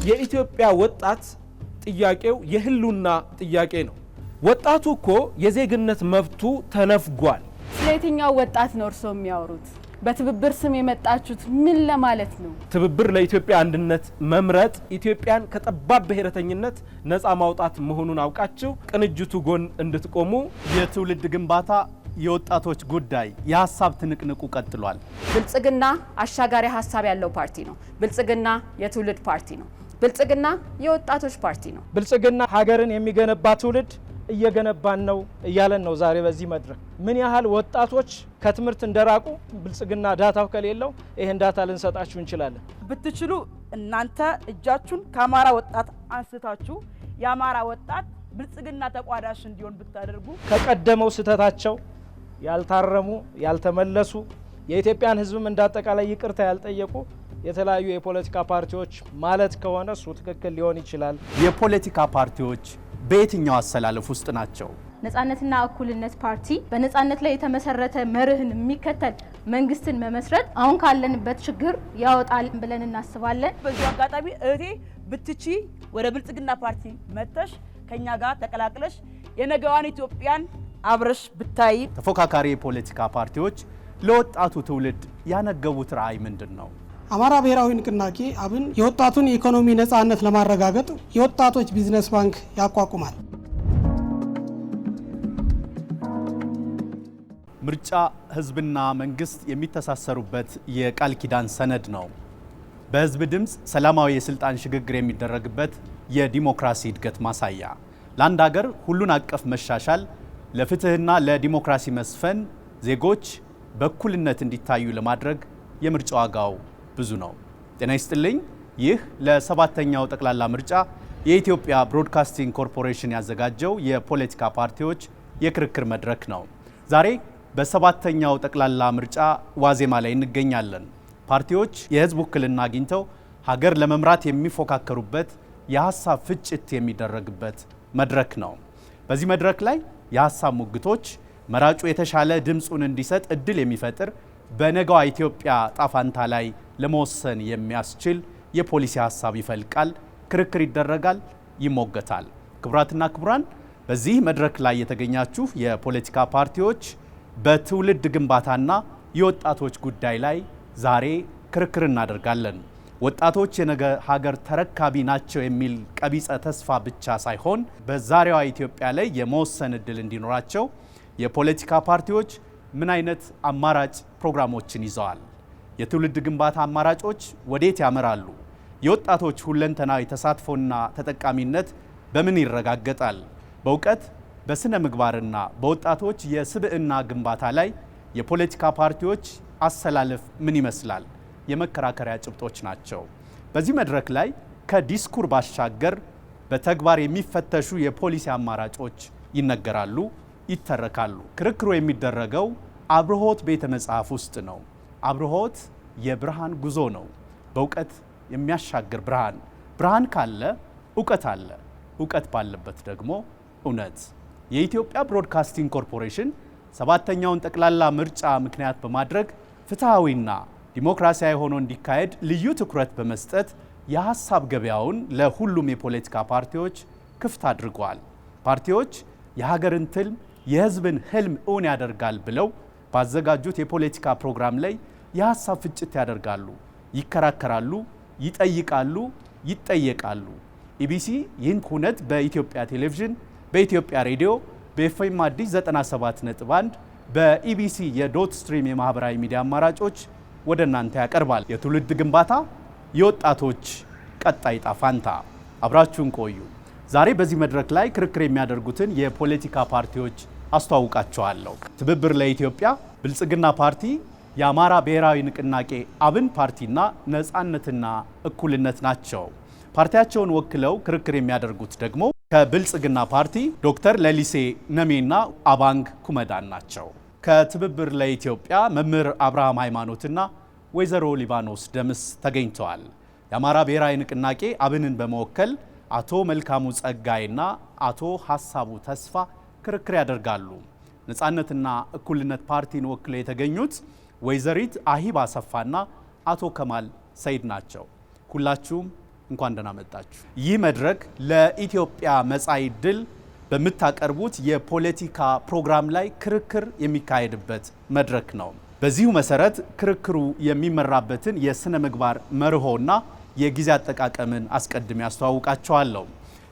የኢትዮጵያ ወጣት ጥያቄው የህልውና ጥያቄ ነው። ወጣቱ እኮ የዜግነት መብቱ ተነፍጓል። ስለየትኛው ወጣት ነው እርሶ የሚያወሩት? በትብብር ስም የመጣችሁት ምን ለማለት ነው? ትብብር ለኢትዮጵያ አንድነት መምረጥ ኢትዮጵያን ከጠባብ ብሔረተኝነት ነፃ ማውጣት መሆኑን አውቃችሁ ቅንጅቱ ጎን እንድትቆሙ። የትውልድ ግንባታ የወጣቶች ጉዳይ የሐሳብ ትንቅንቁ ቀጥሏል። ብልጽግና አሻጋሪ ሐሳብ ያለው ፓርቲ ነው። ብልጽግና የትውልድ ፓርቲ ነው። ብልጽግና የወጣቶች ፓርቲ ነው። ብልጽግና ሀገርን የሚገነባ ትውልድ እየገነባን ነው እያለን ነው። ዛሬ በዚህ መድረክ ምን ያህል ወጣቶች ከትምህርት እንደራቁ ብልጽግና ዳታው ከሌለው ይሄን ዳታ ልንሰጣችሁ እንችላለን። ብትችሉ እናንተ እጃችሁን ከአማራ ወጣት አንስታችሁ የአማራ ወጣት ብልጽግና ተቋዳሽ እንዲሆን ብታደርጉ ከቀደመው ስህተታቸው ያልታረሙ ያልተመለሱ የኢትዮጵያን ሕዝብም እንዳጠቃላይ ይቅርታ ያልጠየቁ የተለያዩ የፖለቲካ ፓርቲዎች ማለት ከሆነ እሱ ትክክል ሊሆን ይችላል። የፖለቲካ ፓርቲዎች በየትኛው አሰላለፍ ውስጥ ናቸው? ነጻነትና እኩልነት ፓርቲ በነጻነት ላይ የተመሰረተ መርህን የሚከተል መንግስትን መመስረት አሁን ካለንበት ችግር ያወጣል ብለን እናስባለን። በዚህ አጋጣሚ እህቴ ብትቺ ወደ ብልጽግና ፓርቲ መተሽ ከኛ ጋር ተቀላቅለሽ የነገዋን ኢትዮጵያን አብረሽ ብታይ። ተፎካካሪ የፖለቲካ ፓርቲዎች ለወጣቱ ትውልድ ያነገቡት ራዕይ ምንድን ነው? አማራ ብሔራዊ ንቅናቄ አብን የወጣቱን የኢኮኖሚ ነጻነት ለማረጋገጥ የወጣቶች ቢዝነስ ባንክ ያቋቁማል። ምርጫ ህዝብና መንግስት የሚተሳሰሩበት የቃል ኪዳን ሰነድ ነው። በህዝብ ድምፅ ሰላማዊ የስልጣን ሽግግር የሚደረግበት የዲሞክራሲ እድገት ማሳያ፣ ለአንድ ሀገር ሁሉን አቀፍ መሻሻል፣ ለፍትህና ለዲሞክራሲ መስፈን ዜጎች በእኩልነት እንዲታዩ ለማድረግ የምርጫ ዋጋው ብዙ ነው። ጤና ይስጥልኝ። ይህ ለ7ኛው ጠቅላላ ምርጫ የኢትዮጵያ ብሮድካስቲንግ ኮርፖሬሽን ያዘጋጀው የፖለቲካ ፓርቲዎች የክርክር መድረክ ነው። ዛሬ በ7ኛው ጠቅላላ ምርጫ ዋዜማ ላይ እንገኛለን። ፓርቲዎች የህዝብ ውክልና አግኝተው ሀገር ለመምራት የሚፎካከሩበት የሀሳብ ፍጭት የሚደረግበት መድረክ ነው። በዚህ መድረክ ላይ የሀሳብ ሙግቶች መራጩ የተሻለ ድምፁን እንዲሰጥ እድል የሚፈጥር በነገዋ ኢትዮጵያ ጣፋንታ ላይ ለመወሰን የሚያስችል የፖሊሲ ሀሳብ ይፈልቃል፣ ክርክር ይደረጋል፣ ይሞገታል። ክቡራትና ክቡራን፣ በዚህ መድረክ ላይ የተገኛችሁ የፖለቲካ ፓርቲዎች በትውልድ ግንባታና የወጣቶች ጉዳይ ላይ ዛሬ ክርክር እናደርጋለን። ወጣቶች የነገ ሀገር ተረካቢ ናቸው የሚል ቀቢጸ ተስፋ ብቻ ሳይሆን በዛሬዋ ኢትዮጵያ ላይ የመወሰን እድል እንዲኖራቸው የፖለቲካ ፓርቲዎች ምን አይነት አማራጭ ፕሮግራሞችን ይዘዋል? የትውልድ ግንባታ አማራጮች ወዴት ያመራሉ? የወጣቶች ሁለንተናዊ ተሳትፎና ተጠቃሚነት በምን ይረጋገጣል? በእውቀት በስነ ምግባርና በወጣቶች የስብዕና ግንባታ ላይ የፖለቲካ ፓርቲዎች አሰላለፍ ምን ይመስላል? የመከራከሪያ ጭብጦች ናቸው። በዚህ መድረክ ላይ ከዲስኩር ባሻገር በተግባር የሚፈተሹ የፖሊሲ አማራጮች ይነገራሉ፣ ይተረካሉ። ክርክሩ የሚደረገው አብርሆት ቤተ መጽሐፍ ውስጥ ነው። አብርሆት የብርሃን ጉዞ ነው። በእውቀት የሚያሻግር ብርሃን። ብርሃን ካለ እውቀት አለ። እውቀት ባለበት ደግሞ እውነት። የኢትዮጵያ ብሮድካስቲንግ ኮርፖሬሽን 7ኛውን ጠቅላላ ምርጫ ምክንያት በማድረግ ፍትሐዊና ዲሞክራሲያዊ ሆኖ እንዲካሄድ ልዩ ትኩረት በመስጠት የሀሳብ ገበያውን ለሁሉም የፖለቲካ ፓርቲዎች ክፍት አድርጓል። ፓርቲዎች የሀገርን ትልም የህዝብን ህልም እውን ያደርጋል ብለው ባዘጋጁት የፖለቲካ ፕሮግራም ላይ የሀሳብ ፍጭት ያደርጋሉ፣ ይከራከራሉ፣ ይጠይቃሉ፣ ይጠየቃሉ። ኢቢሲ ይህን ኩነት በኢትዮጵያ ቴሌቪዥን፣ በኢትዮጵያ ሬዲዮ፣ በኤፍኤም አዲስ 97.1 በኢቢሲ የዶት ስትሪም የማህበራዊ ሚዲያ አማራጮች ወደ እናንተ ያቀርባል። የትውልድ ግንባታ የወጣቶች ቀጣይ ጣፋንታ። አብራችሁን ቆዩ። ዛሬ በዚህ መድረክ ላይ ክርክር የሚያደርጉትን የፖለቲካ ፓርቲዎች አስተዋውቃቸዋለሁ። ትብብር ለኢትዮጵያ፣ ብልጽግና ፓርቲ፣ የአማራ ብሔራዊ ንቅናቄ አብን ፓርቲና ነጻነትና እኩልነት ናቸው። ፓርቲያቸውን ወክለው ክርክር የሚያደርጉት ደግሞ ከብልጽግና ፓርቲ ዶክተር ለሊሴ ነሜና አባንግ ኩመዳን ናቸው። ከትብብር ለኢትዮጵያ መምህር አብርሃም ሃይማኖትና ወይዘሮ ሊባኖስ ደምስ ተገኝተዋል። የአማራ ብሔራዊ ንቅናቄ አብንን በመወከል አቶ መልካሙ ጸጋይና አቶ ሐሳቡ ተስፋ ክርክር ያደርጋሉ። ነጻነትና እኩልነት ፓርቲን ወክለው የተገኙት ወይዘሪት አሂባ አሰፋና አቶ ከማል ሰይድ ናቸው። ሁላችሁም እንኳን ደህና መጣችሁ። ይህ መድረክ ለኢትዮጵያ መጻኢ ዕድል በምታቀርቡት የፖለቲካ ፕሮግራም ላይ ክርክር የሚካሄድበት መድረክ ነው። በዚሁ መሰረት ክርክሩ የሚመራበትን የስነ ምግባር መርሆና የጊዜ አጠቃቀምን አስቀድሜ ያስተዋውቃቸዋለሁ።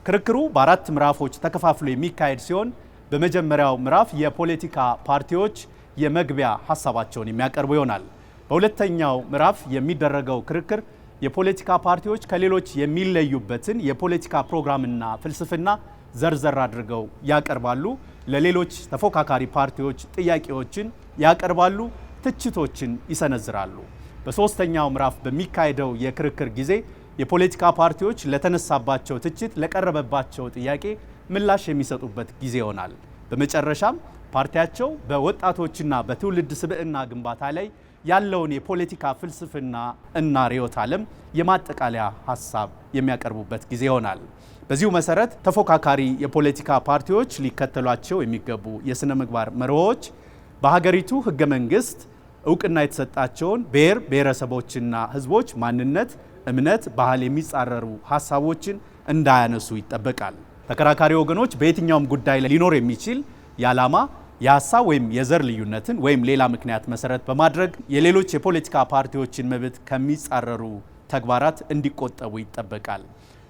ክርክሩ በአራት ምዕራፎች ተከፋፍሎ የሚካሄድ ሲሆን በመጀመሪያው ምዕራፍ የፖለቲካ ፓርቲዎች የመግቢያ ሀሳባቸውን የሚያቀርቡ ይሆናል። በሁለተኛው ምዕራፍ የሚደረገው ክርክር የፖለቲካ ፓርቲዎች ከሌሎች የሚለዩበትን የፖለቲካ ፕሮግራምና ፍልስፍና ዘርዘር አድርገው ያቀርባሉ። ለሌሎች ተፎካካሪ ፓርቲዎች ጥያቄዎችን ያቀርባሉ፣ ትችቶችን ይሰነዝራሉ። በሶስተኛው ምዕራፍ በሚካሄደው የክርክር ጊዜ የፖለቲካ ፓርቲዎች ለተነሳባቸው ትችት፣ ለቀረበባቸው ጥያቄ ምላሽ የሚሰጡበት ጊዜ ይሆናል። በመጨረሻም ፓርቲያቸው በወጣቶችና በትውልድ ስብዕና ግንባታ ላይ ያለውን የፖለቲካ ፍልስፍና እና ርዕዮተ ዓለም የማጠቃለያ ሀሳብ የሚያቀርቡበት ጊዜ ይሆናል። በዚሁ መሰረት ተፎካካሪ የፖለቲካ ፓርቲዎች ሊከተሏቸው የሚገቡ የስነ ምግባር መርሆዎች በሀገሪቱ ሕገ መንግስት እውቅና የተሰጣቸውን ብሔር ብሔረሰቦችና ሕዝቦች ማንነት፣ እምነት፣ ባህል የሚጻረሩ ሀሳቦችን እንዳያነሱ ይጠበቃል። ተከራካሪ ወገኖች በየትኛውም ጉዳይ ላይ ሊኖር የሚችል የዓላማ፣ የሀሳብ ወይም የዘር ልዩነትን ወይም ሌላ ምክንያት መሰረት በማድረግ የሌሎች የፖለቲካ ፓርቲዎችን መብት ከሚጻረሩ ተግባራት እንዲቆጠቡ ይጠበቃል።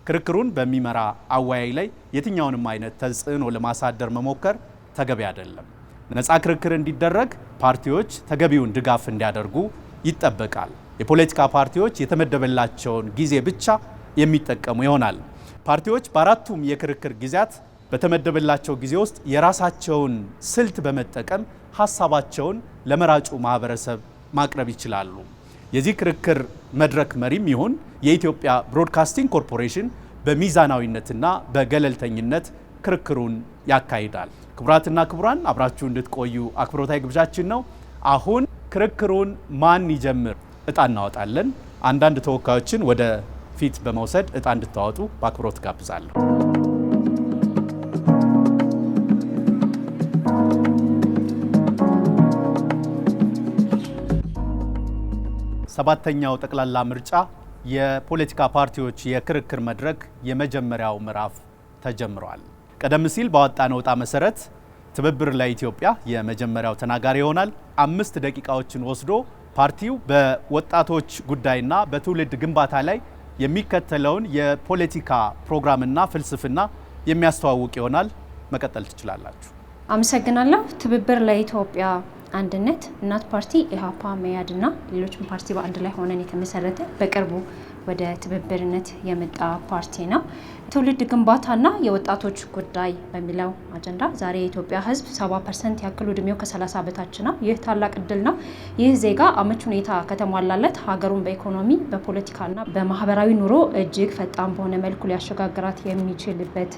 ክርክሩን በሚመራ አወያይ ላይ የትኛውንም አይነት ተጽዕኖ ለማሳደር መሞከር ተገቢ አይደለም። ነፃ ክርክር እንዲደረግ ፓርቲዎች ተገቢውን ድጋፍ እንዲያደርጉ ይጠበቃል። የፖለቲካ ፓርቲዎች የተመደበላቸውን ጊዜ ብቻ የሚጠቀሙ ይሆናል። ፓርቲዎች በአራቱም የክርክር ጊዜያት በተመደበላቸው ጊዜ ውስጥ የራሳቸውን ስልት በመጠቀም ሀሳባቸውን ለመራጩ ማህበረሰብ ማቅረብ ይችላሉ። የዚህ ክርክር መድረክ መሪም ይሁን የኢትዮጵያ ብሮድካስቲንግ ኮርፖሬሽን በሚዛናዊነትና በገለልተኝነት ክርክሩን ያካሂዳል። ክቡራትና ክቡራን አብራችሁ እንድትቆዩ አክብሮታዊ ግብዣችን ነው። አሁን ክርክሩን ማን ይጀምር? እጣ እናወጣለን። አንዳንድ ተወካዮችን ወደ ፊት በመውሰድ እጣ እንድታወጡ በአክብሮት ጋብዛለሁ። ሰባተኛው ጠቅላላ ምርጫ የፖለቲካ ፓርቲዎች የክርክር መድረክ የመጀመሪያው ምዕራፍ ተጀምሯል። ቀደም ሲል ባወጣነው ዕጣ መሰረት ትብብር ለኢትዮጵያ የመጀመሪያው ተናጋሪ ይሆናል። 5 ደቂቃዎችን ወስዶ ፓርቲው በወጣቶች ጉዳይና በትውልድ ግንባታ ላይ የሚከተለውን የፖለቲካ ፕሮግራምና ፍልስፍና የሚያስተዋውቅ ይሆናል። መቀጠል ትችላላችሁ። አመሰግናለሁ። ትብብር ለኢትዮጵያ አንድነት፣ እናት ፓርቲ፣ ኢሃፓ፣ መያድና ሌሎችም ፓርቲ በአንድ ላይ ሆነን የተመሰረተ በቅርቡ ወደ ትብብርነት የመጣ ፓርቲ ነው። ትውልድ ግንባታና የወጣቶች ጉዳይ በሚለው አጀንዳ ዛሬ የኢትዮጵያ ሕዝብ 70% ያክሉ እድሜው ከ30 በታች ነው። ይህ ታላቅ እድል ነው። ይህ ዜጋ አመች ሁኔታ ከተሟላለት ሀገሩን በኢኮኖሚ በፖለቲካና በማህበራዊ ኑሮ እጅግ ፈጣን በሆነ መልኩ ሊያሸጋግራት የሚችልበት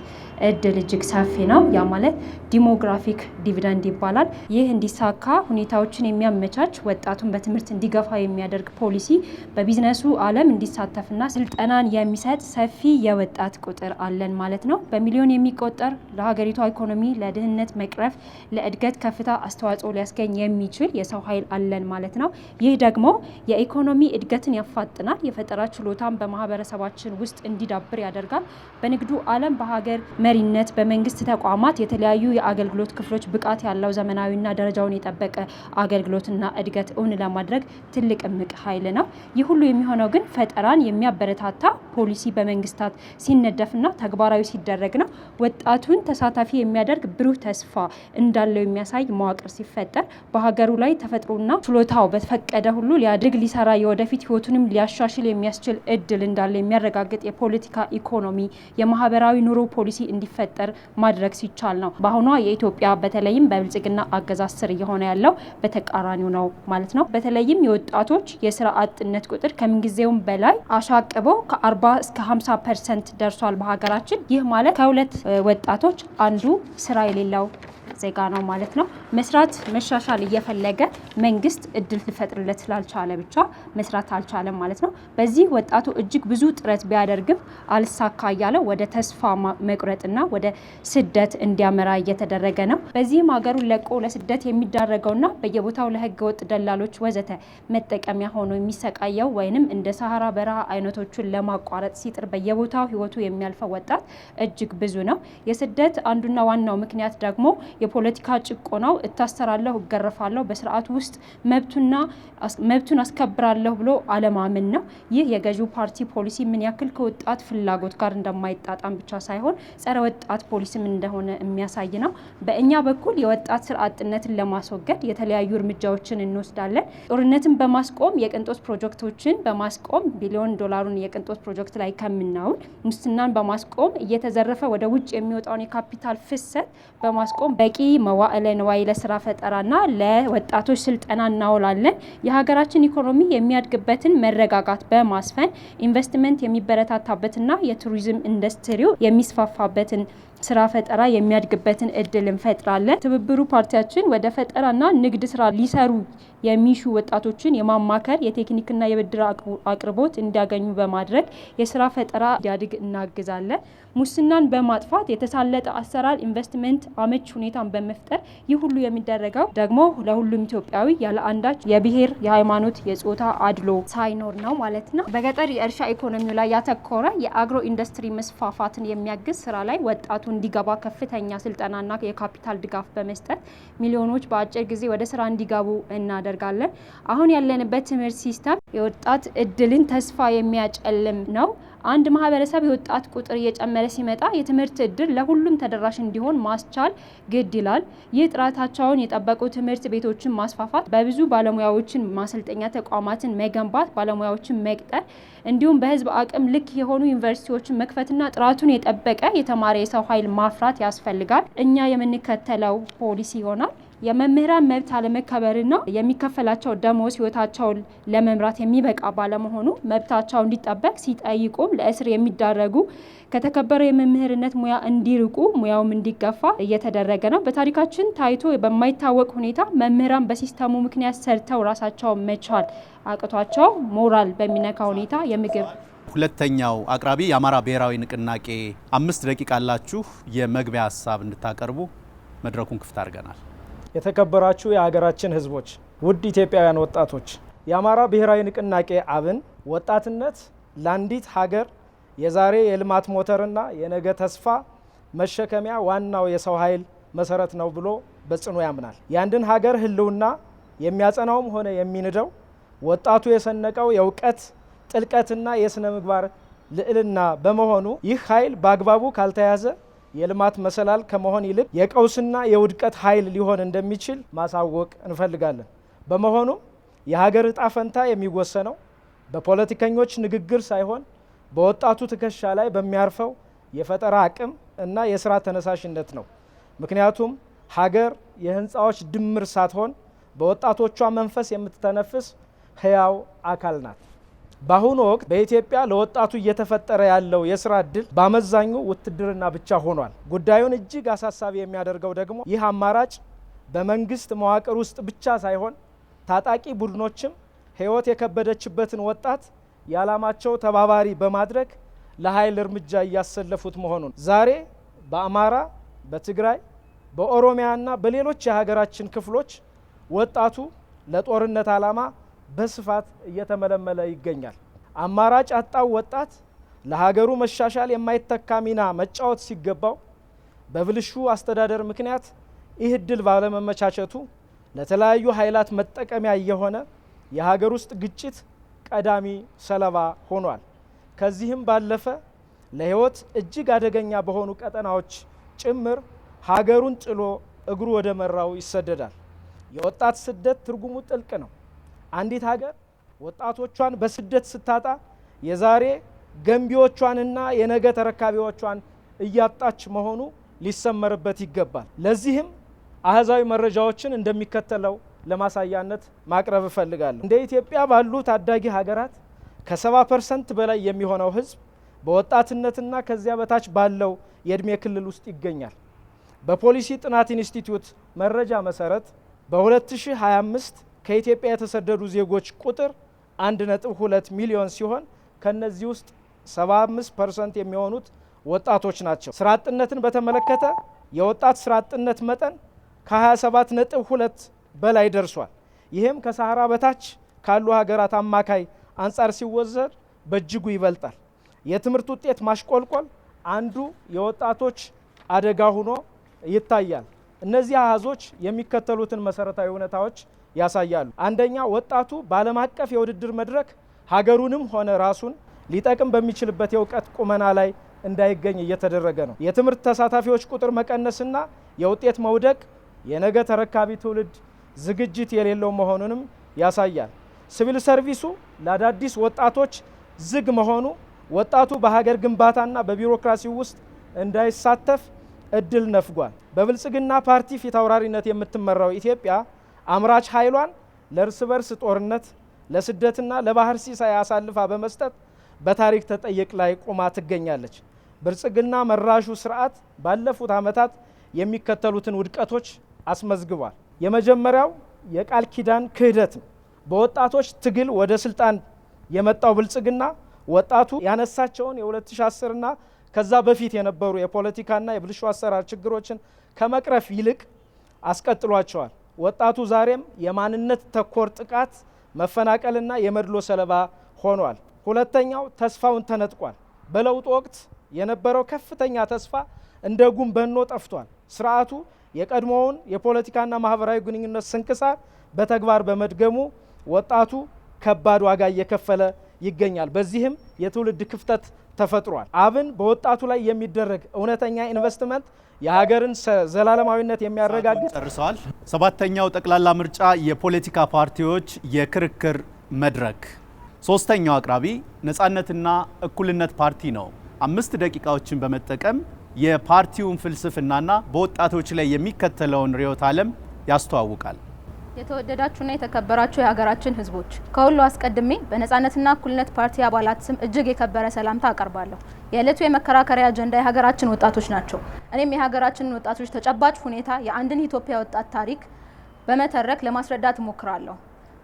እድል እጅግ ሰፊ ነው። ያ ማለት ዲሞግራፊክ ዲቪደንድ ይባላል። ይህ እንዲሳካ ሁኔታዎችን የሚያመቻች ወጣቱን በትምህርት እንዲገፋ የሚያደርግ ፖሊሲ በቢዝነሱ ዓለም እንዲሳተፍና ስልጠናን የሚሰጥ ሰፊ የወጣት ቁጥር አለን ማለት ነው። በሚሊዮን የሚቆጠር ለሀገሪቷ ኢኮኖሚ ለድህነት መቅረፍ ለእድገት ከፍታ አስተዋጽኦ ሊያስገኝ የሚችል የሰው ኃይል አለን ማለት ነው። ይህ ደግሞ የኢኮኖሚ እድገትን ያፋጥናል። የፈጠራ ችሎታን በማህበረሰባችን ውስጥ እንዲዳብር ያደርጋል። በንግዱ ዓለም በሀገር መሪነት በመንግስት ተቋማት የተለያዩ የአገልግሎት ክፍሎች ብቃት ያለው ዘመናዊና ደረጃውን የጠበቀ አገልግሎትና እድገት እውን ለማድረግ ትልቅ እምቅ ኃይል ነው። ይህ ሁሉ የሚሆነው ግን ፈጠራን የሚያበረታታ ፖሊሲ በመንግስታት ሲነደፍና ተግባራዊ ሲደረግ ነው። ወጣቱን ተሳታፊ የሚያደርግ ብሩህ ተስፋ እንዳለው የሚያሳይ መዋቅር ሲፈጠር በሀገሩ ላይ ተፈጥሮና ችሎታው በተፈቀደ ሁሉ ሊያድግ ሊሰራ የወደፊት ህይወቱንም ሊያሻሽል የሚያስችል እድል እንዳለ የሚያረጋግጥ የፖለቲካ ኢኮኖሚ፣ የማህበራዊ ኑሮ ፖሊሲ እንዲፈጠር ማድረግ ሲቻል ነው። በአሁኗ የኢትዮጵያ በተለይም በብልጽግና አገዛዝ ስር እየሆነ ያለው በተቃራኒው ነው ማለት ነው። በተለይም የወጣቶች የስራ አጥነት ቁጥር ከምንጊዜውም በላይ አሻቅበው ከ40 እስከ 50% ደርሷል በሀገራችን። ይህ ማለት ከሁለት ወጣቶች አንዱ ስራ የሌለው ዜጋ ነው ማለት ነው። መስራት መሻሻል እየፈለገ መንግስት እድል ሊፈጥርለት ስላልቻለ ብቻ መስራት አልቻለም ማለት ነው። በዚህ ወጣቱ እጅግ ብዙ ጥረት ቢያደርግም አልሳካ እያለ ወደ ተስፋ መቁረጥና ወደ ስደት እንዲያመራ እየተደረገ ነው። በዚህም ሀገሩን ለቆ ለስደት የሚዳረገውና በየቦታው ለህገ ወጥ ደላሎች ወዘተ መጠቀሚያ ሆኖ የሚሰቃየው ወይንም እንደ ሰሃራ በረሃ አይነቶቹን ለማቋረጥ ሲጥር በየቦታው ህይወቱ የሚያልፈው ወጣት እጅግ ብዙ ነው። የስደት አንዱና ዋናው ምክንያት ደግሞ የፖለቲካ ጭቆናው እታሰራለሁ፣ እገረፋለሁ፣ በስርዓቱ ውስጥ መብቱን አስከብራለሁ ብሎ አለማመን ነው። ይህ የገዢው ፓርቲ ፖሊሲ ምን ያክል ከወጣት ፍላጎት ጋር እንደማይጣጣም ብቻ ሳይሆን ጸረ ወጣት ፖሊሲም እንደሆነ የሚያሳይ ነው። በእኛ በኩል የወጣት ስራ አጥነትን ለማስወገድ የተለያዩ እርምጃዎችን እንወስዳለን። ጦርነትን በማስቆም የቅንጦት ፕሮጀክቶችን በማስቆም ቢሊዮን ዶላሩን የቅንጦት ፕሮጀክት ላይ ከምናውል ሙስናን በማስቆም እየተዘረፈ ወደ ውጭ የሚወጣውን የካፒታል ፍሰት በማስቆም በቂ መዋዕለ ንዋይ ለስራ ፈጠራና ለወጣቶች ስልጠና እናውላለን። የሀገራችን ኢኮኖሚ የሚያድግበትን መረጋጋት በማስፈን ኢንቨስትመንት የሚበረታታበትና የቱሪዝም ኢንዱስትሪው የሚስፋፋበትን ስራ ፈጠራ የሚያድግበትን እድል እንፈጥራለን። ትብብሩ ፓርቲያችን ወደ ፈጠራና ንግድ ስራ ሊሰሩ የሚሹ ወጣቶችን የማማከር የቴክኒክና የብድር አቅርቦት እንዲያገኙ በማድረግ የስራ ፈጠራ እንዲያድግ እናግዛለን። ሙስናን በማጥፋት የተሳለጠ አሰራር፣ ኢንቨስትመንት አመች ሁኔታን በመፍጠር ይህ ሁሉ የሚደረገው ደግሞ ለሁሉም ኢትዮጵያዊ ያለ አንዳች የብሔር፣ የሃይማኖት፣ የጾታ አድሎ ሳይኖር ነው ማለት ነው። በገጠር የእርሻ ኢኮኖሚው ላይ ያተኮረ የአግሮ ኢንዱስትሪ መስፋፋትን የሚያግዝ ስራ ላይ ወጣቱ እንዲገባ ከፍተኛ ስልጠናና የካፒታል ድጋፍ በመስጠት ሚሊዮኖች በአጭር ጊዜ ወደ ስራ እንዲገቡ እናደርጋለን። አሁን ያለንበት ትምህርት ሲስተም የወጣት እድልን ተስፋ የሚያጨልም ነው። አንድ ማህበረሰብ የወጣት ቁጥር እየጨመረ ሲመጣ የትምህርት እድል ለሁሉም ተደራሽ እንዲሆን ማስቻል ግድ ይላል። ይህ ጥራታቸውን የጠበቁ ትምህርት ቤቶችን ማስፋፋት፣ በብዙ ባለሙያዎችን ማሰልጠኛ ተቋማትን መገንባት፣ ባለሙያዎችን መቅጠር እንዲሁም በህዝብ አቅም ልክ የሆኑ ዩኒቨርሲቲዎችን መክፈትና ጥራቱን የጠበቀ የተማረ የሰው ኃይል ማፍራት ያስፈልጋል። እኛ የምንከተለው ፖሊሲ ይሆናል። የመምህራን መብት አለመከበርና የሚከፈላቸው ደሞዝ ህይወታቸውን ለመምራት የሚበቃ ባለመሆኑ መብታቸው እንዲጠበቅ ሲጠይቁም ለእስር የሚዳረጉ ከተከበረው የመምህርነት ሙያ እንዲርቁ ሙያውም እንዲገፋ እየተደረገ ነው። በታሪካችን ታይቶ በማይታወቅ ሁኔታ መምህራን በሲስተሙ ምክንያት ሰርተው ራሳቸውን መቻል አቅቷቸው ሞራል በሚነካ ሁኔታ የምግብ ሁለተኛው አቅራቢ የአማራ ብሔራዊ ንቅናቄ 5 ደቂቃ አላችሁ። የመግቢያ ሀሳብ እንድታቀርቡ መድረኩን ክፍት አድርገናል። የተከበራችሁ የሀገራችን ህዝቦች፣ ውድ ኢትዮጵያውያን ወጣቶች፣ የአማራ ብሔራዊ ንቅናቄ አብን ወጣትነት ለአንዲት ሀገር የዛሬ የልማት ሞተርና የነገ ተስፋ መሸከሚያ ዋናው የሰው ኃይል መሰረት ነው ብሎ በጽኑ ያምናል። የአንድን ሀገር ህልውና የሚያጸናውም ሆነ የሚንደው ወጣቱ የሰነቀው የእውቀት ጥልቀትና የስነ ምግባር ልዕልና በመሆኑ ይህ ኃይል በአግባቡ ካልተያዘ የልማት መሰላል ከመሆን ይልቅ የቀውስና የውድቀት ኃይል ሊሆን እንደሚችል ማሳወቅ እንፈልጋለን። በመሆኑም የሀገር እጣ ፈንታ የሚወሰነው በፖለቲከኞች ንግግር ሳይሆን በወጣቱ ትከሻ ላይ በሚያርፈው የፈጠራ አቅም እና የስራ ተነሳሽነት ነው። ምክንያቱም ሀገር የህንፃዎች ድምር ሳትሆን በወጣቶቿ መንፈስ የምትተነፍስ ህያው አካል ናት። በአሁኑ ወቅት በኢትዮጵያ ለወጣቱ እየተፈጠረ ያለው የስራ እድል በአመዛኙ ውትድርና ብቻ ሆኗል። ጉዳዩን እጅግ አሳሳቢ የሚያደርገው ደግሞ ይህ አማራጭ በመንግስት መዋቅር ውስጥ ብቻ ሳይሆን ታጣቂ ቡድኖችም ህይወት የከበደችበትን ወጣት የዓላማቸው ተባባሪ በማድረግ ለኃይል እርምጃ እያሰለፉት መሆኑን ዛሬ በአማራ፣ በትግራይ፣ በኦሮሚያና በሌሎች የሀገራችን ክፍሎች ወጣቱ ለጦርነት ዓላማ በስፋት እየተመለመለ ይገኛል። አማራጭ አጣው ወጣት ለሀገሩ መሻሻል የማይተካ ሚና መጫወት ሲገባው በብልሹ አስተዳደር ምክንያት ይህ እድል ባለመመቻቸቱ ለተለያዩ ኃይላት መጠቀሚያ እየሆነ የሀገር ውስጥ ግጭት ቀዳሚ ሰለባ ሆኗል። ከዚህም ባለፈ ለህይወት እጅግ አደገኛ በሆኑ ቀጠናዎች ጭምር ሀገሩን ጥሎ እግሩ ወደ መራው ይሰደዳል። የወጣት ስደት ትርጉሙ ጥልቅ ነው። አንዲት ሀገር ወጣቶቿን በስደት ስታጣ የዛሬ ገንቢዎቿንና የነገ ተረካቢዎቿን እያጣች መሆኑ ሊሰመርበት ይገባል። ለዚህም አህዛዊ መረጃዎችን እንደሚከተለው ለማሳያነት ማቅረብ እፈልጋለሁ። እንደ ኢትዮጵያ ባሉ ታዳጊ ሀገራት ከ70% በላይ የሚሆነው ህዝብ በወጣትነትና ከዚያ በታች ባለው የእድሜ ክልል ውስጥ ይገኛል። በፖሊሲ ጥናት ኢንስቲትዩት መረጃ መሰረት በ2025 ከኢትዮጵያ የተሰደዱ ዜጎች ቁጥር 1.2 ሚሊዮን ሲሆን ከነዚህ ውስጥ 75% የሚሆኑት ወጣቶች ናቸው። ስራ አጥነትን በተመለከተ የወጣት ስራ አጥነት መጠን ከ27.2 በላይ ደርሷል። ይህም ከሳህራ በታች ካሉ ሀገራት አማካይ አንጻር ሲወሰድ በእጅጉ ይበልጣል። የትምህርት ውጤት ማሽቆልቆል አንዱ የወጣቶች አደጋ ሆኖ ይታያል። እነዚህ አሃዞች የሚከተሉትን መሰረታዊ እውነታዎች ያሳያሉ። አንደኛ፣ ወጣቱ በዓለም አቀፍ የውድድር መድረክ ሀገሩንም ሆነ ራሱን ሊጠቅም በሚችልበት የእውቀት ቁመና ላይ እንዳይገኝ እየተደረገ ነው። የትምህርት ተሳታፊዎች ቁጥር መቀነስና የውጤት መውደቅ የነገ ተረካቢ ትውልድ ዝግጅት የሌለው መሆኑንም ያሳያል። ሲቪል ሰርቪሱ ለአዳዲስ ወጣቶች ዝግ መሆኑ ወጣቱ በሀገር ግንባታና በቢሮክራሲ ውስጥ እንዳይሳተፍ እድል ነፍጓል። በብልጽግና ፓርቲ ፊት አውራሪነት የምትመራው ኢትዮጵያ አምራች ኃይሏን ለእርስ በርስ ጦርነት፣ ለስደትና ለባህር ሲሳይ አሳልፋ በመስጠት በታሪክ ተጠየቅ ላይ ቆማ ትገኛለች። ብልጽግና መራሹ ስርዓት ባለፉት ዓመታት የሚከተሉትን ውድቀቶች አስመዝግቧል። የመጀመሪያው የቃል ኪዳን ክህደት ነው። በወጣቶች ትግል ወደ ስልጣን የመጣው ብልጽግና ወጣቱ ያነሳቸውን የ2010ና ከዛ በፊት የነበሩ የፖለቲካና የብልሹ አሰራር ችግሮችን ከመቅረፍ ይልቅ አስቀጥሏቸዋል። ወጣቱ ዛሬም የማንነት ተኮር ጥቃት፣ መፈናቀልና የመድሎ ሰለባ ሆኗል። ሁለተኛው ተስፋውን ተነጥቋል። በለውጥ ወቅት የነበረው ከፍተኛ ተስፋ እንደ ጉም በኖ ጠፍቷል። ስርዓቱ የቀድሞውን የፖለቲካና ማህበራዊ ግንኙነት ስንክሳር በተግባር በመድገሙ ወጣቱ ከባድ ዋጋ እየከፈለ ይገኛል። በዚህም የትውልድ ክፍተት ተፈጥሯል። አብን በወጣቱ ላይ የሚደረግ እውነተኛ ኢንቨስትመንት የሀገርን ዘላለማዊነት የሚያረጋግጥ ጨርሰዋል። ሰባተኛው ጠቅላላ ምርጫ የፖለቲካ ፓርቲዎች የክርክር መድረክ። ሶስተኛው አቅራቢ ነጻነትና እኩልነት ፓርቲ ነው። 5 ደቂቃዎችን በመጠቀም የፓርቲውን ፍልስፍናና በወጣቶች ላይ የሚከተለውን ርዕዮተ ዓለም ያስተዋውቃል። የተወደዳችሁና የተከበራችሁ የሀገራችን ሕዝቦች፣ ከሁሉ አስቀድሜ በነጻነትና እኩልነት ፓርቲ አባላት ስም እጅግ የከበረ ሰላምታ አቀርባለሁ። የዕለቱ የመከራከሪያ አጀንዳ የሀገራችን ወጣቶች ናቸው። እኔም የሀገራችንን ወጣቶች ተጨባጭ ሁኔታ፣ የአንድን ኢትዮጵያ ወጣት ታሪክ በመተረክ ለማስረዳት እሞክራለሁ።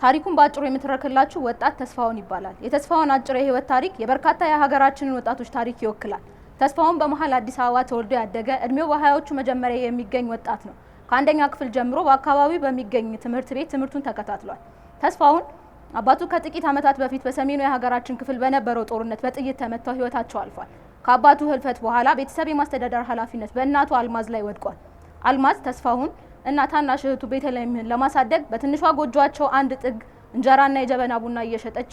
ታሪኩን በአጭሩ የምትረክላችሁ ወጣት ተስፋውን ይባላል። የተስፋውን አጭር የህይወት ታሪክ የበርካታ የሀገራችንን ወጣቶች ታሪክ ይወክላል። ተስፋውን በመሀል አዲስ አበባ ተወልዶ ያደገ እድሜው በሀያዎቹ መጀመሪያ የሚገኝ ወጣት ነው። ከአንደኛ ክፍል ጀምሮ በአካባቢው በሚገኝ ትምህርት ቤት ትምህርቱን ተከታትሏል። ተስፋውን አባቱ ከጥቂት ዓመታት በፊት በሰሜኑ የሀገራችን ክፍል በነበረው ጦርነት በጥይት ተመተው ህይወታቸው አልፏል። ከአባቱ ህልፈት በኋላ ቤተሰብ የማስተዳደር ኃላፊነት በእናቱ አልማዝ ላይ ወድቋል። አልማዝ ተስፋውን እና ታናሽ እህቱ ቤተልሔምን ለማሳደግ በትንሿ ጎጆአቸው አንድ ጥግ እንጀራና የጀበና ቡና እየሸጠች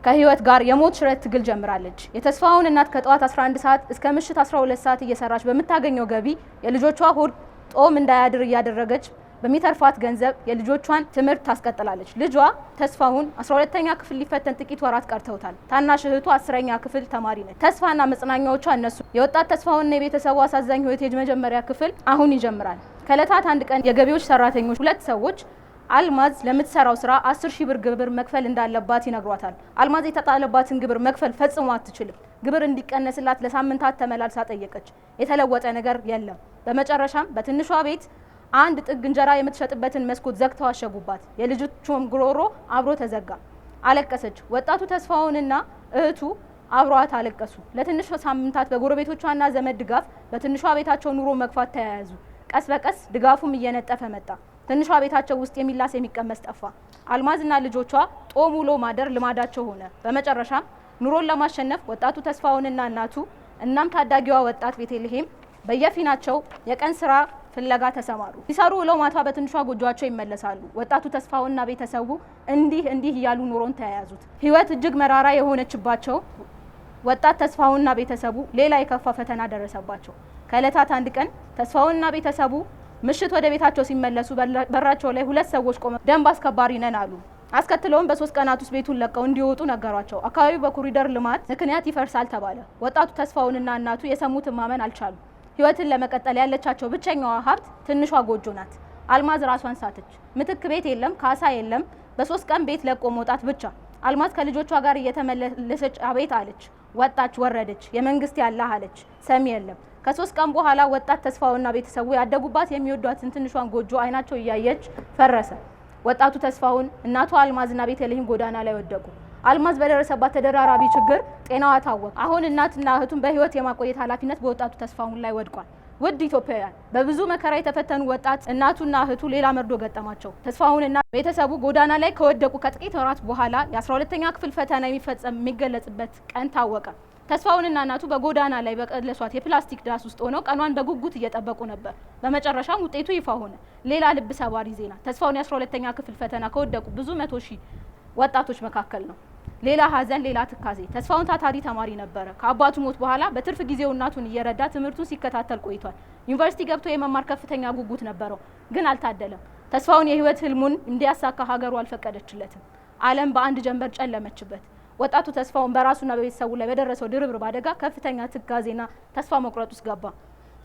ከህይወት ጋር የሞት ሽረት ትግል ጀምራለች። የተስፋውን እናት ከጠዋት 11 ሰዓት እስከ ምሽት 12 ሰዓት እየሰራች በምታገኘው ገቢ የልጆቿ ሆድ ጦም እንዳያድር እያደረገች በሚተርፋት ገንዘብ የልጆቿን ትምህርት ታስቀጥላለች። ልጇ ተስፋውን 12ኛ ክፍል ሊፈተን ጥቂት ወራት ቀርተውታል። ታናሽ እህቱ 10ኛ ክፍል ተማሪ ነች። ተስፋና መጽናኛዎቿ እነሱ። የወጣት ተስፋውንና የቤተሰቡ አሳዛኝ ህይወት የመጀመሪያ ክፍል አሁን ይጀምራል። ከዕለታት አንድ ቀን የገቢዎች ሰራተኞች ሁለት ሰዎች አልማዝ ለምትሰራው ስራ 10,000 ብር ግብር መክፈል እንዳለባት ይነግሯታል። አልማዝ የተጣለባትን ግብር መክፈል ፈጽሞ አትችልም። ግብር እንዲቀነስላት ለሳምንታት ተመላልሳ ጠየቀች። የተለወጠ ነገር የለም። በመጨረሻም በትንሿ ቤት አንድ ጥግ እንጀራ የምትሸጥበትን መስኮት ዘግተው አሸጉባት። የልጆቿም ጉሮሮ አብሮ ተዘጋ። አለቀሰች። ወጣቱ ተስፋውንና እህቱ አብሯት አለቀሱ። ለትንሽ ሳምንታት በጎረቤቶቿና ዘመድ ድጋፍ በትንሿ ቤታቸው ኑሮ መግፋት ተያያዙ። ቀስ በቀስ ድጋፉም እየነጠፈ መጣ። ትንሿ ቤታቸው ውስጥ የሚላስ የሚቀመስ ጠፋ። አልማዝና ልጆቿ ጦም ውሎ ማደር ልማዳቸው ሆነ። በመጨረሻም ኑሮን ለማሸነፍ ወጣቱ ተስፋውንና እናቱ እናም ታዳጊዋ ወጣት ቤተልሔም በየፊናቸው የቀን ስራ ፍለጋ ተሰማሩ። ሲሰሩ ውለው ማታ በትንሿ ጎጆአቸው ይመለሳሉ። ወጣቱ ተስፋውንና ቤተሰቡ እንዲህ እያሉ ኑሮን ተያያዙት። ህይወት እጅግ መራራ የሆነችባቸው ወጣት ተስፋውንና ቤተሰቡ ሌላ የከፋ ፈተና ደረሰባቸው። ከዕለታት አንድ ቀን ተስፋውንና ቤተሰቡ ምሽት ወደ ቤታቸው ሲመለሱ በራቸው ላይ ሁለት ሰዎች ቆመው ደንብ አስከባሪ ነን አሉ። አስከትለውም በ3 ቀናት ውስጥ ቤቱን ለቀው እንዲወጡ ነገሯቸው። አካባቢው በኮሪደር ልማት ምክንያት ይፈርሳል ተባለ። ወጣቱ ተስፋውንና እናቱ የሰሙትን ማመን አልቻሉ። ህይወትን ለመቀጠል ያለቻቸው ብቸኛዋ ሀብት ትንሿ ጎጆ ናት። አልማዝ ራሷን ሳተች። ምትክ ቤት የለም፣ ካሳ የለም። በ3 ቀን ቤት ለቆ መውጣት ብቻ። አልማዝ ከልጆቿ ጋር እየተመለሰች አቤት አለች። ወጣች፣ ወረደች። የመንግስት ያለህ አለች። ሰሚ የለም። ከ3 ቀን በኋላ ወጣት ተስፋውና ቤተሰቡ ያደጉባት የሚወዷትን ትንሿን ጎጆ አይናቸው እያየች ፈረሰ። ወጣቱ ተስፋውን እናቱ አልማዝና ቤተልሔም ጎዳና ላይ ወደቁ። አልማዝ በደረሰባት ተደራራቢ ችግር ጤናዋ ታወቀ። አሁን እናትና እህቱን በህይወት የማቆየት ኃላፊነት በወጣቱ ተስፋውን ላይ ወድቋል። ውድ ኢትዮጵያውያን፣ በብዙ መከራ የተፈተኑ ወጣት እናቱና እህቱ ሌላ መርዶ ገጠማቸው። ተስፋውንና ቤተሰቡ ጎዳና ላይ ከወደቁ ከጥቂት ወራት በኋላ የ12ኛ ክፍል ፈተና የሚገለጽበት ቀን ታወቀ። ተስፋውንና እናቱ በጎዳና ላይ በቀለሷት የፕላስቲክ ዳስ ውስጥ ሆነው ቀኗን በጉጉት እየጠበቁ ነበር። በመጨረሻም ውጤቱ ይፋ ሆነ። ሌላ ልብ ሰባሪ ዜና። ተስፋውን የ12ኛ ክፍል ፈተና ከወደቁ ብዙ 100 ሺህ ወጣቶች መካከል ነው። ሌላ ሀዘን፣ ሌላ ትካዜ። ተስፋውን ታታሪ ተማሪ ነበረ። ከአባቱ ሞት በኋላ በትርፍ ጊዜው እናቱን እየረዳ ትምህርቱን ሲከታተል ቆይቷል። ዩኒቨርሲቲ ገብቶ የመማር ከፍተኛ ጉጉት ነበረው፣ ግን አልታደለም። ተስፋውን የህይወት ህልሙን እንዲያሳካ ሀገሩ አልፈቀደችለትም። ዓለም በአንድ ጀንበር ጨለመችበት። ወጣቱ ተስፋውን በራሱና በቤተሰቡ ላይ በደረሰው ድርብርብ አደጋ ከፍተኛ ትካዜና ተስፋ መቁረጥ ውስጥ ገባ።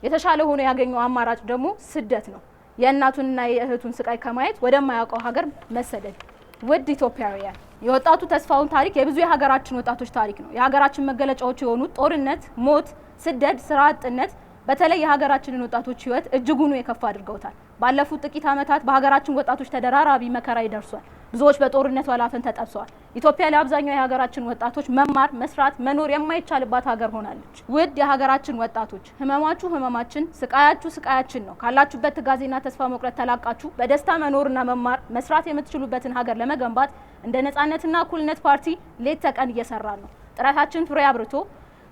የተሻለ ሆኖ ያገኘው አማራጭ ደግሞ ስደት ነው። የእናቱንና የእህቱን ስቃይ ከማየት ወደማያውቀው ሀገር መሰደድ። ውድ ኢትዮጵያውያን፣ የወጣቱ ተስፋውን ታሪክ የብዙ የሀገራችን ወጣቶች ታሪክ ነው። የሀገራችን መገለጫዎች የሆኑት ጦርነት፣ ሞት፣ ስደት፣ ስራ አጥነት በተለይ የሀገራችንን ወጣቶች ህይወት እጅጉኑ የከፋ አድርገውታል። ባለፉት ጥቂት ዓመታት በሀገራችን ወጣቶች ተደራራቢ መከራ ይደርሷል። ብዙዎች በጦርነት ወላፈን ተጠብሰዋል። ኢትዮጵያ ለአብዛኛው የሀገራችን ወጣቶች መማር፣ መስራት፣ መኖር የማይቻልባት ሀገር ሆናለች። ውድ የሀገራችን ወጣቶች፣ ህመማችሁ ህመማችን፣ ስቃያችሁ ስቃያችን ነው። ካላችሁበት ትጋዜና ተስፋ መቁረጥ ተላቃችሁ በደስታ መኖርና መማር፣ መስራት የምትችሉበትን ሀገር ለመገንባት እንደ ነጻነትና እኩልነት ፓርቲ ሌት ተቀን እየሰራን ነው። ጥረታችን ፍሬ አብርቶ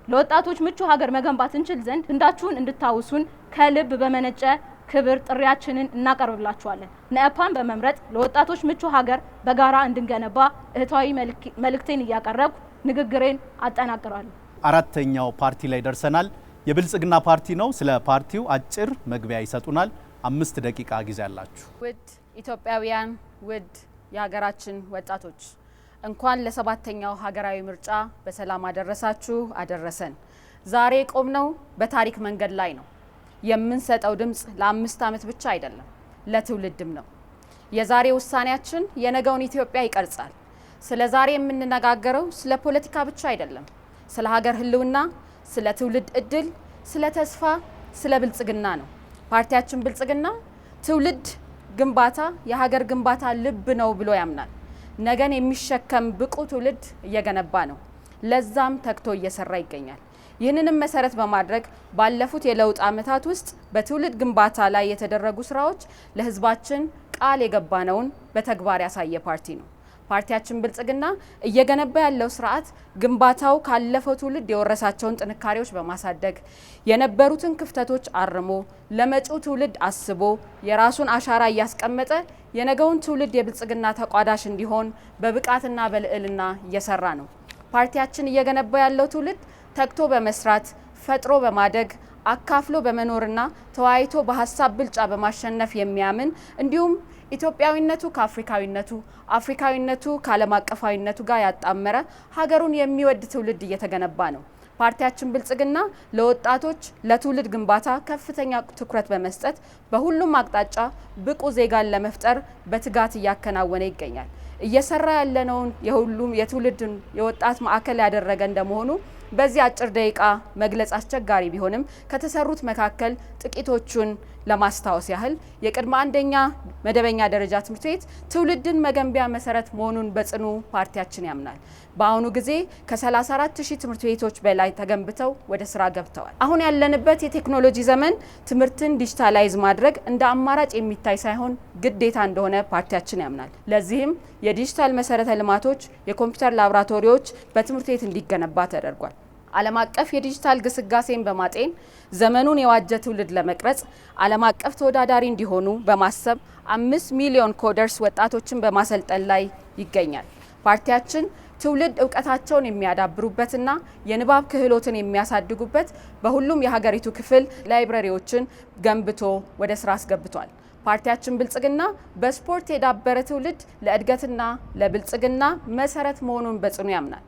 ለወጣቶች ምቹ ሀገር መገንባት እንችል ዘንድ እንዳችሁን እንድታውሱን ከልብ በመነጨ ክብር ጥሪያችንን እናቀርብላችኋለን። ነአፓን በመምረጥ ለወጣቶች ምቹ ሀገር በጋራ እንድንገነባ እህታዊ መልእክቴን እያቀረብኩ ንግግሬን አጠናቅራለሁ። አራተኛው ፓርቲ ላይ ደርሰናል። የብልጽግና ፓርቲ ነው። ስለ ፓርቲው አጭር መግቢያ ይሰጡናል። 5 ደቂቃ ጊዜ አላችሁ። ውድ ኢትዮጵያውያን፣ ውድ የሀገራችን ወጣቶች እንኳን ለ7ኛው ሀገራዊ ምርጫ በሰላም አደረሳችሁ አደረሰን። ዛሬ ቆምነው በታሪክ መንገድ ላይ ነው። የምንሰጠው ድምጽ ለ5 ዓመት ብቻ አይደለም፣ ለትውልድም ነው። የዛሬ ውሳኔያችን የነገውን ኢትዮጵያ ይቀርጻል። ስለ ዛሬ የምንነጋገረው ስለ ፖለቲካ ብቻ አይደለም፣ ስለ ሀገር ህልውና፣ ስለ ትውልድ እድል፣ ስለ ተስፋ፣ ስለ ብልጽግና ነው። ፓርቲያችን ብልጽግና ትውልድ ግንባታ የሀገር ግንባታ ልብ ነው ብሎ ያምናል። ነገን የሚሸከም ብቁ ትውልድ እየገነባ ነው። ለዛም ተግቶ እየሰራ ይገኛል። ይህንንም መሰረት በማድረግ ባለፉት የለውጥ ዓመታት ውስጥ በትውልድ ግንባታ ላይ የተደረጉ ስራዎች ለህዝባችን ቃል የገባነውን በተግባር ያሳየ ፓርቲ ነው። ፓርቲያችን ብልጽግና እየገነባ ያለው ስርዓት ግንባታው ካለፈው ትውልድ የወረሳቸውን ጥንካሬዎች በማሳደግ የነበሩትን ክፍተቶች አርሞ ለመጪው ትውልድ አስቦ የራሱን አሻራ እያስቀመጠ የነገውን ትውልድ የብልጽግና ተቋዳሽ እንዲሆን በብቃትና በልዕልና እየሰራ ነው። ፓርቲያችን እየገነባ ያለው ትውልድ ተግቶ በመስራት ፈጥሮ በማደግ አካፍሎ በመኖርና ተወያይቶ በሀሳብ ብልጫ በማሸነፍ የሚያምን እንዲሁም ኢትዮጵያዊነቱ ከአፍሪካዊነቱ አፍሪካዊነቱ ከዓለም አቀፋዊነቱ ጋር ያጣመረ ሀገሩን የሚወድ ትውልድ እየተገነባ ነው። ፓርቲያችን ብልጽግና ለወጣቶች ለትውልድ ግንባታ ከፍተኛ ትኩረት በመስጠት በሁሉም አቅጣጫ ብቁ ዜጋን ለመፍጠር በትጋት እያከናወነ ይገኛል። እየሰራ ያለነውን የሁሉም የትውልድን የወጣት ማዕከል ያደረገ እንደመሆኑ በዚህ አጭር ደቂቃ መግለጽ አስቸጋሪ ቢሆንም ከተሰሩት መካከል ጥቂቶቹን ለማስታወስ ያህል የቅድመ አንደኛ መደበኛ ደረጃ ትምህርት ቤት ትውልድን መገንቢያ መሰረት መሆኑን በጽኑ ፓርቲያችን ያምናል። በአሁኑ ጊዜ ከ34,000 ትምህርት ቤቶች በላይ ተገንብተው ወደ ስራ ገብተዋል። አሁን ያለንበት የቴክኖሎጂ ዘመን ትምህርትን ዲጂታላይዝ ማድረግ እንደ አማራጭ የሚታይ ሳይሆን ግዴታ እንደሆነ ፓርቲያችን ያምናል። ለዚህም የዲጂታል መሰረተ ልማቶች፣ የኮምፒውተር ላቦራቶሪዎች በትምህርት ቤት እንዲገነባ ተደርጓል። ዓለም አቀፍ የዲጂታል ግስጋሴን በማጤን ዘመኑን የዋጀ ትውልድ ለመቅረጽ ዓለም አቀፍ ተወዳዳሪ እንዲሆኑ በማሰብ 5 ሚሊዮን ኮደርስ ወጣቶችን በማሰልጠን ላይ ይገኛል። ፓርቲያችን ትውልድ እውቀታቸውን የሚያዳብሩበትና የንባብ ክህሎትን የሚያሳድጉበት በሁሉም የሀገሪቱ ክፍል ላይብረሪዎችን ገንብቶ ወደ ስራ አስገብቷል። ፓርቲያችን ብልጽግና በስፖርት የዳበረ ትውልድ ለእድገትና ለብልጽግና መሰረት መሆኑን በጽኑ ያምናል።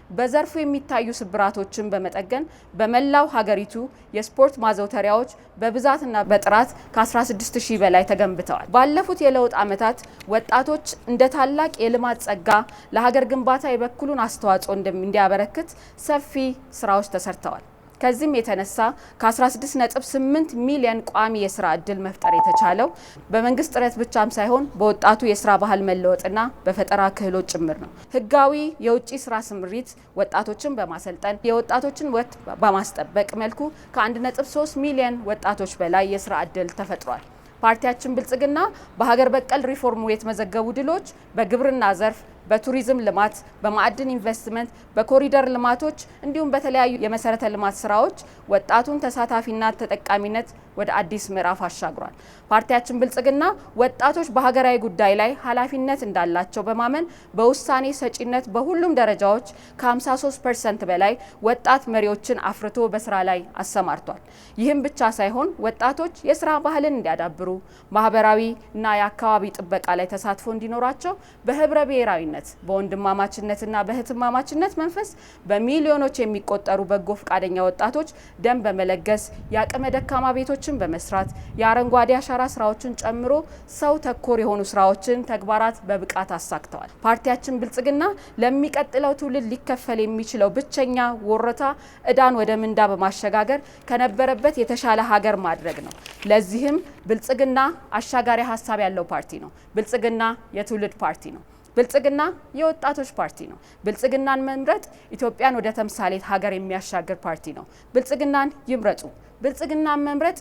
በዘርፉ የሚታዩ ስብራቶችን በመጠገን በመላው ሀገሪቱ የስፖርት ማዘውተሪያዎች በብዛትና በጥራት ከ16,000 በላይ ተገንብተዋል። ባለፉት የለውጥ ዓመታት ወጣቶች እንደ ታላቅ የልማት ጸጋ ለሀገር ግንባታ የበኩሉን አስተዋጽኦ እንዲያበረክት ሰፊ ስራዎች ተሰርተዋል። ከዚህም የተነሳ ከ16.8 ሚሊዮን ቋሚ የስራ እድል መፍጠር የተቻለው በመንግስት ጥረት ብቻም ሳይሆን በወጣቱ የስራ ባህል መለወጥና በፈጠራ ክህሎት ጭምር ነው። ህጋዊ የውጭ ስራ ስምሪት ወጣቶችን በማሰልጠን የወጣቶችን ወጥ በማስጠበቅ መልኩ ከ1.3 ሚሊዮን ወጣቶች በላይ የስራ እድል ተፈጥሯል። ፓርቲያችን ብልጽግና በሀገር በቀል ሪፎርሙ የተመዘገቡ ድሎች በግብርና ዘርፍ፣ በቱሪዝም ልማት፣ በማዕድን ኢንቨስትመንት፣ በኮሪደር ልማቶች እንዲሁም በተለያዩ የመሰረተ ልማት ስራዎች ወጣቱን ተሳታፊና ተጠቃሚነት ወደ አዲስ ምዕራፍ አሻግሯል። ፓርቲያችን ብልጽግና ወጣቶች በሀገራዊ ጉዳይ ላይ ኃላፊነት እንዳላቸው በማመን በውሳኔ ሰጪነት በሁሉም ደረጃዎች ከ53% በላይ ወጣት መሪዎችን አፍርቶ በስራ ላይ አሰማርቷል። ይህም ብቻ ሳይሆን ወጣቶች የስራ ባህልን እንዲያዳብሩ፣ ማህበራዊ እና የአካባቢ ጥበቃ ላይ ተሳትፎ እንዲኖራቸው በህብረ ብሔራዊነት በወንድማማችነትና በህትማማችነት መንፈስ በሚሊዮኖች የሚቆጠሩ በጎ ፈቃደኛ ወጣቶች ደም በመለገስ የአቅመ ደካማ ቤቶችን በመስራት የአረንጓዴ አሻራ ስራዎችን ጨምሮ ሰው ተኮር የሆኑ ስራዎችን ተግባራት በብቃት አሳክተዋል። ፓርቲያችን ብልጽግና ለሚቀጥለው ትውልድ ሊከፈል የሚችለው ብቸኛ ወረታ እዳን ወደ ምንዳ በማሸጋገር ከነበረበት የተሻለ ሀገር ማድረግ ነው። ለዚህም ብልጽግና አሻጋሪ ሀሳብ ያለው ፓርቲ ነው። ብልጽግና የትውልድ ፓርቲ ነው። ብልጽግና የወጣቶች ፓርቲ ነው። ብልጽግናን መምረጥ ኢትዮጵያን ወደ ተምሳሌት ሀገር የሚያሻግር ፓርቲ ነው። ብልጽግናን ይምረጡ። ብልጽግናን መምረጥ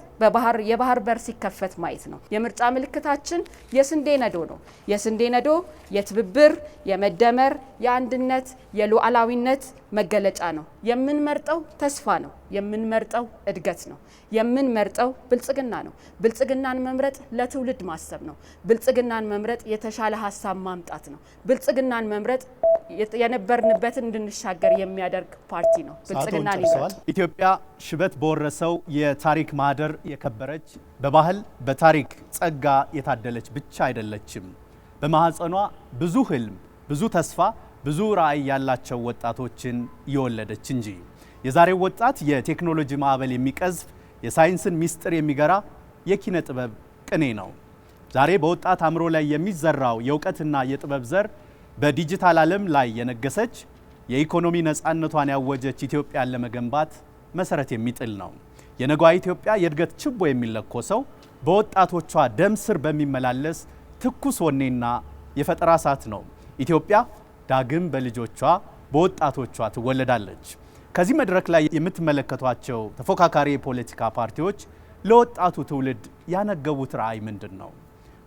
የባህር በር ሲከፈት ማየት ነው። የምርጫ ምልክታችን የስንዴ ነዶ ነው። የስንዴ ነዶ የትብብር፣ የመደመር፣ የአንድነት፣ የሉዓላዊነት መገለጫ ነው። የምንመርጠው ተስፋ ነው። የምንመርጠው እድገት ነው። የምንመርጠው ብልጽግና ነው። ብልጽግናን መምረጥ ለትውልድ ማሰብ ነው። ብልጽግናን መምረጥ የተሻለ ሀሳብ ማምጣት ነው። ብልጽግናን መምረጥ የነበርንበትን እንድንሻገር የሚያደርግ ፓርቲ ነው። ብልጽግናን ይመርጡ። ኢትዮጵያ ሽበት በወረሰው የታሪክ ማህደር የከበረች በባህል በታሪክ ጸጋ የታደለች ብቻ አይደለችም። በማህፀኗ ብዙ ህልም፣ ብዙ ተስፋ፣ ብዙ ራዕይ ያላቸው ወጣቶችን የወለደች እንጂ። የዛሬው ወጣት የቴክኖሎጂ ማዕበል የሚቀዝፍ የሳይንስን ሚስጥር የሚገራ የኪነ ጥበብ ቅኔ ነው። ዛሬ በወጣት አእምሮ ላይ የሚዘራው የእውቀትና የጥበብ ዘር በዲጂታል ዓለም ላይ የነገሰች የኢኮኖሚ ነፃነቷን ያወጀች ኢትዮጵያን ለመገንባት መሰረት የሚጥል ነው። የነገዋ ኢትዮጵያ የእድገት ችቦ የሚለኮሰው በወጣቶቿ ደም ስር በሚመላለስ ትኩስ ወኔና የፈጠራ እሳት ነው። ኢትዮጵያ ዳግም በልጆቿ በወጣቶቿ ትወለዳለች። ከዚህ መድረክ ላይ የምትመለከቷቸው ተፎካካሪ የፖለቲካ ፓርቲዎች ለወጣቱ ትውልድ ያነገቡት ራዕይ ምንድን ነው?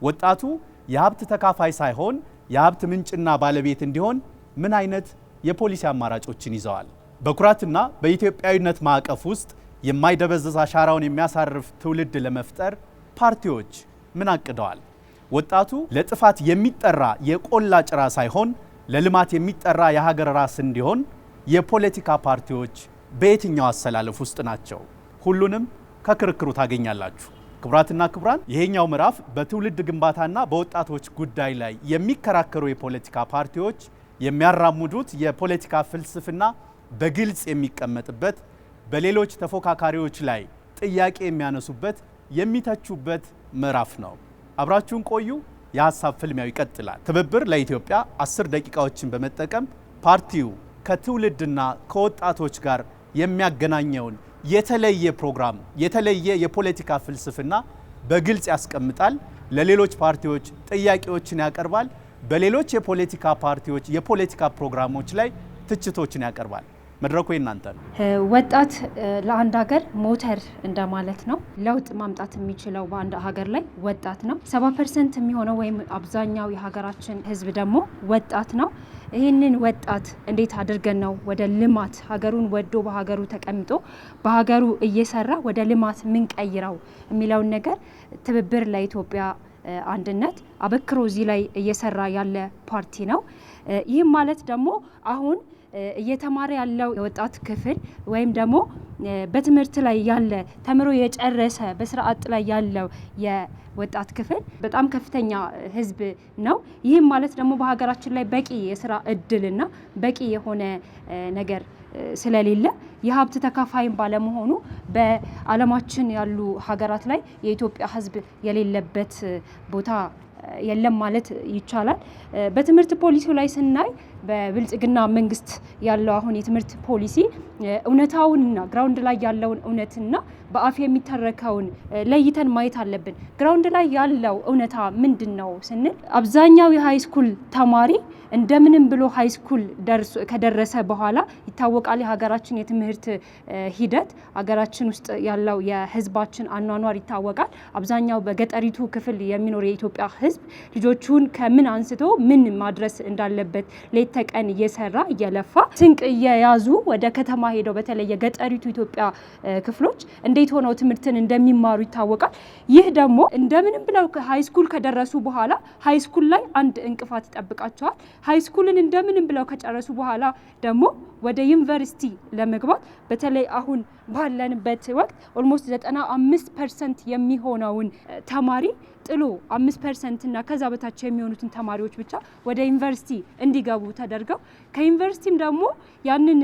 ወጣቱ የሀብት ተካፋይ ሳይሆን የሀብት ምንጭና ባለቤት እንዲሆን ምን አይነት የፖሊሲ አማራጮችን ይዘዋል? በኩራትና በኢትዮጵያዊነት ማዕቀፍ ውስጥ የማይደበዘዝ አሻራውን የሚያሳርፍ ትውልድ ለመፍጠር ፓርቲዎች ምን አቅደዋል? ወጣቱ ለጥፋት የሚጠራ የቆላ ጭራ ሳይሆን ለልማት የሚጠራ የሀገር ራስ እንዲሆን የፖለቲካ ፓርቲዎች በየትኛው አሰላለፍ ውስጥ ናቸው? ሁሉንም ከክርክሩ ታገኛላችሁ። ክቡራትና ክቡራን፣ ይሄኛው ምዕራፍ በትውልድ ግንባታና በወጣቶች ጉዳይ ላይ የሚከራከሩ የፖለቲካ ፓርቲዎች የሚያራምዱት የፖለቲካ ፍልስፍና በግልጽ የሚቀመጥበት፣ በሌሎች ተፎካካሪዎች ላይ ጥያቄ የሚያነሱበት፣ የሚተቹበት ምዕራፍ ነው። አብራችሁን ቆዩ። የሀሳብ ፍልሚያው ይቀጥላል። ትብብር ለኢትዮጵያ 10 ደቂቃዎችን በመጠቀም ፓርቲው ከትውልድና ከወጣቶች ጋር የሚያገናኘውን የተለየ ፕሮግራም፣ የተለየ የፖለቲካ ፍልስፍና በግልጽ ያስቀምጣል። ለሌሎች ፓርቲዎች ጥያቄዎችን ያቀርባል። በሌሎች የፖለቲካ ፓርቲዎች የፖለቲካ ፕሮግራሞች ላይ ትችቶችን ያቀርባል። መድረኩ የእናንተ ነው። ወጣት ለአንድ ሀገር ሞተር እንደማለት ነው። ለውጥ ማምጣት የሚችለው በአንድ ሀገር ላይ ወጣት ነው። 70% የሚሆነው ወይም አብዛኛው የሀገራችን ሕዝብ ደግሞ ወጣት ነው። ይህንን ወጣት እንዴት አድርገን ነው ወደ ልማት ሀገሩን ወዶ በሀገሩ ተቀምጦ በሀገሩ እየሰራ ወደ ልማት ምንቀይረው የሚለውን ነገር ትብብር ለኢትዮጵያ አንድነት አበክሮ እዚህ ላይ እየሰራ ያለ ፓርቲ ነው። ይህም ማለት ደግሞ አሁን እየተማረ ያለው የወጣት ክፍል ወይም ደግሞ በትምህርት ላይ ያለ ተምሮ የጨረሰ በስራ አጥ ላይ ያለው የወጣት ክፍል በጣም ከፍተኛ ህዝብ ነው። ይህም ማለት ደግሞ በሀገራችን ላይ በቂ የስራ እድልና በቂ የሆነ ነገር ስለሌለ የሀብት ተካፋይም ባለመሆኑ በዓለማችን ያሉ ሀገራት ላይ የኢትዮጵያ ህዝብ የሌለበት ቦታ የለም ማለት ይቻላል። በትምህርት ፖሊሲው ላይ ስናይ በብልጽግና መንግስት ያለው አሁን የትምህርት ፖሊሲ እውነታውንና ግራውንድ ላይ ያለውን እውነትና በአፍ የሚተረከውን ለይተን ማየት አለብን። ግራውንድ ላይ ያለው እውነታ ምንድነው ስንል አብዛኛው የሃይስኩል ተማሪ እንደምንም ብሎ ሃይስኩል ከደረሰ በኋላ ይታወቃል። የሀገራችን የትምህርት ሂደት ሀገራችን ውስጥ ያለው የህዝባችን አኗኗር ይታወቃል። አብዛኛው በገጠሪቱ ክፍል የሚኖር የኢትዮጵያ ህዝብ ልጆቹን ከምን አንስቶ ምን ማድረስ እንዳለበት ሌት ተቀን እየሰራ እየለፋ ስንቅ እየያዙ ወደ ከተማ ሄደው በተለይ የገጠሪቱ ኢትዮጵያ ክፍሎች እንዴት ሆነው ትምህርትን እንደሚማሩ ይታወቃል። ይህ ደግሞ እንደምንም ብለው ሃይስኩል ከደረሱ በኋላ ሃይስኩል ላይ አንድ እንቅፋት ይጠብቃቸዋል። ሃይስኩልን እንደምንም ብለው ከጨረሱ በኋላ ደግሞ ወደ ዩኒቨርሲቲ ለመግባት በተለይ አሁን ባለንበት ወቅት ኦልሞስት 95% የሚሆነውን ተማሪ ጥሎ 5% እና ከዛ በታች የሚሆኑትን ተማሪዎች ብቻ ወደ ዩኒቨርሲቲ እንዲገቡ ተደርገው ከዩኒቨርሲቲም ደግሞ ያንን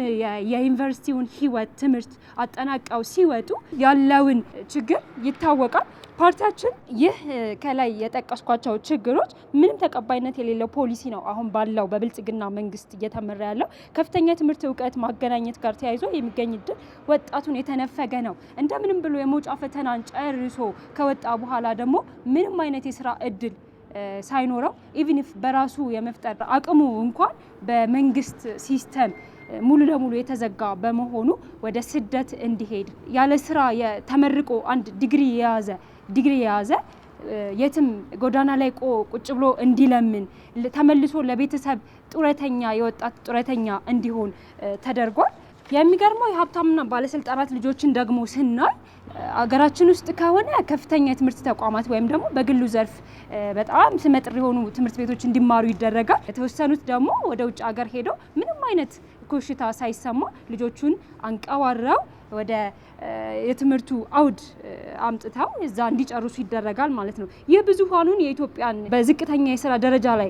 የዩኒቨርሲቲውን ህይወት ትምህርት አጠናቀው ሲወጡ ያለውን ችግር ይታወቃል። ፓርቲያችን ይህ ከላይ የጠቀስኳቸው ችግሮች ምንም ተቀባይነት የሌለው ፖሊሲ ነው አሁን ባለው በብልጽግና መንግስት እየተመራ ያለው። ከፍተኛ ትምህርት እውቀት ማገናኘት ጋር ተያይዞ የሚገኝ እድል ወጣቱን የተነፈገ ነው። እንደምንም ብሎ የመውጫ ፈተናን ጨርሶ ከወጣ በኋላ ደግሞ ምንም አይነት የስራ እድል ሳይኖረው ኢቭን ኢፍ በራሱ የመፍጠር አቅሙ እንኳን በመንግስት ሲስተም ሙሉ ለሙሉ የተዘጋ በመሆኑ ወደ ስደት እንዲሄድ ያለ ስራ ተመርቆ አንድ ዲግሪ የያዘ የትም ጎዳና ላይ ቁጭ ብሎ እንዲለምን ተመልሶ ለቤተሰብ ጡረተኛ የወጣት ጡረተኛ እንዲሆን ተደርጓል። የሚገርመው የሀብታምና ባለስልጣናት ልጆችን ደግሞ ስናይ አገራችን ውስጥ ከሆነ ከፍተኛ የትምህርት ተቋማት ወይም ደግሞ በግሉ ዘርፍ በጣም ስመጥር የሆኑ ትምህርት ቤቶች እንዲማሩ ይደረጋል። የተወሰኑት ደግሞ ወደ ውጭ ሀገር ሄደው ምንም አይነት ኮሽታ ሳይሰማ ልጆቹን አንቀዋረው ወደ የትምህርቱ አውድ አምጥተው እዛ እንዲጨርሱ ይደረጋል ማለት ነው። ይህ ብዙሃኑን የኢትዮጵያን በዝቅተኛ የስራ ደረጃ ላይ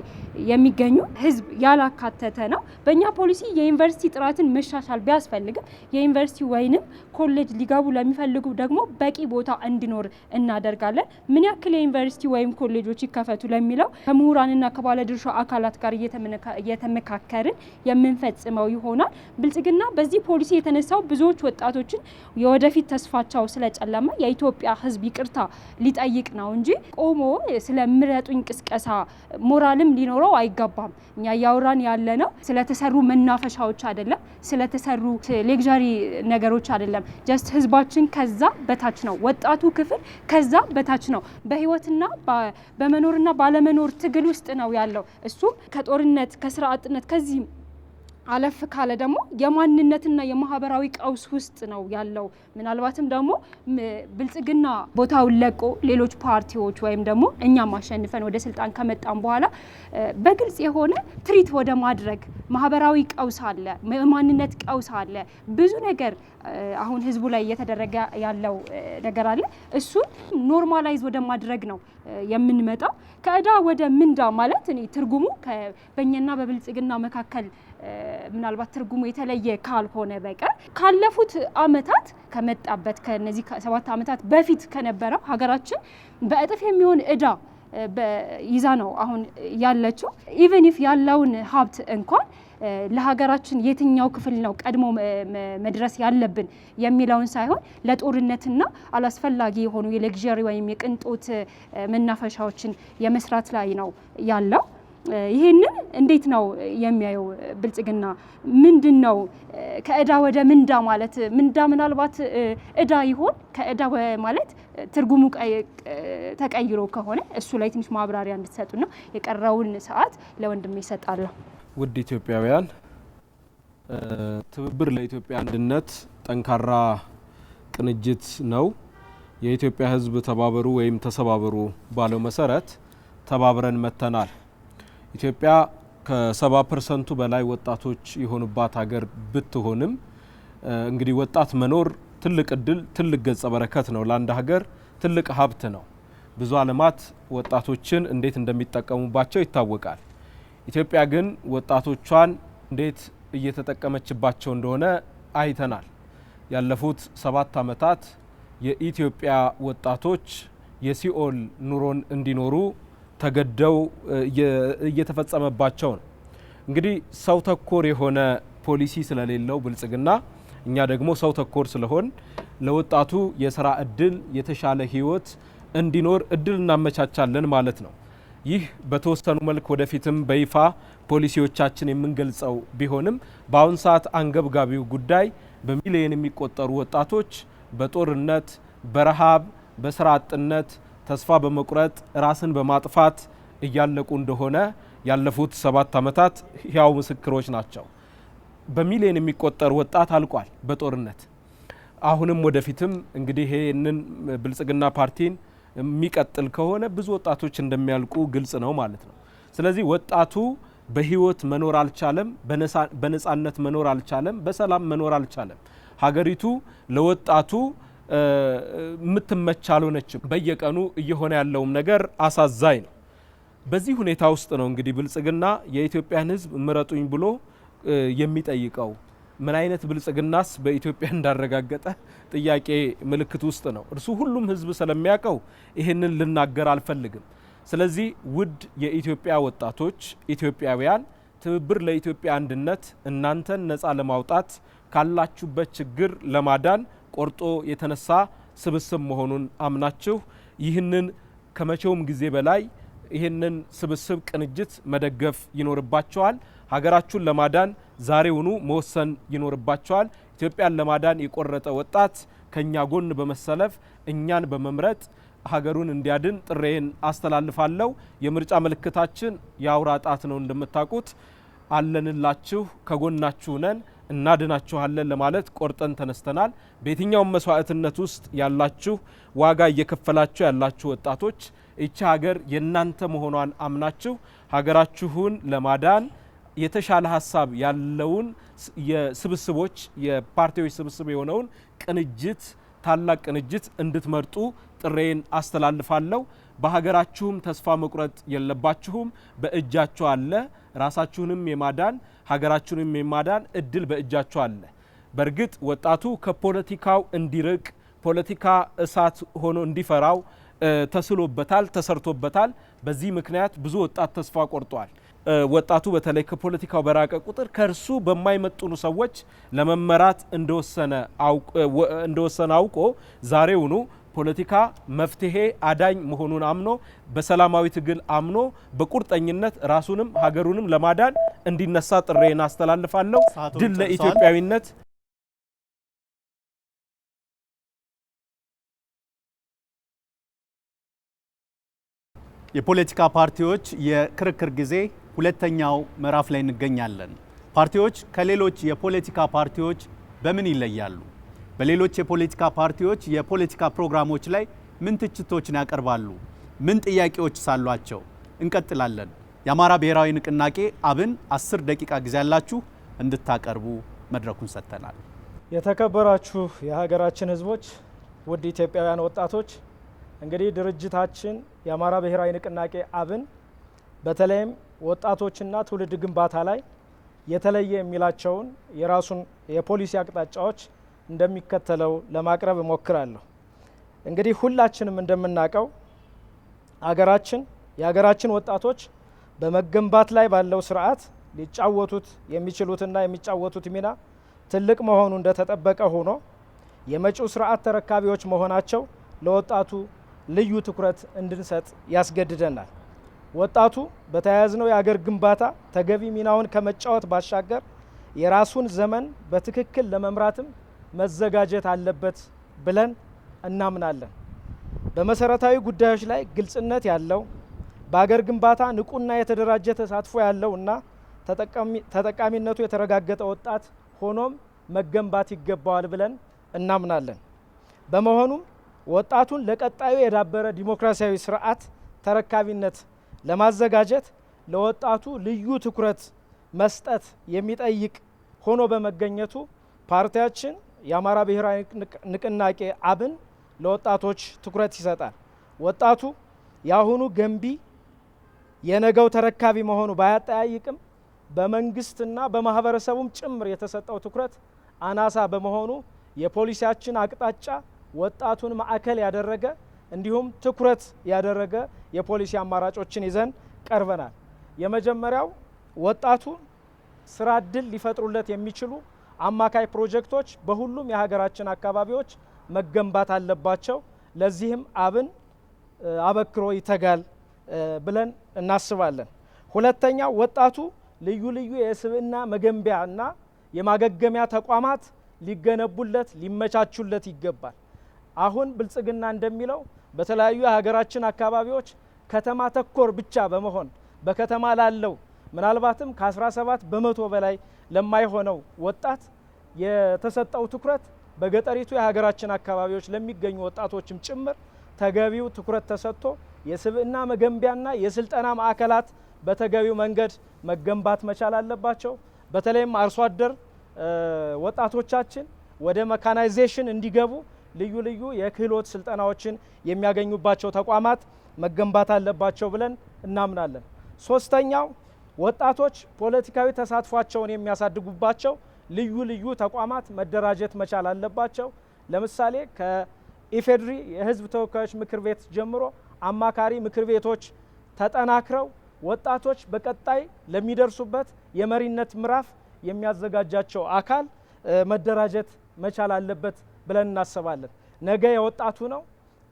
የሚገኙ ህዝብ ያላካተተ ነው። በእኛ ፖሊሲ የዩኒቨርሲቲ ጥራትን መሻሻል ቢያስፈልግም የዩኒቨርሲቲ ወይንም ኮሌጅ ሊገቡ ለሚፈልጉ ደግሞ በቂ ቦታ እንዲኖር እናደርጋለን። ምን ያክል የዩኒቨርሲቲ ወይም ኮሌጆች ይከፈቱ ለሚለው ከምሁራንና ከባለድርሻ አካላት ጋር እየተመካከርን የምንፈጽመው ይሆናል። ብልጽግና በዚህ ፖሊሲ የተነሳው ብዙዎች ወጣቶችን የወደፊት ተስፋቸው ስለጨለመ የኢትዮጵያ ህዝብ ይቅርታ ሊጠይቅ ነው እንጂ ቆሞ ስለምረጡኝ ቅስቀሳ ሞራልም ሊኖረው አይገባም። እኛ ያወራን ያለ ነው ስለተሰሩ መናፈሻዎች አይደለም፣ ስለተሰሩ ሌክዠሪ ነገሮች አይደለም። ጀስት ህዝባችን ከዛ በታች ነው፣ ወጣቱ ክፍል ከዛ በታች ነው። በህይወትና በመኖርና ባለመኖር ትግል ውስጥ ነው ያለው። እሱም ከጦርነት ከስራ አጥነት ከዚህ አለፍ ካለ ደግሞ የማንነትና የማህበራዊ ቀውስ ውስጥ ነው ያለው። ምናልባትም ደግሞ ብልጽግና ቦታውን ለቆ ሌሎች ፓርቲዎች ወይም ደግሞ እኛም አሸንፈን ወደ ስልጣን ከመጣን በኋላ በግልጽ የሆነ ትሪት ወደ ማድረግ ማህበራዊ ቀውስ አለ፣ የማንነት ቀውስ አለ፣ ብዙ ነገር አሁን ህዝቡ ላይ እየተደረገ ያለው ነገር አለ። እሱን ኖርማላይዝ ወደ ማድረግ ነው የምንመጣው። ከእዳ ወደ ምንዳ ማለት እኔ ትርጉሙ በእኛና በብልጽግና መካከል ምናልባት ትርጉሙ የተለየ ካልሆነ በቀር ካለፉት አመታት ከመጣበት ከነዚህ 7 አመታት በፊት ከነበረው ሀገራችን በእጥፍ የሚሆን እዳ ይዛ ነው አሁን ያለችው። ኢቨን ኢፍ ያለውን ሀብት እንኳን ለሀገራችን የትኛው ክፍል ነው ቀድሞ መድረስ ያለብን የሚለውን ሳይሆን ለጦርነትና አላስፈላጊ የሆኑ የሌክዠሪ ወይም የቅንጦት መናፈሻዎችን የመስራት ላይ ነው ያለው። ይሄንን እንዴት ነው የሚያየው ብልጽግና? ምንድነው ከእዳ ወደ ምንዳ ማለት? ምንዳ ምናልባት እዳ ይሆን? ከእዳ ማለት ትርጉሙ ተቀይሮ ከሆነ እሱ ላይ ትንሽ ማብራሪያ እንድትሰጡና የቀረውን ሰዓት ለወንድሜ ይሰጣለሁ። ውድ ኢትዮጵያውያን፣ ትብብር ለኢትዮጵያ አንድነት ጠንካራ ቅንጅት ነው። የኢትዮጵያ ሕዝብ ተባበሩ ወይም ተሰባበሩ ባለው መሰረት ተባብረን መተናል። ኢትዮጵያ ከ70% በላይ ወጣቶች የሆኑባት ሀገር ብትሆንም እንግዲህ ወጣት መኖር ትልቅ እድል፣ ትልቅ ገጸ በረከት ነው። ለአንድ ሀገር ትልቅ ሀብት ነው። ብዙ ዓለማት ወጣቶችን እንዴት እንደሚጠቀሙባቸው ይታወቃል። ኢትዮጵያ ግን ወጣቶቿን እንዴት እየተጠቀመችባቸው እንደሆነ አይተናል። ያለፉት 7 ዓመታት የኢትዮጵያ ወጣቶች የሲኦል ኑሮን እንዲኖሩ ተገደው እየተፈጸመባቸው ነው። እንግዲህ ሰው ተኮር የሆነ ፖሊሲ ስለሌለው ብልጽግና እኛ ደግሞ ሰው ተኮር ስለሆን ለወጣቱ የስራ እድል የተሻለ ህይወት እንዲኖር እድል እናመቻቻለን ማለት ነው። ይህ በተወሰኑ መልክ ወደፊትም በይፋ ፖሊሲዎቻችን የምንገልጸው ቢሆንም በአሁን ሰዓት አንገብጋቢው ጉዳይ በሚሊዮን የሚቆጠሩ ወጣቶች በጦርነት፣ በረሃብ፣ በስራ አጥነት፣ ተስፋ በመቁረጥ ራስን በማጥፋት እያለቁ እንደሆነ ያለፉት 7 ዓመታት ህያው ምስክሮች ናቸው። በሚሊዮን የሚቆጠር ወጣት አልቋል በጦርነት። አሁንም ወደፊትም እንግዲህ ይሄንን ብልጽግና ፓርቲን የሚቀጥል ከሆነ ብዙ ወጣቶች እንደሚያልቁ ግልጽ ነው ማለት ነው። ስለዚህ ወጣቱ በህይወት መኖር አልቻለም፣ በነጻነት መኖር አልቻለም፣ በሰላም መኖር አልቻለም። ሀገሪቱ ለወጣቱ የምትመች አልሆነችም። በየቀኑ እየሆነ ያለውም ነገር አሳዛኝ ነው። በዚህ ሁኔታ ውስጥ ነው እንግዲህ ብልጽግና የኢትዮጵያን ህዝብ ምረጡኝ ብሎ የሚጠይቀው። ምን አይነት ብልጽግናስ በኢትዮጵያ እንዳረጋገጠ ጥያቄ ምልክት ውስጥ ነው። እርሱ ሁሉም ህዝብ ስለሚያውቀው ይህንን ልናገር አልፈልግም። ስለዚህ ውድ የኢትዮጵያ ወጣቶች፣ ኢትዮጵያውያን፣ ትብብር ለኢትዮጵያ አንድነት እናንተን ነፃ ለማውጣት ካላችሁበት ችግር ለማዳን ቆርጦ የተነሳ ስብስብ መሆኑን አምናችሁ ይህንን ከመቼውም ጊዜ በላይ ይህንን ስብስብ ቅንጅት መደገፍ ይኖርባቸዋል። ሀገራችሁን ለማዳን ዛሬውኑ መወሰን ይኖርባቸዋል። ኢትዮጵያን ለማዳን የቆረጠ ወጣት ከኛ ጎን በመሰለፍ እኛን በመምረጥ ሀገሩን እንዲያድን ጥሬን አስተላልፋለሁ። የምርጫ ምልክታችን የአውራ ጣት ነው። እንደምታውቁት አለንላችሁ፣ ከጎናችሁ ነን፣ እናድናችኋለን ለማለት ቆርጠን ተነስተናል። በየትኛውም መስዋዕትነት ውስጥ ያላችሁ፣ ዋጋ እየከፈላችሁ ያላችሁ ወጣቶች ይቺ ሀገር የናንተ መሆኗን አምናችሁ ሀገራችሁን ለማዳን የተሻለ ሀሳብ ያለውን የስብስቦች የፓርቲዎች ስብስብ የሆነውን ቅንጅት ታላቅ ቅንጅት እንድትመርጡ ጥሬን አስተላልፋለሁ። በሀገራችሁም ተስፋ መቁረጥ የለባችሁም። በእጃችሁ አለ። ራሳችሁንም የማዳን ሀገራችሁንም የማዳን እድል በእጃችሁ አለ። በእርግጥ ወጣቱ ከፖለቲካው እንዲርቅ ፖለቲካ እሳት ሆኖ እንዲፈራው ተስሎበታል፣ ተሰርቶበታል። በዚህ ምክንያት ብዙ ወጣት ተስፋ ቆርጧል። ወጣቱ በተለይ ከፖለቲካው በራቀ ቁጥር ከእርሱ በማይመጥኑ ሰዎች ለመመራት እንደወሰነ አውቆ ዛሬውኑ ፖለቲካ መፍትሄ አዳኝ መሆኑን አምኖ በሰላማዊ ትግል አምኖ በቁርጠኝነት ራሱንም ሀገሩንም ለማዳን እንዲነሳ ጥሬን አስተላልፋለሁ። ድል ለኢትዮጵያዊነት። የፖለቲካ ፓርቲዎች የክርክር ጊዜ ሁለተኛው ምዕራፍ ላይ እንገኛለን። ፓርቲዎች ከሌሎች የፖለቲካ ፓርቲዎች በምን ይለያሉ? በሌሎች የፖለቲካ ፓርቲዎች የፖለቲካ ፕሮግራሞች ላይ ምን ትችቶችን ያቀርባሉ? ምን ጥያቄዎች ሳሏቸው? እንቀጥላለን። የአማራ ብሔራዊ ንቅናቄ አብን 10 ደቂቃ ጊዜ ያላችሁ እንድታቀርቡ መድረኩን ሰጥተናል። የተከበራችሁ የሀገራችን ህዝቦች፣ ውድ ኢትዮጵያውያን ወጣቶች፣ እንግዲህ ድርጅታችን የአማራ ብሔራዊ ንቅናቄ አብን በተለይም ወጣቶችና ትውልድ ግንባታ ላይ የተለየ የሚላቸውን የራሱን የፖሊሲ አቅጣጫዎች እንደሚከተለው ለማቅረብ እሞክራለሁ። እንግዲህ ሁላችንም እንደምናውቀው የሀገራችን ወጣቶች በመገንባት ላይ ባለው ስርዓት ሊጫወቱት የሚችሉትና የሚጫወቱት ሚና ትልቅ መሆኑ እንደተጠበቀ ሆኖ የመጪው ስርዓት ተረካቢዎች መሆናቸው ለወጣቱ ልዩ ትኩረት እንድንሰጥ ያስገድደናል። ወጣቱ በተያያዝነው የአገር ግንባታ ተገቢ ሚናውን ከመጫወት ባሻገር የራሱን ዘመን በትክክል ለመምራትም መዘጋጀት አለበት ብለን እናምናለን። በመሰረታዊ ጉዳዮች ላይ ግልጽነት ያለው በአገር ግንባታ ንቁና የተደራጀ ተሳትፎ ያለው እና ተጠቃሚነቱ የተረጋገጠ ወጣት ሆኖም መገንባት ይገባዋል ብለን እናምናለን። በመሆኑም ወጣቱን ለቀጣዩ የዳበረ ዲሞክራሲያዊ ስርዓት ተረካቢነት ለማዘጋጀት ለወጣቱ ልዩ ትኩረት መስጠት የሚጠይቅ ሆኖ በመገኘቱ ፓርቲያችን የአማራ ብሔራዊ ንቅናቄ አብን ለወጣቶች ትኩረት ይሰጣል። ወጣቱ የአሁኑ ገንቢ የነገው ተረካቢ መሆኑ ባያጠያይቅም በመንግስትና በማህበረሰቡም ጭምር የተሰጠው ትኩረት አናሳ በመሆኑ የፖሊሲያችን አቅጣጫ ወጣቱን ማዕከል ያደረገ እንዲሁም ትኩረት ያደረገ የፖሊሲ አማራጮችን ይዘን ቀርበናል። የመጀመሪያው ወጣቱ ስራ እድል ሊፈጥሩለት የሚችሉ አማካይ ፕሮጀክቶች በሁሉም የሀገራችን አካባቢዎች መገንባት አለባቸው። ለዚህም አብን አበክሮ ይተጋል ብለን እናስባለን። ሁለተኛው ወጣቱ ልዩ ልዩ የስብዕና መገንቢያና የማገገሚያ ተቋማት ሊገነቡለት ሊመቻቹለት ይገባል። አሁን ብልጽግና እንደሚለው በተለያዩ የሀገራችን አካባቢዎች ከተማ ተኮር ብቻ በመሆን በከተማ ላለው ምናልባትም ከ17 በመቶ በላይ ለማይሆነው ወጣት የተሰጠው ትኩረት በገጠሪቱ የሀገራችን አካባቢዎች ለሚገኙ ወጣቶችም ጭምር ተገቢው ትኩረት ተሰጥቶ የስብዕና መገንቢያና የስልጠና ማዕከላት በተገቢው መንገድ መገንባት መቻል አለባቸው። በተለይም አርሶ አደር ወጣቶቻችን ወደ መካናይዜሽን እንዲገቡ ልዩ ልዩ የክህሎት ስልጠናዎችን የሚያገኙባቸው ተቋማት መገንባት አለባቸው ብለን እናምናለን። ሶስተኛው ወጣቶች ፖለቲካዊ ተሳትፏቸውን የሚያሳድጉባቸው ልዩ ልዩ ተቋማት መደራጀት መቻል አለባቸው። ለምሳሌ ከኢፌድሪ የሕዝብ ተወካዮች ምክር ቤት ጀምሮ አማካሪ ምክር ቤቶች ተጠናክረው ወጣቶች በቀጣይ ለሚደርሱበት የመሪነት ምዕራፍ የሚያዘጋጃቸው አካል መደራጀት መቻል አለበት ብለን እናስባለን። ነገ የወጣቱ ነው።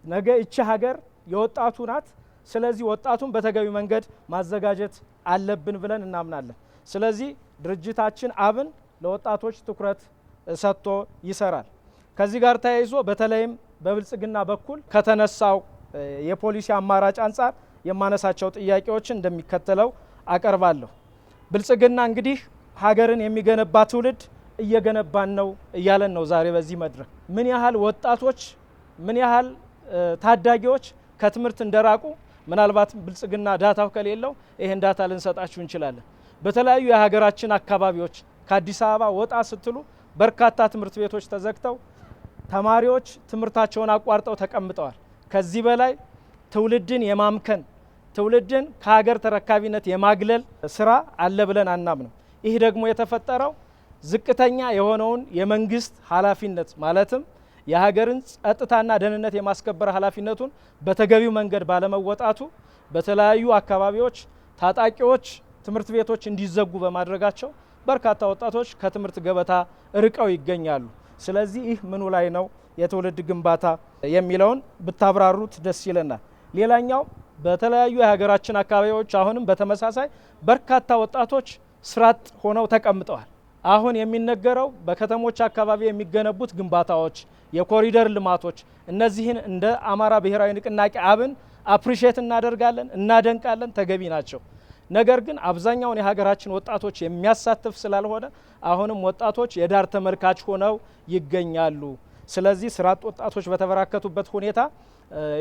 ነገ እቺ ሀገር የወጣቱ ናት። ስለዚህ ወጣቱን በተገቢ መንገድ ማዘጋጀት አለብን ብለን እናምናለን። ስለዚህ ድርጅታችን አብን ለወጣቶች ትኩረት ሰጥቶ ይሰራል። ከዚህ ጋር ተያይዞ በተለይም በብልጽግና በኩል ከተነሳው የፖሊሲ አማራጭ አንጻር የማነሳቸው ጥያቄዎችን እንደሚከተለው አቀርባለሁ። ብልጽግና እንግዲህ ሀገርን የሚገነባ ትውልድ እየገነባን ነው እያለን ነው። ዛሬ በዚህ መድረክ ምን ያህል ወጣቶች ምን ያህል ታዳጊዎች ከትምህርት እንደራቁ ምናልባት ብልጽግና ዳታው ከሌለው ይሄን ዳታ ልንሰጣችሁ እንችላለን። በተለያዩ የሀገራችን አካባቢዎች ከአዲስ አበባ ወጣ ስትሉ በርካታ ትምህርት ቤቶች ተዘግተው ተማሪዎች ትምህርታቸውን አቋርጠው ተቀምጠዋል። ከዚህ በላይ ትውልድን የማምከን ትውልድን ከሀገር ተረካቢነት የማግለል ስራ አለ ብለን አናምንም። ይህ ደግሞ የተፈጠረው ዝቅተኛ የሆነውን የመንግስት ኃላፊነት ማለትም የሀገርን ጸጥታና ደህንነት የማስከበር ኃላፊነቱን በተገቢው መንገድ ባለመወጣቱ በተለያዩ አካባቢዎች ታጣቂዎች ትምህርት ቤቶች እንዲዘጉ በማድረጋቸው በርካታ ወጣቶች ከትምህርት ገበታ ርቀው ይገኛሉ። ስለዚህ ይህ ምኑ ላይ ነው የትውልድ ግንባታ የሚለውን ብታብራሩት ደስ ይለናል። ሌላኛው በተለያዩ የሀገራችን አካባቢዎች አሁንም በተመሳሳይ በርካታ ወጣቶች ስራጥ ሆነው ተቀምጠዋል። አሁን የሚነገረው በከተሞች አካባቢ የሚገነቡት ግንባታዎች፣ የኮሪደር ልማቶች እነዚህን እንደ አማራ ብሔራዊ ንቅናቄ አብን አፕሪሼት እናደርጋለን፣ እናደንቃለን፣ ተገቢ ናቸው። ነገር ግን አብዛኛውን የሀገራችን ወጣቶች የሚያሳትፍ ስላልሆነ አሁንም ወጣቶች የዳር ተመልካች ሆነው ይገኛሉ። ስለዚህ ስራጥ ወጣቶች በተበራከቱበት ሁኔታ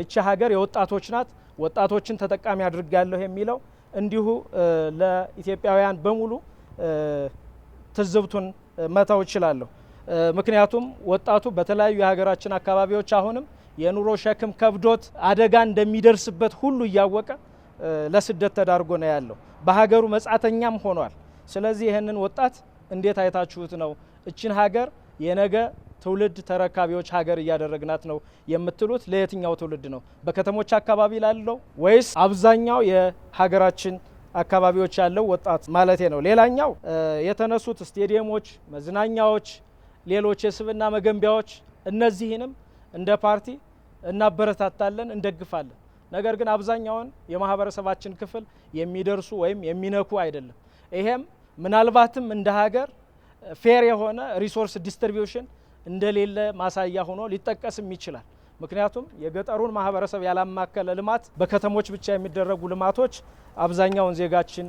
እቺ ሀገር የወጣቶች ናት፣ ወጣቶችን ተጠቃሚ አድርጋለሁ የሚለው እንዲሁ ለኢትዮጵያውያን በሙሉ ትዝብቱን መተው እችላለሁ። ምክንያቱም ወጣቱ በተለያዩ የሀገራችን አካባቢዎች አሁንም የኑሮ ሸክም ከብዶት አደጋ እንደሚደርስበት ሁሉ እያወቀ ለስደት ተዳርጎ ነው ያለው። በሀገሩ መጻተኛም ሆኗል። ስለዚህ ይህንን ወጣት እንዴት አይታችሁት ነው እችን ሀገር የነገ ትውልድ ተረካቢዎች ሀገር እያደረግናት ነው የምትሉት? ለየትኛው ትውልድ ነው? በከተሞች አካባቢ ላለው ወይስ አብዛኛው የሀገራችን አካባቢዎች ያለው ወጣት ማለቴ ነው? ሌላኛው የተነሱት ስቴዲየሞች፣ መዝናኛዎች፣ ሌሎች የስብዕና መገንቢያዎች እነዚህንም እንደ ፓርቲ እናበረታታለን፣ እንደግፋለን። ነገር ግን አብዛኛውን የማህበረሰባችን ክፍል የሚደርሱ ወይም የሚነኩ አይደለም። ይሄም ምናልባትም እንደ ሀገር ፌር የሆነ ሪሶርስ ዲስትሪቢዩሽን እንደሌለ ማሳያ ሆኖ ሊጠቀስም ይችላል። ምክንያቱም የገጠሩን ማህበረሰብ ያላማከለ ልማት፣ በከተሞች ብቻ የሚደረጉ ልማቶች አብዛኛውን ዜጋችን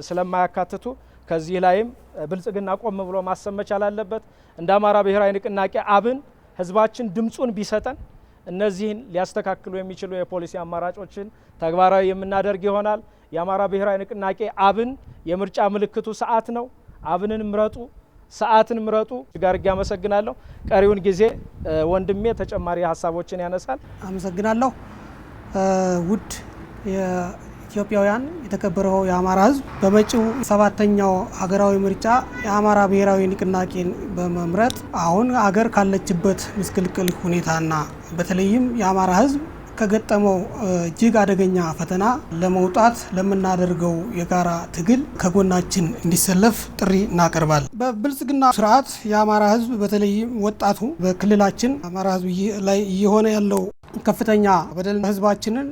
ስለማያካትቱ ከዚህ ላይም ብልጽግና ቆም ብሎ ማሰብ መቻል አለበት። እንደ አማራ ብሔራዊ ንቅናቄ አብን ህዝባችን ድምጹን ቢሰጠን እነዚህን ሊያስተካክሉ የሚችሉ የፖሊሲ አማራጮችን ተግባራዊ የምናደርግ ይሆናል። የአማራ ብሔራዊ ንቅናቄ አብን የምርጫ ምልክቱ ሰዓት ነው። አብንን ምረጡ፣ ሰዓትን ምረጡ። ጋር አመሰግናለሁ። ቀሪውን ጊዜ ወንድሜ ተጨማሪ ሀሳቦችን ያነሳል። አመሰግናለሁ። ውድ የኢትዮጵያውያን የተከበረው የአማራ ህዝብ በመጪው 7ኛው ሀገራዊ ምርጫ የአማራ ብሔራዊ ንቅናቄን በመምረጥ አሁን አገር ካለችበት ምስቅልቅል ሁኔታና በተለይም የአማራ ህዝብ ከገጠመው እጅግ አደገኛ ፈተና ለመውጣት ለምናደርገው የጋራ ትግል ከጎናችን እንዲሰለፍ ጥሪ እናቀርባለን። በብልጽግና ስርዓት የአማራ ህዝብ በተለይም ወጣቱ በክልላችን አማራ ህዝብ ላይ እየሆነ ያለው ከፍተኛ በደል ህዝባችንን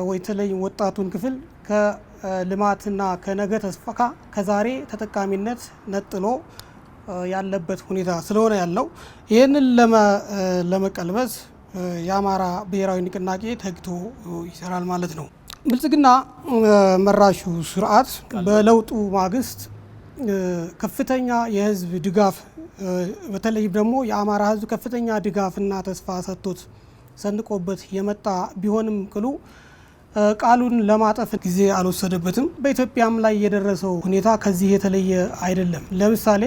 በተለይም ወጣቱን ክፍል ከልማትና ከነገ ተስፋ ከዛሬ ተጠቃሚነት ነጥሎ ያለበት ሁኔታ ስለሆነ ያለው ይህንን ለመቀልበስ የአማራ ብሔራዊ ንቅናቄ ተግቶ ይሰራል ማለት ነው። ብልጽግና መራሹ ስርዓት በለውጡ ማግስት ከፍተኛ የህዝብ ድጋፍ በተለይ ደግሞ የአማራ ህዝብ ከፍተኛ ድጋፍና ተስፋ ሰጥቶት ሰንቆበት የመጣ ቢሆንም ቅሉ ቃሉን ለማጠፍ ጊዜ አልወሰደበትም። በኢትዮጵያም ላይ የደረሰው ሁኔታ ከዚህ የተለየ አይደለም። ለምሳሌ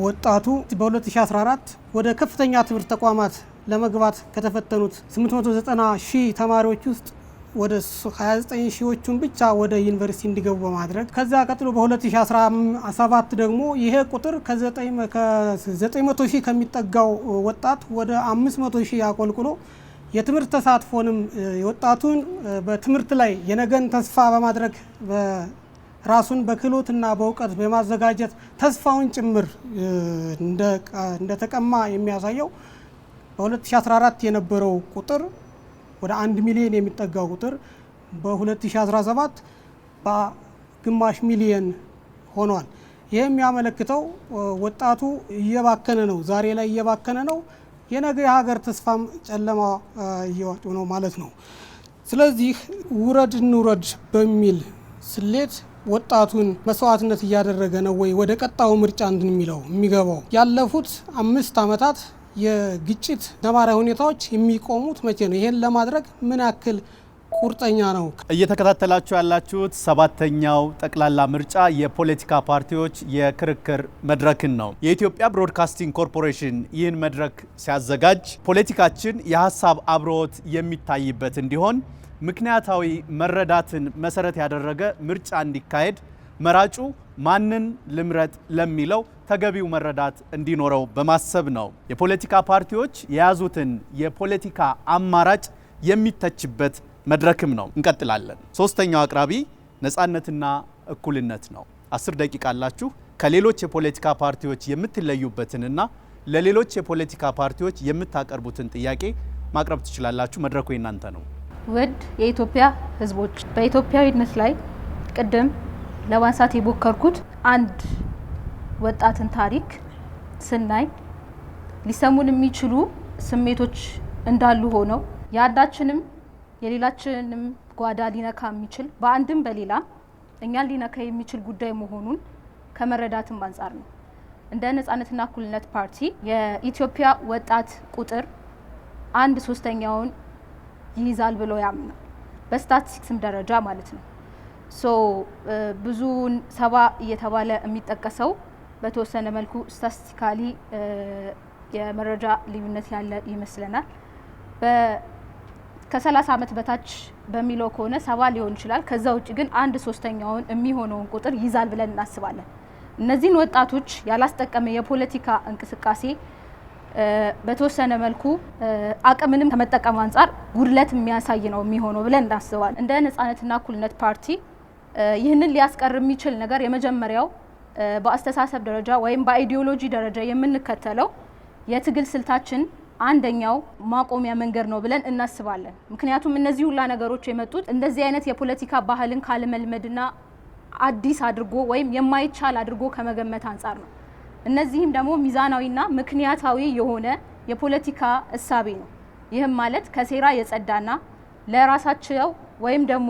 ወጣቱ በ2014 ወደ ከፍተኛ ትምህርት ተቋማት ለመግባት ከተፈተኑት 890 ሺህ ተማሪዎች ውስጥ ወደ 29 ሺዎቹን ብቻ ወደ ዩኒቨርሲቲ እንዲገቡ በማድረግ ከዛ ቀጥሎ በ2017 ደግሞ ይሄ ቁጥር ከ900 ሺህ ከሚጠጋው ወጣት ወደ 500 ሺህ ያቆልቁሎ የትምህርት ተሳትፎንም የወጣቱን በትምህርት ላይ የነገን ተስፋ በማድረግ ራሱን በክህሎትና በእውቀት በማዘጋጀት ተስፋውን ጭምር እንደተቀማ የሚያሳየው በ2014 የነበረው ቁጥር ወደ 1 ሚሊዮን የሚጠጋው ቁጥር በ2017 በግማሽ ሚሊዮን ሆኗል። ይህ የሚያመለክተው ወጣቱ እየባከነ ነው፣ ዛሬ ላይ እየባከነ ነው። የነገ የሀገር ተስፋም ጨለማ እየዋጡ ነው ማለት ነው። ስለዚህ ውረድ እንውረድ በሚል ስሌት ወጣቱን መስዋዕትነት እያደረገ ነው ወይ ወደ ቀጣዩ ምርጫ እንደሚለው የሚገባው? ያለፉት 5 ዓመታት የግጭት ነባራዊ ሁኔታዎች የሚቆሙት መቼ ነው? ይሄን ለማድረግ ምን ያክል ቁርጠኛ ነው? እየተከታተላችሁ ያላችሁት 7ኛው ጠቅላላ ምርጫ የፖለቲካ ፓርቲዎች የክርክር መድረክን ነው። የኢትዮጵያ ብሮድካስቲንግ ኮርፖሬሽን ይህን መድረክ ሲያዘጋጅ ፖለቲካችን የሀሳብ አብሮት የሚታይበት እንዲሆን ምክንያታዊ መረዳትን መሰረት ያደረገ ምርጫ እንዲካሄድ መራጩ ማንን ልምረጥ ለሚለው ተገቢው መረዳት እንዲኖረው በማሰብ ነው። የፖለቲካ ፓርቲዎች የያዙትን የፖለቲካ አማራጭ የሚተችበት መድረክም ነው። እንቀጥላለን። 3ኛው አቅራቢ ነጻነትና እኩልነት ነው። 10 ደቂቃ አላችሁ። ከሌሎች የፖለቲካ ፓርቲዎች የምትለዩበትንና ለሌሎች የፖለቲካ ፓርቲዎች የምታቀርቡትን ጥያቄ ማቅረብ ትችላላችሁ። መድረኩ የናንተ ነው። ውድ የኢትዮጵያ ሕዝቦች በኢትዮጵያዊነት ላይ ቅድም ለማንሳት የሞከርኩት አንድ ወጣትን ታሪክ ስናይ ሊሰሙን የሚችሉ ስሜቶች እንዳሉ ሆነው የአንዳችንም የሌላችንም ጓዳ ሊነካ የሚችል በአንድም በሌላ እኛን ሊነካ የሚችል ጉዳይ መሆኑን ከመረዳትም አንጻር ነው። እንደ ነጻነትና እኩልነት ፓርቲ የኢትዮጵያ ወጣት ቁጥር 1/3ኛውን ይይዛል ብሎ ያምናል። በስታቲስቲክስም ደረጃ ማለት ነው። ብዙውን 70 እየተባለ የሚጠቀሰው በተወሰነ መልኩ ስታቲስቲካሊ የመረጃ ልዩነት ያለ ይመስለናል። ከ30 ዓመት በታች በሚለው ከሆነ 70 ሊሆን ይችላል። ከዛ ውጭ ግን 1/3ኛውን የሚሆነውን ቁጥር ይዛል ብለን እናስባለን። እነዚህን ወጣቶች ያላስጠቀመ የፖለቲካ እንቅስቃሴ በተወሰነ መልኩ አቅምንም ከመጠቀም አንጻር ጉድለት የሚያሳይ ነው የሚሆነው ብለን እናስባለን። እንደ ነጻነትና እኩልነት ፓርቲ ይህንን ሊያስቀር የሚችል ነገር የመጀመሪያው በአስተሳሰብ ደረጃ ወይም በአይዲዮሎጂ ደረጃ የምንከተለው የትግል ስልታችን አንደኛው ማቆሚያ መንገድ ነው ብለን እናስባለን። ምክንያቱም እነዚህ ሁላ ነገሮች የመጡት እንደዚህ አይነት የፖለቲካ ባህልን ካለመልመድና አዲስ አድርጎ ወይም የማይቻል አድርጎ ከመገመት አንጻር ነው። እነዚህም ደግሞ ሚዛናዊና ምክንያታዊ የሆነ የፖለቲካ እሳቤ ነው። ይህም ማለት ከሴራ የጸዳና ለራሳቸው ወይም ደግሞ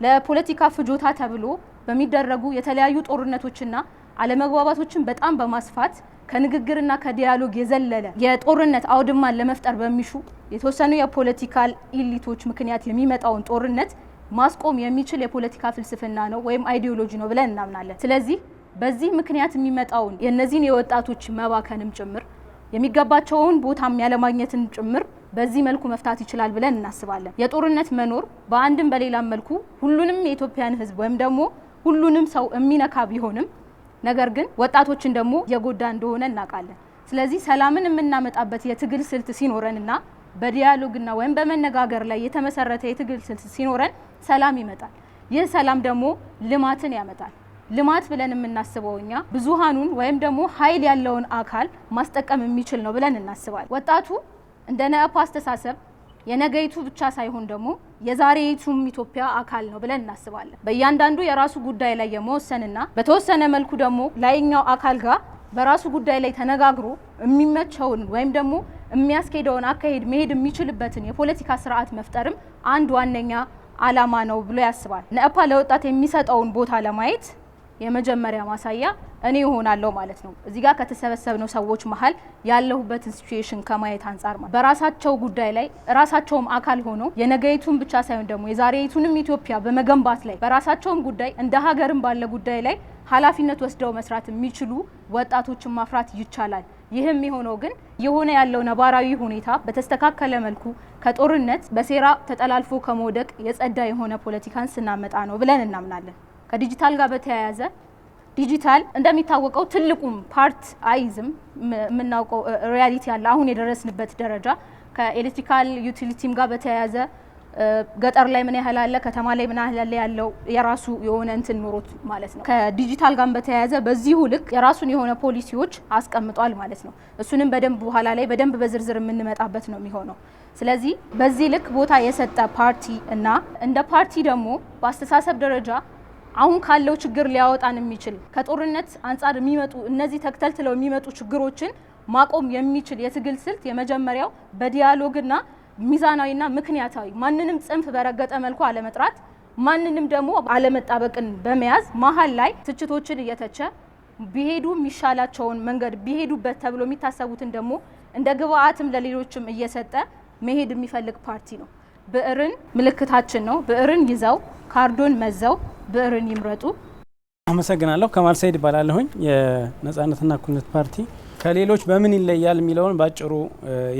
ለፖለቲካ ፍጆታ ተብሎ በሚደረጉ የተለያዩ ጦርነቶችና አለመግባባቶችን በጣም በማስፋት ከንግግርና ከዲያሎግ የዘለለ የጦርነት አውድማን ለመፍጠር በሚሹ የተወሰኑ የፖለቲካል ኢሊቶች ምክንያት የሚመጣውን ጦርነት ማስቆም የሚችል የፖለቲካ ፍልስፍና ነው ወይም አይዲዮሎጂ ነው ብለን እናምናለን። ስለዚህ በዚህ ምክንያት የሚመጣውን የነዚህን የወጣቶች መባከንም ጭምር የሚገባቸውን ቦታም ያለማግኘትን ጭምር በዚህ መልኩ መፍታት ይችላል ብለን እናስባለን። የጦርነት መኖር በአንድም በሌላም መልኩ ሁሉንም የኢትዮጵያን ሕዝብ ወይም ደግሞ ሁሉንም ሰው የሚነካ ቢሆንም ነገር ግን ወጣቶችን ደግሞ የጎዳ እንደሆነ እናውቃለን። ስለዚህ ሰላምን የምናመጣበት የትግል ስልት ሲኖረንና በዲያሎግና ወይም በመነጋገር ላይ የተመሰረተ የትግል ስልት ሲኖረን ሰላም ይመጣል። ይህ ሰላም ደግሞ ልማትን ያመጣል። ልማት ብለን የምናስበው እኛ ብዙሃኑን ወይም ደግሞ ኃይል ያለውን አካል ማስጠቀም የሚችል ነው ብለን እናስባለን። ወጣቱ እንደ ነአፓ አስተሳሰብ የነገይቱ ብቻ ሳይሆን ደግሞ የዛሬይቱም ኢትዮጵያ አካል ነው ብለን እናስባለን። በእያንዳንዱ የራሱ ጉዳይ ላይ የመወሰንና በተወሰነ መልኩ ደግሞ ላይኛው አካል ጋር በራሱ ጉዳይ ላይ ተነጋግሮ የሚመቸውን ወይም ደግሞ የሚያስኬደውን አካሄድ መሄድ የሚችልበትን የፖለቲካ ስርዓት መፍጠርም አንድ ዋነኛ አላማ ነው ብሎ ያስባል። ነአፓ ለወጣት የሚሰጠውን ቦታ ለማየት የመጀመሪያ ማሳያ እኔ እሆናለሁ ማለት ነው። እዚህ ጋር ከተሰበሰብነው ሰዎች መሀል ያለሁበትን ሲቹዌሽን ከማየት አንጻር ማለት በራሳቸው ጉዳይ ላይ ራሳቸውም አካል ሆኖ የነገይቱን ብቻ ሳይሆን ደግሞ የዛሬይቱንም ኢትዮጵያ በመገንባት ላይ በራሳቸውም ጉዳይ እንደ ሀገርም ባለ ጉዳይ ላይ ኃላፊነት ወስደው መስራት የሚችሉ ወጣቶችን ማፍራት ይቻላል። ይህም የሆነው ግን የሆነ ያለው ነባራዊ ሁኔታ በተስተካከለ መልኩ ከጦርነት በሴራ ተጠላልፎ ከመውደቅ የጸዳ የሆነ ፖለቲካን ስናመጣ ነው ብለን እናምናለን። ከዲጂታል ጋር በተያያዘ ዲጂታል እንደሚታወቀው ትልቁም ፓርት አይዝም የምናውቀው ሪያሊቲ ያለ አሁን የደረስንበት ደረጃ ከኤሌክትሪካል ዩቲሊቲም ጋር በተያያዘ ገጠር ላይ ምን ያህል አለ፣ ከተማ ላይ ምን ያህል ያለው የራሱ የሆነ እንትን ኖሮት ማለት ነው። ከዲጂታል ጋር በተያያዘ በዚሁ ልክ የራሱን የሆነ ፖሊሲዎች አስቀምጧል ማለት ነው። እሱንም በደንብ በኋላ ላይ በደንብ በዝርዝር የምንመጣበት ነው የሚሆነው። ስለዚህ በዚህ ልክ ቦታ የሰጠ ፓርቲ እና እንደ ፓርቲ ደግሞ በአስተሳሰብ ደረጃ አሁን ካለው ችግር ሊያወጣን የሚችል ከጦርነት አንጻር የሚመጡ እነዚህ ተከታትለው የሚመጡ ችግሮችን ማቆም የሚችል የትግል ስልት የመጀመሪያው በዲያሎግና ሚዛናዊና ምክንያታዊ ማንንም ጽንፍ በረገጠ መልኩ አለመጥራት ማንንም ደግሞ አለመጣበቅን በመያዝ መሀል ላይ ትችቶችን እየተቸ ቢሄዱ የሚሻላቸውን መንገድ ቢሄዱበት ተብሎ የሚታሰቡትን ደግሞ እንደ ግብአትም ለሌሎችም እየሰጠ መሄድ የሚፈልግ ፓርቲ ነው። ብዕርን ምልክታችን ነው። ብዕርን ይዘው ካርዶን መዘው ብዕርን ይምረጡ። አመሰግናለሁ። ከማል ሰይድ ይባላለሁኝ። የነጻነትና እኩልነት ፓርቲ ከሌሎች በምን ይለያል የሚለውን ባጭሩ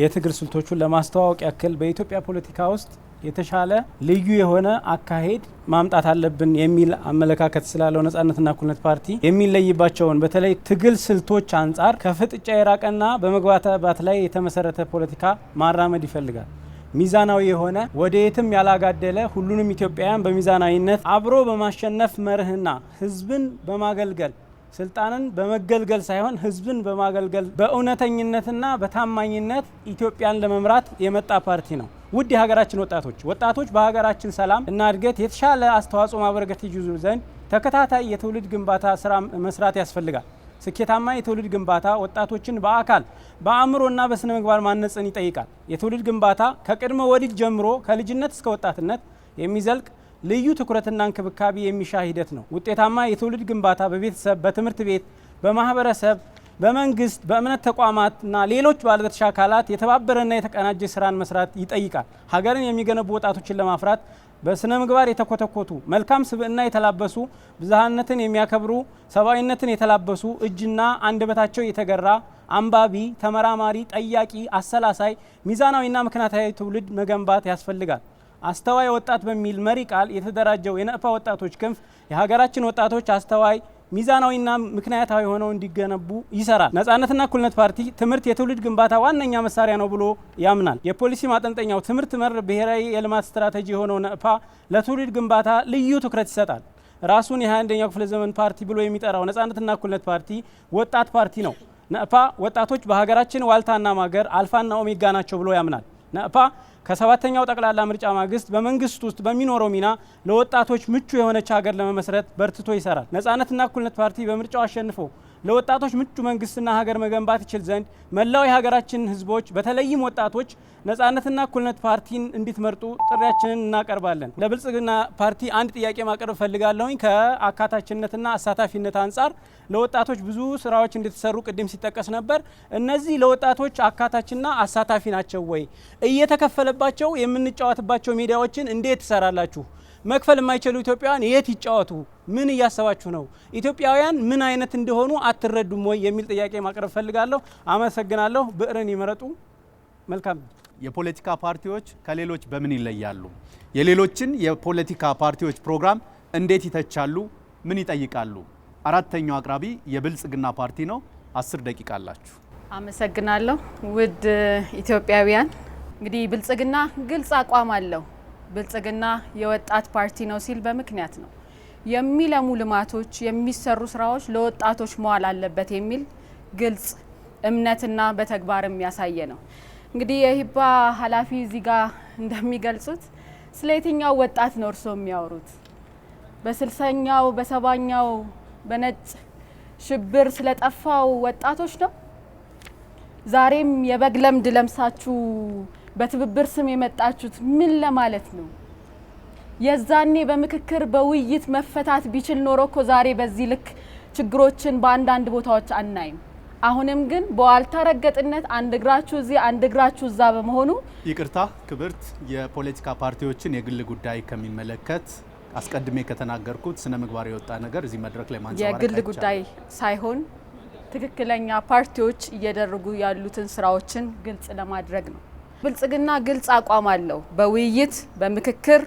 የትግል ስልቶቹን ለማስተዋወቅ ያክል በኢትዮጵያ ፖለቲካ ውስጥ የተሻለ ልዩ የሆነ አካሄድ ማምጣት አለብን የሚል አመለካከት ስላለው ነጻነትና እኩልነት ፓርቲ የሚለይባቸውን በተለይ ትግል ስልቶች አንጻር ከፍጥጫ የራቀና በመግባባት ላይ የተመሰረተ ፖለቲካ ማራመድ ይፈልጋል። ሚዛናዊ የሆነ ወደ የትም ያላጋደለ ሁሉንም ኢትዮጵያውያን በሚዛናዊነት አብሮ በማሸነፍ መርህና ህዝብን በማገልገል ስልጣንን በመገልገል ሳይሆን ህዝብን በማገልገል በእውነተኝነትና በታማኝነት ኢትዮጵያን ለመምራት የመጣ ፓርቲ ነው። ውድ የሀገራችን ወጣቶች በሀገራችን ሰላም እና እድገት የተሻለ አስተዋጽኦ ማበረከት ይችሉ ዘንድ ተከታታይ የትውልድ ግንባታ ስራ መስራት ያስፈልጋል። ስኬታማ የትውልድ ግንባታ ወጣቶችን በአካል በአእምሮና በስነ ምግባር ማነጽን ይጠይቃል። የትውልድ ግንባታ ከቅድመ ወሊድ ጀምሮ ከልጅነት እስከ ወጣትነት የሚዘልቅ ልዩ ትኩረትና እንክብካቤ የሚሻ ሂደት ነው። ውጤታማ የትውልድ ግንባታ በቤተሰብ፣ በትምህርት ቤት፣ በማህበረሰብ፣ በመንግስት፣ በእምነት ተቋማትና ሌሎች ባለድርሻ አካላት የተባበረና የተቀናጀ ስራን መስራት ይጠይቃል። ሀገርን የሚገነቡ ወጣቶችን ለማፍራት በስነ ምግባር የተኮተኮቱ መልካም ስብዕና የተላበሱ ብዝሃነትን የሚያከብሩ ሰብአዊነትን የተላበሱ እጅና አንደበታቸው የተገራ አንባቢ፣ ተመራማሪ፣ ጠያቂ፣ አሰላሳይ፣ ሚዛናዊና ምክንያታዊ ትውልድ መገንባት ያስፈልጋል። አስተዋይ ወጣት በሚል መሪ ቃል የተደራጀው የነአፓ ወጣቶች ክንፍ የሀገራችን ወጣቶች አስተዋይ ሚዛናዊና ምክንያታዊ ሆነው እንዲገነቡ ይሰራል። ነጻነትና እኩልነት ፓርቲ ትምህርት የትውልድ ግንባታ ዋነኛ መሳሪያ ነው ብሎ ያምናል። የፖሊሲ ማጠንጠኛው ትምህርት መር ብሔራዊ የልማት ስትራቴጂ የሆነው ነአፓ ለትውልድ ግንባታ ልዩ ትኩረት ይሰጣል። ራሱን የ21ኛው ክፍለ ዘመን ፓርቲ ብሎ የሚጠራው ነጻነትና እኩልነት ፓርቲ ወጣት ፓርቲ ነው። ነአፓ ወጣቶች በሀገራችን ዋልታና ማገር አልፋና ኦሜጋ ናቸው ብሎ ያምናል። ነአፓ ከሰባተኛው ጠቅላላ ምርጫ ማግስት በመንግስት ውስጥ በሚኖረው ሚና ለወጣቶች ምቹ የሆነች ሀገር ለመመስረት በርትቶ ይሰራል። ነጻነትና እኩልነት ፓርቲ በምርጫው አሸንፎ ለወጣቶች ምቹ መንግስትና ሀገር መገንባት ይችል ዘንድ መላው የሀገራችን ህዝቦች በተለይም ወጣቶች ነጻነትና እኩልነት ፓርቲን እንዲትመርጡ ጥሪያችንን እናቀርባለን። ለብልጽግና ፓርቲ አንድ ጥያቄ ማቅረብ ፈልጋለሁኝ። ከአካታችነትና አሳታፊነት አንጻር ለወጣቶች ብዙ ስራዎች እንድትሰሩ ቅድም ሲጠቀስ ነበር። እነዚህ ለወጣቶች አካታችና አሳታፊ ናቸው ወይ? እየተከፈለባቸው የምንጫወትባቸው ሚዲያዎችን እንዴት ትሰራላችሁ? መክፈል የማይችሉ ኢትዮጵያውያን የት ይጫወቱ? ምን እያሰባችሁ ነው? ኢትዮጵያውያን ምን አይነት እንደሆኑ አትረዱም ወይ የሚል ጥያቄ ማቅረብ ፈልጋለሁ። አመሰግናለሁ። ብዕርን ይመረጡ። መልካም። የፖለቲካ ፓርቲዎች ከሌሎች በምን ይለያሉ? የሌሎችን የፖለቲካ ፓርቲዎች ፕሮግራም እንዴት ይተቻሉ? ምን ይጠይቃሉ? አራተኛው አቅራቢ የብልጽግና ፓርቲ ነው። 10 ደቂቃ አላችሁ። አመሰግናለሁ። ውድ ኢትዮጵያውያን እንግዲህ ብልጽግና ግልጽ አቋም አለው። ብልጽግና የወጣት ፓርቲ ነው ሲል በምክንያት ነው። የሚለሙ ልማቶች፣ የሚሰሩ ስራዎች ለወጣቶች መዋል አለበት የሚል ግልጽ እምነትና በተግባርም ያሳየ ነው። እንግዲህ የሂባ ኃላፊ እዚህ ጋር እንደሚገልጹት ስለ የትኛው ወጣት ነው እርስዎ የሚያወሩት? በ60ኛው በ70ኛው በነጭ ሽብር ስለጠፋው ወጣቶች ነው? ዛሬም የበግ ለምድ ለምሳችሁ በትብብር ስም የመጣችሁት ምን ለማለት ነው? የዛኔ በምክክር በውይይት መፈታት ቢችል ኖሮ እኮ ዛሬ በዚህ ልክ ችግሮችን በአንዳንድ ቦታዎች አናይም። አሁንም ግን በዋልታ ረገጥነት አንድ እግራችሁ እዚህ አንድ እግራችሁ እዛ በመሆኑ ይቅርታ ክብርት፣ የፖለቲካ ፓርቲዎችን የግል ጉዳይ ከሚመለከት አስቀድሜ ከተናገርኩት ስነ ምግባር የወጣ ነገር እዚህ መድረክ ላይ ማንጸባረቅ የግል ጉዳይ ሳይሆን ትክክለኛ ፓርቲዎች እየደረጉ ያሉትን ስራዎችን ግልጽ ለማድረግ ነው። ብልጽግና ግልጽ አቋም አለው። በውይይት በምክክር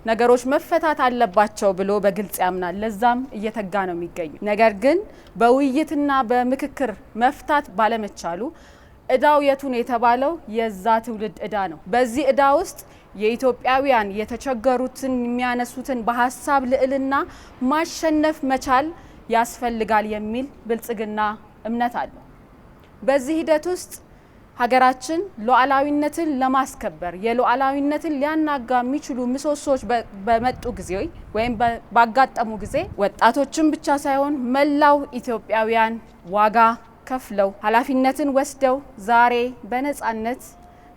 ነገሮች መፈታት አለባቸው ብሎ በግልጽ ያምናል። ለዛም እየተጋ ነው የሚገኘው። ነገር ግን በውይይትና በምክክር መፍታት ባለመቻሉ እዳው የቱን የተባለው የዛ ትውልድ እዳ ነው። በዚህ እዳ ውስጥ የኢትዮጵያውያን የተቸገሩትን የሚያነሱትን በሀሳብ ልዕልና ማሸነፍ መቻል ያስፈልጋል የሚል ብልጽግና እምነት አለው። በዚህ ሂደት ውስጥ ሀገራችን ሉዓላዊነትን ለማስከበር የሉዓላዊነትን ሊያናጋ የሚችሉ ምሰሶች በመጡ ጊዜ ወይም ባጋጠሙ ጊዜ ወጣቶችን ብቻ ሳይሆን መላው ኢትዮጵያውያን ዋጋ ከፍለው ኃላፊነትን ወስደው ዛሬ በነጻነት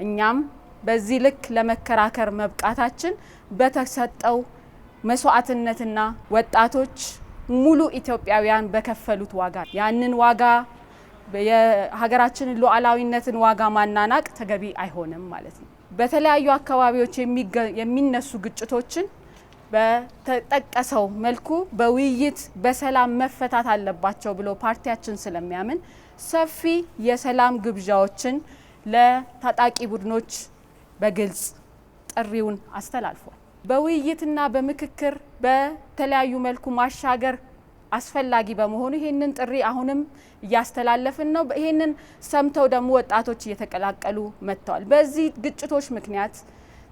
እኛም በዚህ ልክ ለመከራከር መብቃታችን በተሰጠው መስዋዕትነትና ወጣቶች ሙሉ ኢትዮጵያውያን በከፈሉት ዋጋ ያንን ዋጋ የሀገራችንን ሉዓላዊነትን ዋጋ ማናናቅ ተገቢ አይሆንም ማለት ነው። በተለያዩ አካባቢዎች የሚነሱ ግጭቶችን በተጠቀሰው መልኩ በውይይት በሰላም መፈታት አለባቸው ብሎ ፓርቲያችን ስለሚያምን ሰፊ የሰላም ግብዣዎችን ለታጣቂ ቡድኖች በግልጽ ጥሪውን አስተላልፏል። በውይይትና በምክክር በተለያዩ መልኩ ማሻገር አስፈላጊ በመሆኑ ይሄንን ጥሪ አሁንም እያስተላለፍን ነው። ይሄንን ሰምተው ደግሞ ወጣቶች እየተቀላቀሉ መጥተዋል። በዚህ ግጭቶች ምክንያት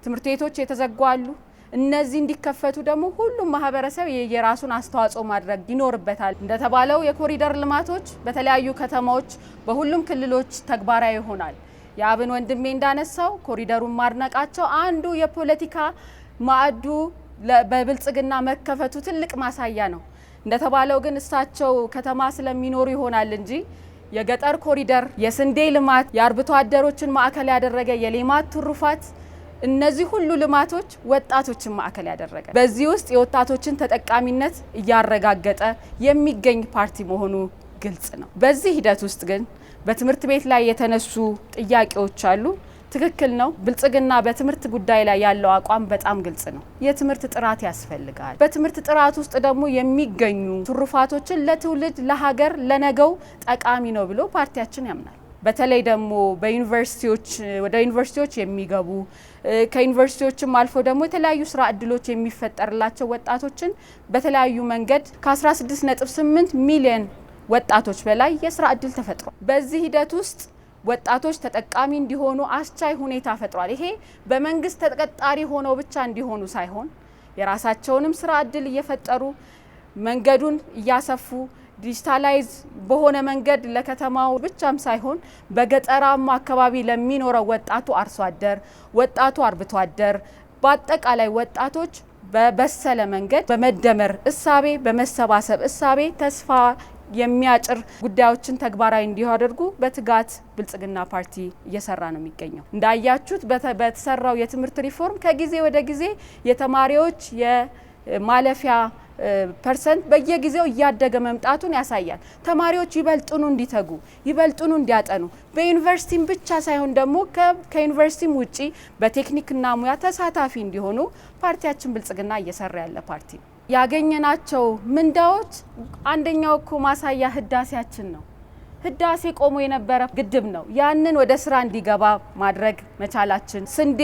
ትምህርት ቤቶች የተዘጉ አሉ። እነዚህ እንዲከፈቱ ደግሞ ሁሉም ማህበረሰብ የራሱን አስተዋጽኦ ማድረግ ይኖርበታል። እንደተባለው የኮሪደር ልማቶች በተለያዩ ከተማዎች በሁሉም ክልሎች ተግባራዊ ይሆናል። የአብን ወንድሜ እንዳነሳው ኮሪደሩን ማድነቃቸው አንዱ የፖለቲካ ማዕዱ በብልጽግና መከፈቱ ትልቅ ማሳያ ነው። እንደተባለው ግን እሳቸው ከተማ ስለሚኖሩ ይሆናል እንጂ የገጠር ኮሪደር፣ የስንዴ ልማት፣ የአርብቶ አደሮችን ማዕከል ያደረገ የሌማት ትሩፋት፣ እነዚህ ሁሉ ልማቶች ወጣቶችን ማዕከል ያደረገ በዚህ ውስጥ የወጣቶችን ተጠቃሚነት እያረጋገጠ የሚገኝ ፓርቲ መሆኑ ግልጽ ነው። በዚህ ሂደት ውስጥ ግን በትምህርት ቤት ላይ የተነሱ ጥያቄዎች አሉ። ትክክል ነው። ብልጽግና በትምህርት ጉዳይ ላይ ያለው አቋም በጣም ግልጽ ነው። የትምህርት ጥራት ያስፈልጋል። በትምህርት ጥራት ውስጥ ደግሞ የሚገኙ ትሩፋቶችን ለትውልድ፣ ለሀገር፣ ለነገው ጠቃሚ ነው ብሎ ፓርቲያችን ያምናል። በተለይ ደግሞ በዩኒቨርሲቲዎች ወደ ዩኒቨርሲቲዎች የሚገቡ ከዩኒቨርሲቲዎችም አልፎ ደግሞ የተለያዩ ስራ እድሎች የሚፈጠርላቸው ወጣቶችን በተለያዩ መንገድ ከ16.8 ሚሊዮን ወጣቶች በላይ የስራ እድል ተፈጥሯል። በዚህ ሂደት ውስጥ ወጣቶች ተጠቃሚ እንዲሆኑ አስቻይ ሁኔታ ፈጥሯል። ይሄ በመንግስት ተቀጣሪ ሆነው ብቻ እንዲሆኑ ሳይሆን የራሳቸውንም ስራ እድል እየፈጠሩ መንገዱን እያሰፉ ዲጂታላይዝ በሆነ መንገድ ለከተማው ብቻም ሳይሆን በገጠራማ አካባቢ ለሚኖረው ወጣቱ አርሶ አደር፣ ወጣቱ አርብቶ አደር፣ በአጠቃላይ ወጣቶች በበሰለ መንገድ በመደመር እሳቤ በመሰባሰብ እሳቤ ተስፋ የሚያጭር ጉዳዮችን ተግባራዊ እንዲያደርጉ በትጋት ብልጽግና ፓርቲ እየሰራ ነው የሚገኘው። እንዳያችሁት በተሰራው የትምህርት ሪፎርም ከጊዜ ወደ ጊዜ የተማሪዎች የማለፊያ ፐርሰንት በየጊዜው እያደገ መምጣቱን ያሳያል። ተማሪዎች ይበልጡኑ እንዲተጉ ይበልጡኑ እንዲያጠኑ በዩኒቨርሲቲም ብቻ ሳይሆን ደግሞ ከዩኒቨርሲቲም ውጪ በቴክኒክና ሙያ ተሳታፊ እንዲሆኑ ፓርቲያችን ብልጽግና እየሰራ ያለ ፓርቲ ነው። ያገኘናቸው ምንዳዎች አንደኛው እኮ ማሳያ ህዳሴያችን ነው። ህዳሴ ቆሞ የነበረ ግድብ ነው። ያንን ወደ ስራ እንዲገባ ማድረግ መቻላችን፣ ስንዴ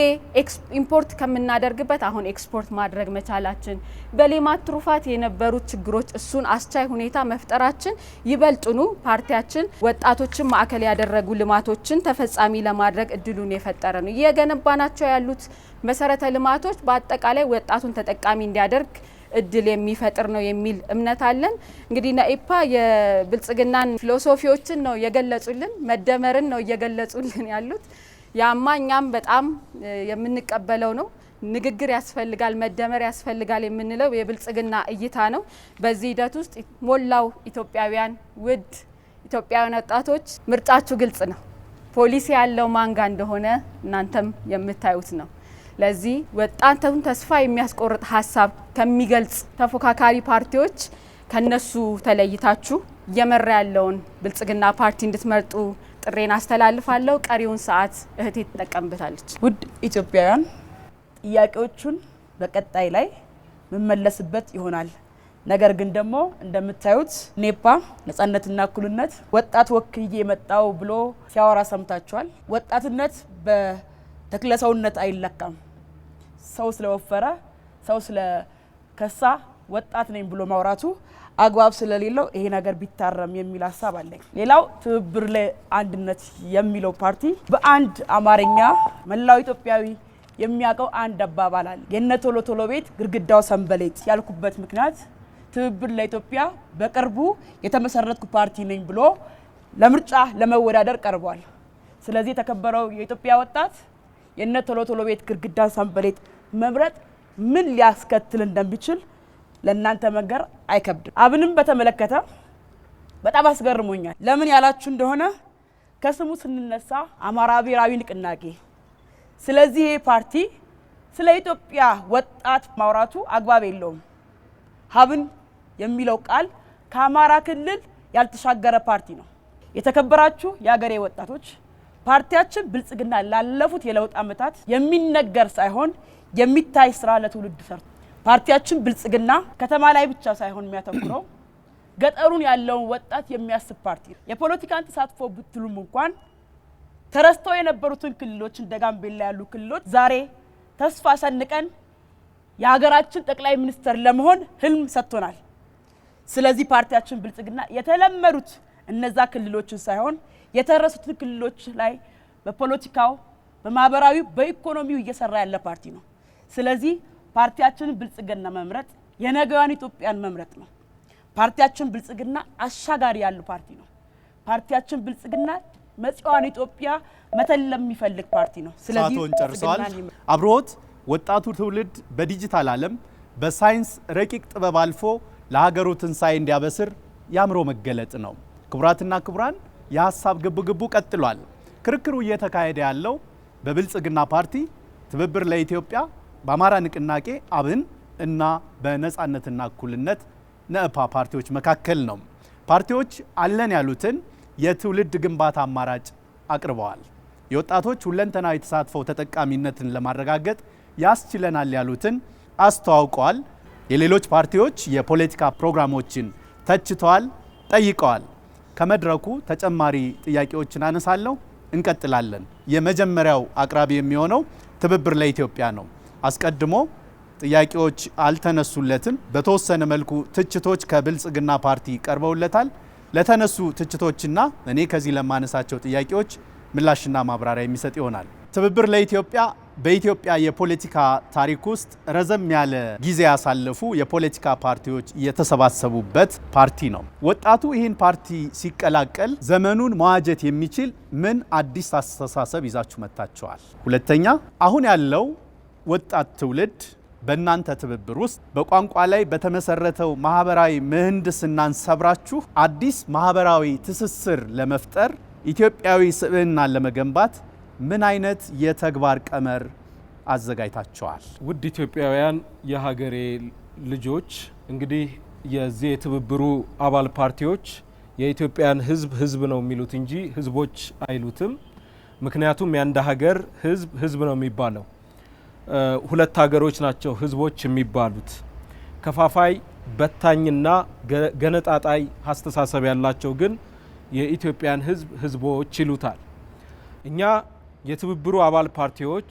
ኢምፖርት ከምናደርግበት አሁን ኤክስፖርት ማድረግ መቻላችን፣ በሌማት ትሩፋት የነበሩት ችግሮች እሱን አስቻይ ሁኔታ መፍጠራችን ይበልጡኑ ፓርቲያችን ወጣቶችን ማዕከል ያደረጉ ልማቶችን ተፈጻሚ ለማድረግ እድሉን የፈጠረ ነው። እየገነባናቸው ያሉት መሰረተ ልማቶች በአጠቃላይ ወጣቱን ተጠቃሚ እንዲያደርግ እድል የሚፈጥር ነው የሚል እምነት አለን። እንግዲህ ነኢፓ የብልጽግናን ፊሎሶፊዎችን ነው የገለጹልን፣ መደመርን ነው እየገለጹልን ያሉት። ያማ እኛም በጣም የምንቀበለው ነው። ንግግር ያስፈልጋል፣ መደመር ያስፈልጋል የምንለው የብልጽግና እይታ ነው። በዚህ ሂደት ውስጥ ሞላው ኢትዮጵያውያን፣ ውድ ኢትዮጵያውያን ወጣቶች ምርጫችሁ ግልጽ ነው። ፖሊሲ ያለው ማንጋ እንደሆነ እናንተም የምታዩት ነው። ለዚህ ወጣቱን ተስፋ የሚያስቆርጥ ሀሳብ ከሚገልጽ ተፎካካሪ ፓርቲዎች ከነሱ ተለይታችሁ እየመራ ያለውን ብልጽግና ፓርቲ እንድትመርጡ ጥሬን አስተላልፋለሁ። ቀሪውን ሰዓት እህቴ ትጠቀምበታለች። ውድ ኢትዮጵያውያን ጥያቄዎቹን በቀጣይ ላይ መመለስበት ይሆናል። ነገር ግን ደግሞ እንደምታዩት ኔፓ ነጻነትና እኩልነት ወጣት ወክዬ የመጣው ብሎ ሲያወራ ሰምታችኋል። ወጣትነት በተክለሰውነት አይለካም። ሰው ስለወፈረ ሰው ስለከሳ ወጣት ነኝ ብሎ ማውራቱ አግባብ ስለሌለው ይሄ ነገር ቢታረም የሚል ሀሳብ አለኝ። ሌላው ትብብር ለአንድነት የሚለው ፓርቲ በአንድ አማርኛ መላው ኢትዮጵያዊ የሚያውቀው አንድ አባባል አለ። የነ ቶሎ ቶሎ ቤት ግድግዳው ሰንበሌጥ ያልኩበት ምክንያት ትብብር ለኢትዮጵያ በቅርቡ የተመሰረትኩ ፓርቲ ነኝ ብሎ ለምርጫ ለመወዳደር ቀርቧል። ስለዚህ የተከበረው የኢትዮጵያ ወጣት የነ ቶሎ ቶሎ ቤት ግድግዳን ሰንበሌጥ መምረጥ ምን ሊያስከትል እንደሚችል ለእናንተ መንገር አይከብድም። አብንም በተመለከተ በጣም አስገርሞኛል። ለምን ያላችሁ እንደሆነ ከስሙ ስንነሳ አማራ ብሔራዊ ንቅናቄ፣ ስለዚህ ይሄ ፓርቲ ስለ ኢትዮጵያ ወጣት ማውራቱ አግባብ የለውም። ሀብን የሚለው ቃል ከአማራ ክልል ያልተሻገረ ፓርቲ ነው። የተከበራችሁ የሀገሬ ወጣቶች ፓርቲያችን ብልጽግና ላለፉት የለውጥ ዓመታት የሚነገር ሳይሆን የሚታይ ስራ ለትውልድ ሰርቶ ፓርቲያችን ብልጽግና ከተማ ላይ ብቻ ሳይሆን የሚያተኩረው ገጠሩን ያለውን ወጣት የሚያስብ ፓርቲ ነው። የፖለቲካን ተሳትፎ ብትሉም እንኳን ተረስተው የነበሩትን ክልሎች እንደ ጋምቤላ ያሉ ክልሎች ዛሬ ተስፋ ሰንቀን የሀገራችን ጠቅላይ ሚኒስትር ለመሆን ህልም ሰጥቶናል። ስለዚህ ፓርቲያችን ብልጽግና የተለመዱት እነዛ ክልሎችን ሳይሆን የተረሱትን ክልሎች ላይ በፖለቲካው፣ በማህበራዊ፣ በኢኮኖሚው እየሰራ ያለ ፓርቲ ነው። ስለዚህ ፓርቲያችን ብልጽግና መምረጥ የነገዋን ኢትዮጵያን መምረጥ ነው። ፓርቲያችን ብልጽግና አሻጋሪ ያለው ፓርቲ ነው። ፓርቲያችን ብልጽግና መጪዋን ኢትዮጵያ መተለም የሚፈልግ ፓርቲ ነው። ስለዚህ ሰዓቱን ጨርሰዋል። አብሮት ወጣቱ ትውልድ በዲጂታል ዓለም በሳይንስ ረቂቅ ጥበብ አልፎ ለሀገሩ ትንሳኤ እንዲያበስር የአእምሮ መገለጥ ነው። ክቡራትና ክቡራን የሀሳብ ግብግቡ ቀጥሏል። ክርክሩ እየተካሄደ ያለው በብልጽግና ፓርቲ፣ ትብብር ለኢትዮጵያ፣ በአማራ ንቅናቄ አብን እና በነጻነትና እኩልነት ነኢፓ ፓርቲዎች መካከል ነው። ፓርቲዎች አለን ያሉትን የትውልድ ግንባታ አማራጭ አቅርበዋል። የወጣቶች ሁለንተናዊ ተሳትፎ ተጠቃሚነትን ለማረጋገጥ ያስችለናል ያሉትን አስተዋውቀዋል። የሌሎች ፓርቲዎች የፖለቲካ ፕሮግራሞችን ተችተዋል፣ ጠይቀዋል። ከመድረኩ ተጨማሪ ጥያቄዎችን አነሳለሁ። እንቀጥላለን። የመጀመሪያው አቅራቢ የሚሆነው ትብብር ለኢትዮጵያ ነው። አስቀድሞ ጥያቄዎች አልተነሱለትም። በተወሰነ መልኩ ትችቶች ከብልጽግና ፓርቲ ቀርበውለታል። ለተነሱ ትችቶችና እኔ ከዚህ ለማነሳቸው ጥያቄዎች ምላሽና ማብራሪያ የሚሰጥ ይሆናል። ትብብር ለኢትዮጵያ በኢትዮጵያ የፖለቲካ ታሪክ ውስጥ ረዘም ያለ ጊዜ ያሳለፉ የፖለቲካ ፓርቲዎች የተሰባሰቡበት ፓርቲ ነው። ወጣቱ ይህን ፓርቲ ሲቀላቀል ዘመኑን መዋጀት የሚችል ምን አዲስ አስተሳሰብ ይዛችሁ መጥታችኋል? ሁለተኛ፣ አሁን ያለው ወጣት ትውልድ በእናንተ ትብብር ውስጥ በቋንቋ ላይ በተመሰረተው ማህበራዊ ምህንድስናን ሰብራችሁ አዲስ ማህበራዊ ትስስር ለመፍጠር ኢትዮጵያዊ ስብዕናን ለመገንባት ምን አይነት የተግባር ቀመር አዘጋጅታችኋል? ውድ ኢትዮጵያውያን የሀገሬ ልጆች፣ እንግዲህ የዚህ የትብብሩ አባል ፓርቲዎች የኢትዮጵያን ህዝብ ነው የሚሉት እንጂ ህዝቦች አይሉትም። ምክንያቱም የአንድ ሀገር ህዝብ ነው የሚባለው። ሁለት ሀገሮች ናቸው ህዝቦች የሚባሉት። ከፋፋይ በታኝና ገነጣጣይ አስተሳሰብ ያላቸው ግን የኢትዮጵያን ህዝብ ህዝቦች ይሉታል። እኛ የትብብሩ አባል ፓርቲዎች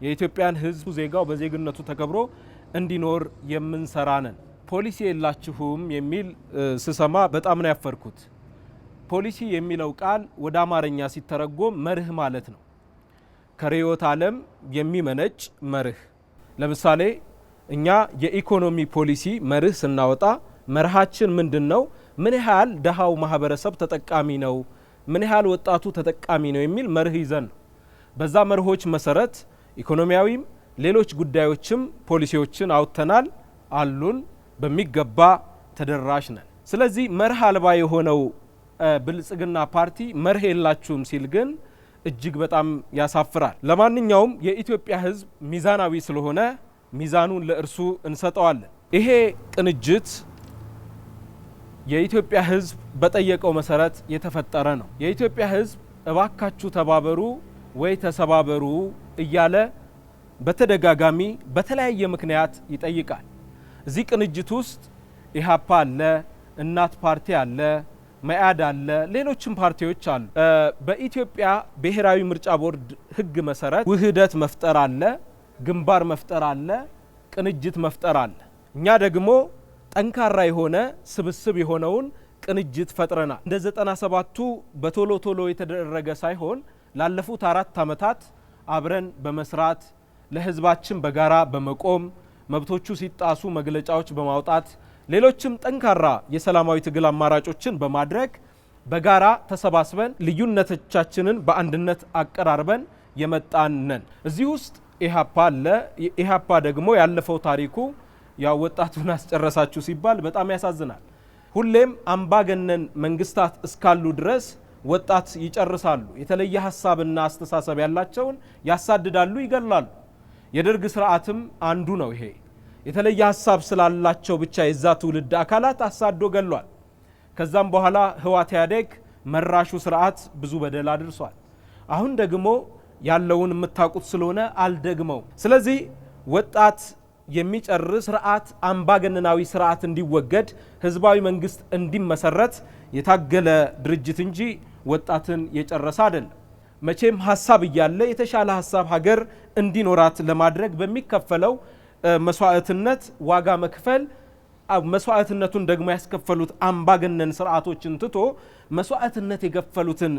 የኢትዮጵያን ህዝብ ዜጋው በዜግነቱ ተከብሮ እንዲኖር የምንሰራ ነን። ፖሊሲ የላችሁም የሚል ስሰማ በጣም ነው ያፈርኩት። ፖሊሲ የሚለው ቃል ወደ አማርኛ ሲተረጎም መርህ ማለት ነው። ከርዕዮተ ዓለም የሚመነጭ መርህ። ለምሳሌ እኛ የኢኮኖሚ ፖሊሲ መርህ ስናወጣ መርሃችን ምንድነው? ምን ያህል ደሃው ማህበረሰብ ተጠቃሚ ነው፣ ምን ያህል ወጣቱ ተጠቃሚ ነው የሚል መርህ ይዘን ነው። በዛ መርሆች መሰረት ኢኮኖሚያዊም ሌሎች ጉዳዮችም ፖሊሲዎችን አውጥተናል፣ አሉን፣ በሚገባ ተደራሽ ነን። ስለዚህ መርህ አልባ የሆነው ብልጽግና ፓርቲ መርህ የላችሁም ሲል ግን እጅግ በጣም ያሳፍራል። ለማንኛውም የኢትዮጵያ ህዝብ ሚዛናዊ ስለሆነ ሚዛኑን ለእርሱ እንሰጠዋለን። ይሄ ቅንጅት የኢትዮጵያ ህዝብ በጠየቀው መሰረት የተፈጠረ ነው። የኢትዮጵያ ህዝብ እባካችሁ ተባበሩ ወይ ተሰባበሩ እያለ በተደጋጋሚ በተለያየ ምክንያት ይጠይቃል። እዚህ ቅንጅት ውስጥ ኢህአፓ አለ፣ እናት ፓርቲ አለ፣ መኢአድ አለ፣ ሌሎችም ፓርቲዎች አሉ። በኢትዮጵያ ብሔራዊ ምርጫ ቦርድ ህግ መሰረት ውህደት መፍጠር አለ፣ ግንባር መፍጠር አለ፣ ቅንጅት መፍጠር አለ። እኛ ደግሞ ጠንካራ የሆነ ስብስብ የሆነውን ቅንጅት ፈጥረናል። እንደ 97ቱ በቶሎ ቶሎ የተደረገ ሳይሆን ላለፉት 4 ዓመታት አብረን በመስራት ለህዝባችን በጋራ በመቆም መብቶቹ ሲጣሱ መግለጫዎች በማውጣት ሌሎችም ጠንካራ የሰላማዊ ትግል አማራጮችን በማድረግ በጋራ ተሰባስበን ልዩነቶቻችንን በአንድነት አቀራርበን የመጣን ነን። እዚህ ውስጥ ኢህአፓ አለ። ኢህአፓ ደግሞ ያለፈው ታሪኩ ያው ወጣቱን አስጨረሳችሁ ሲባል በጣም ያሳዝናል። ሁሌም አምባገነን መንግስታት እስካሉ ድረስ ወጣት ይጨርሳሉ። የተለየ ሀሳብና አስተሳሰብ ያላቸውን ያሳድዳሉ፣ ይገላሉ። የደርግ ስርዓትም አንዱ ነው። ይሄ የተለየ ሀሳብ ስላላቸው ብቻ የዛ ትውልድ አካላት አሳዶ ገሏል። ከዛም በኋላ ህወሓት ኢህአዴግ መራሹ ስርዓት ብዙ በደል አድርሷል። አሁን ደግሞ ያለውን የምታውቁት ስለሆነ አልደግመው። ስለዚህ ወጣት የሚጨርስ ስርዓት፣ አምባገነናዊ ስርዓት እንዲወገድ ህዝባዊ መንግስት እንዲመሰረት የታገለ ድርጅት እንጂ ወጣትን የጨረሰ አይደለም። መቼም ሀሳብ እያለ የተሻለ ሀሳብ ሀገር እንዲኖራት ለማድረግ በሚከፈለው መስዋዕትነት ዋጋ መክፈል፣ መስዋዕትነቱን ደግሞ ያስከፈሉት አምባገነን ስርዓቶችን ትቶ መስዋዕትነት የከፈሉትን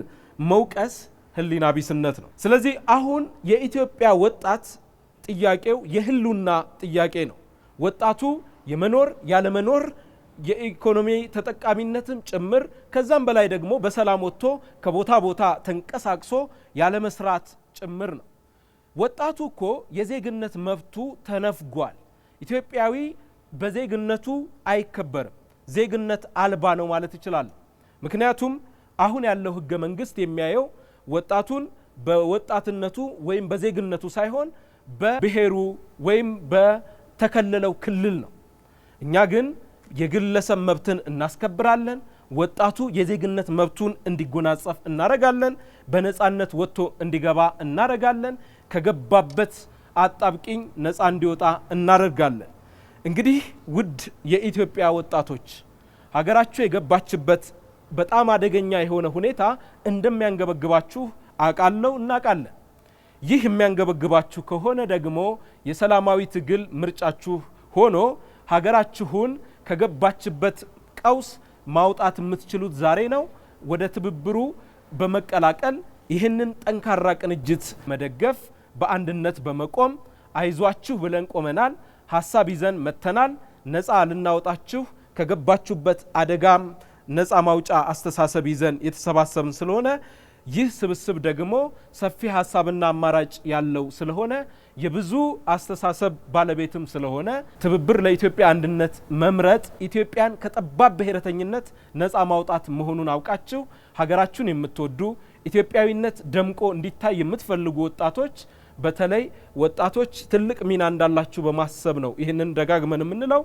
መውቀስ ህሊና ቢስነት ነው። ስለዚህ አሁን የኢትዮጵያ ወጣት ጥያቄው የህልውና ጥያቄ ነው። ወጣቱ የመኖር ያለመኖር የኢኮኖሚ ተጠቃሚነትም ጭምር ከዛም በላይ ደግሞ በሰላም ወጥቶ ከቦታ ቦታ ተንቀሳቅሶ ያለመስራት ጭምር ነው። ወጣቱ እኮ የዜግነት መብቱ ተነፍጓል። ኢትዮጵያዊ በዜግነቱ አይከበርም። ዜግነት አልባ ነው ማለት ይችላል። ምክንያቱም አሁን ያለው ህገ መንግስት የሚያየው ወጣቱን በወጣትነቱ ወይም በዜግነቱ ሳይሆን በብሔሩ ወይም በተከለለው ክልል ነው። እኛ ግን የግለሰብ መብትን እናስከብራለን። ወጣቱ የዜግነት መብቱን እንዲጎናጸፍ እናረጋለን። በነጻነት ወጥቶ እንዲገባ እናረጋለን። ከገባበት አጣብቂኝ ነጻ እንዲወጣ እናደርጋለን። እንግዲህ ውድ የኢትዮጵያ ወጣቶች ሀገራችሁ የገባችበት በጣም አደገኛ የሆነ ሁኔታ እንደሚያንገበግባችሁ አውቃለሁ፣ እናውቃለን። ይህ የሚያንገበግባችሁ ከሆነ ደግሞ የሰላማዊ ትግል ምርጫችሁ ሆኖ ሀገራችሁን ከገባችበት ቀውስ ማውጣት የምትችሉት ዛሬ ነው። ወደ ትብብሩ በመቀላቀል ይህንን ጠንካራ ቅንጅት መደገፍ፣ በአንድነት በመቆም አይዟችሁ ብለን ቆመናል። ሀሳብ ይዘን መተናል። ነፃ ልናወጣችሁ ከገባችሁበት አደጋም ነፃ ማውጫ አስተሳሰብ ይዘን የተሰባሰብን ስለሆነ ይህ ስብስብ ደግሞ ሰፊ ሀሳብና አማራጭ ያለው ስለሆነ የብዙ አስተሳሰብ ባለቤትም ስለሆነ ትብብር ለኢትዮጵያ አንድነት መምረጥ ኢትዮጵያን ከጠባብ ብሔረተኝነት ነፃ ማውጣት መሆኑን አውቃችሁ ሀገራችሁን የምትወዱ ኢትዮጵያዊነት ደምቆ እንዲታይ የምትፈልጉ ወጣቶች በተለይ ወጣቶች ትልቅ ሚና እንዳላችሁ በማሰብ ነው ይህንን ደጋግመን የምንለው።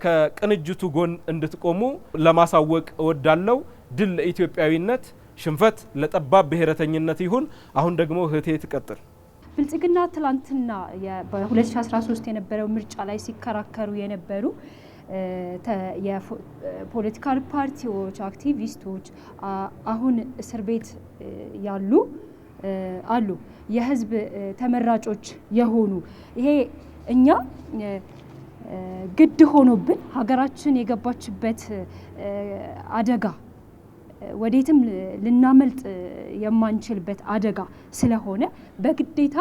ከቅንጅቱ ጎን እንድትቆሙ ለማሳወቅ እወዳለሁ። ድል ለኢትዮጵያዊነት፣ ሽንፈት ለጠባብ ብሔረተኝነት ይሁን። አሁን ደግሞ እህቴ ትቀጥል። ብልጽግና ትላንትና በ2013 የነበረው ምርጫ ላይ ሲከራከሩ የነበሩ የፖለቲካል ፓርቲዎች አክቲቪስቶች አሁን እስር ቤት ያሉ አሉ። የህዝብ ተመራጮች የሆኑ ይሄ እኛ ግድ ሆኖብን ሀገራችን የገባችበት አደጋ ወዴትም ልናመልጥ የማንችልበት አደጋ ስለሆነ በግዴታ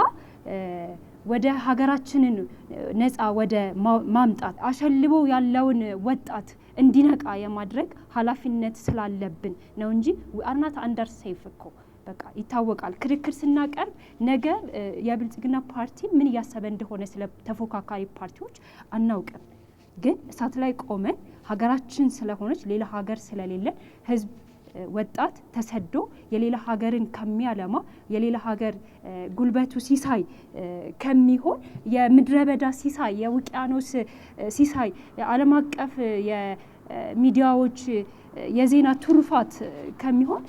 ወደ ሀገራችንን ነፃ ወደ ማምጣት አሸልቦ ያለውን ወጣት እንዲነቃ የማድረግ ኃላፊነት ስላለብን ነው እንጂ አርናት አንደር ሴፍ እኮ በቃ ይታወቃል። ክርክር ስናቀርብ ነገ የብልጽግና ፓርቲ ምን እያሰበ እንደሆነ ስለ ተፎካካሪ ፓርቲዎች አናውቅም። ግን እሳት ላይ ቆመን ሀገራችን ስለሆነች ሌላ ሀገር ስለሌለን ህዝብ ወጣት ተሰዶ የሌላ ሀገርን ከሚያለማ የሌላ ሀገር ጉልበቱ ሲሳይ ከሚሆን የምድረ በዳ ሲሳይ የውቅያኖስ ሲሳይ ዓለም አቀፍ የሚዲያዎች የዜና ትሩፋት ከሚሆን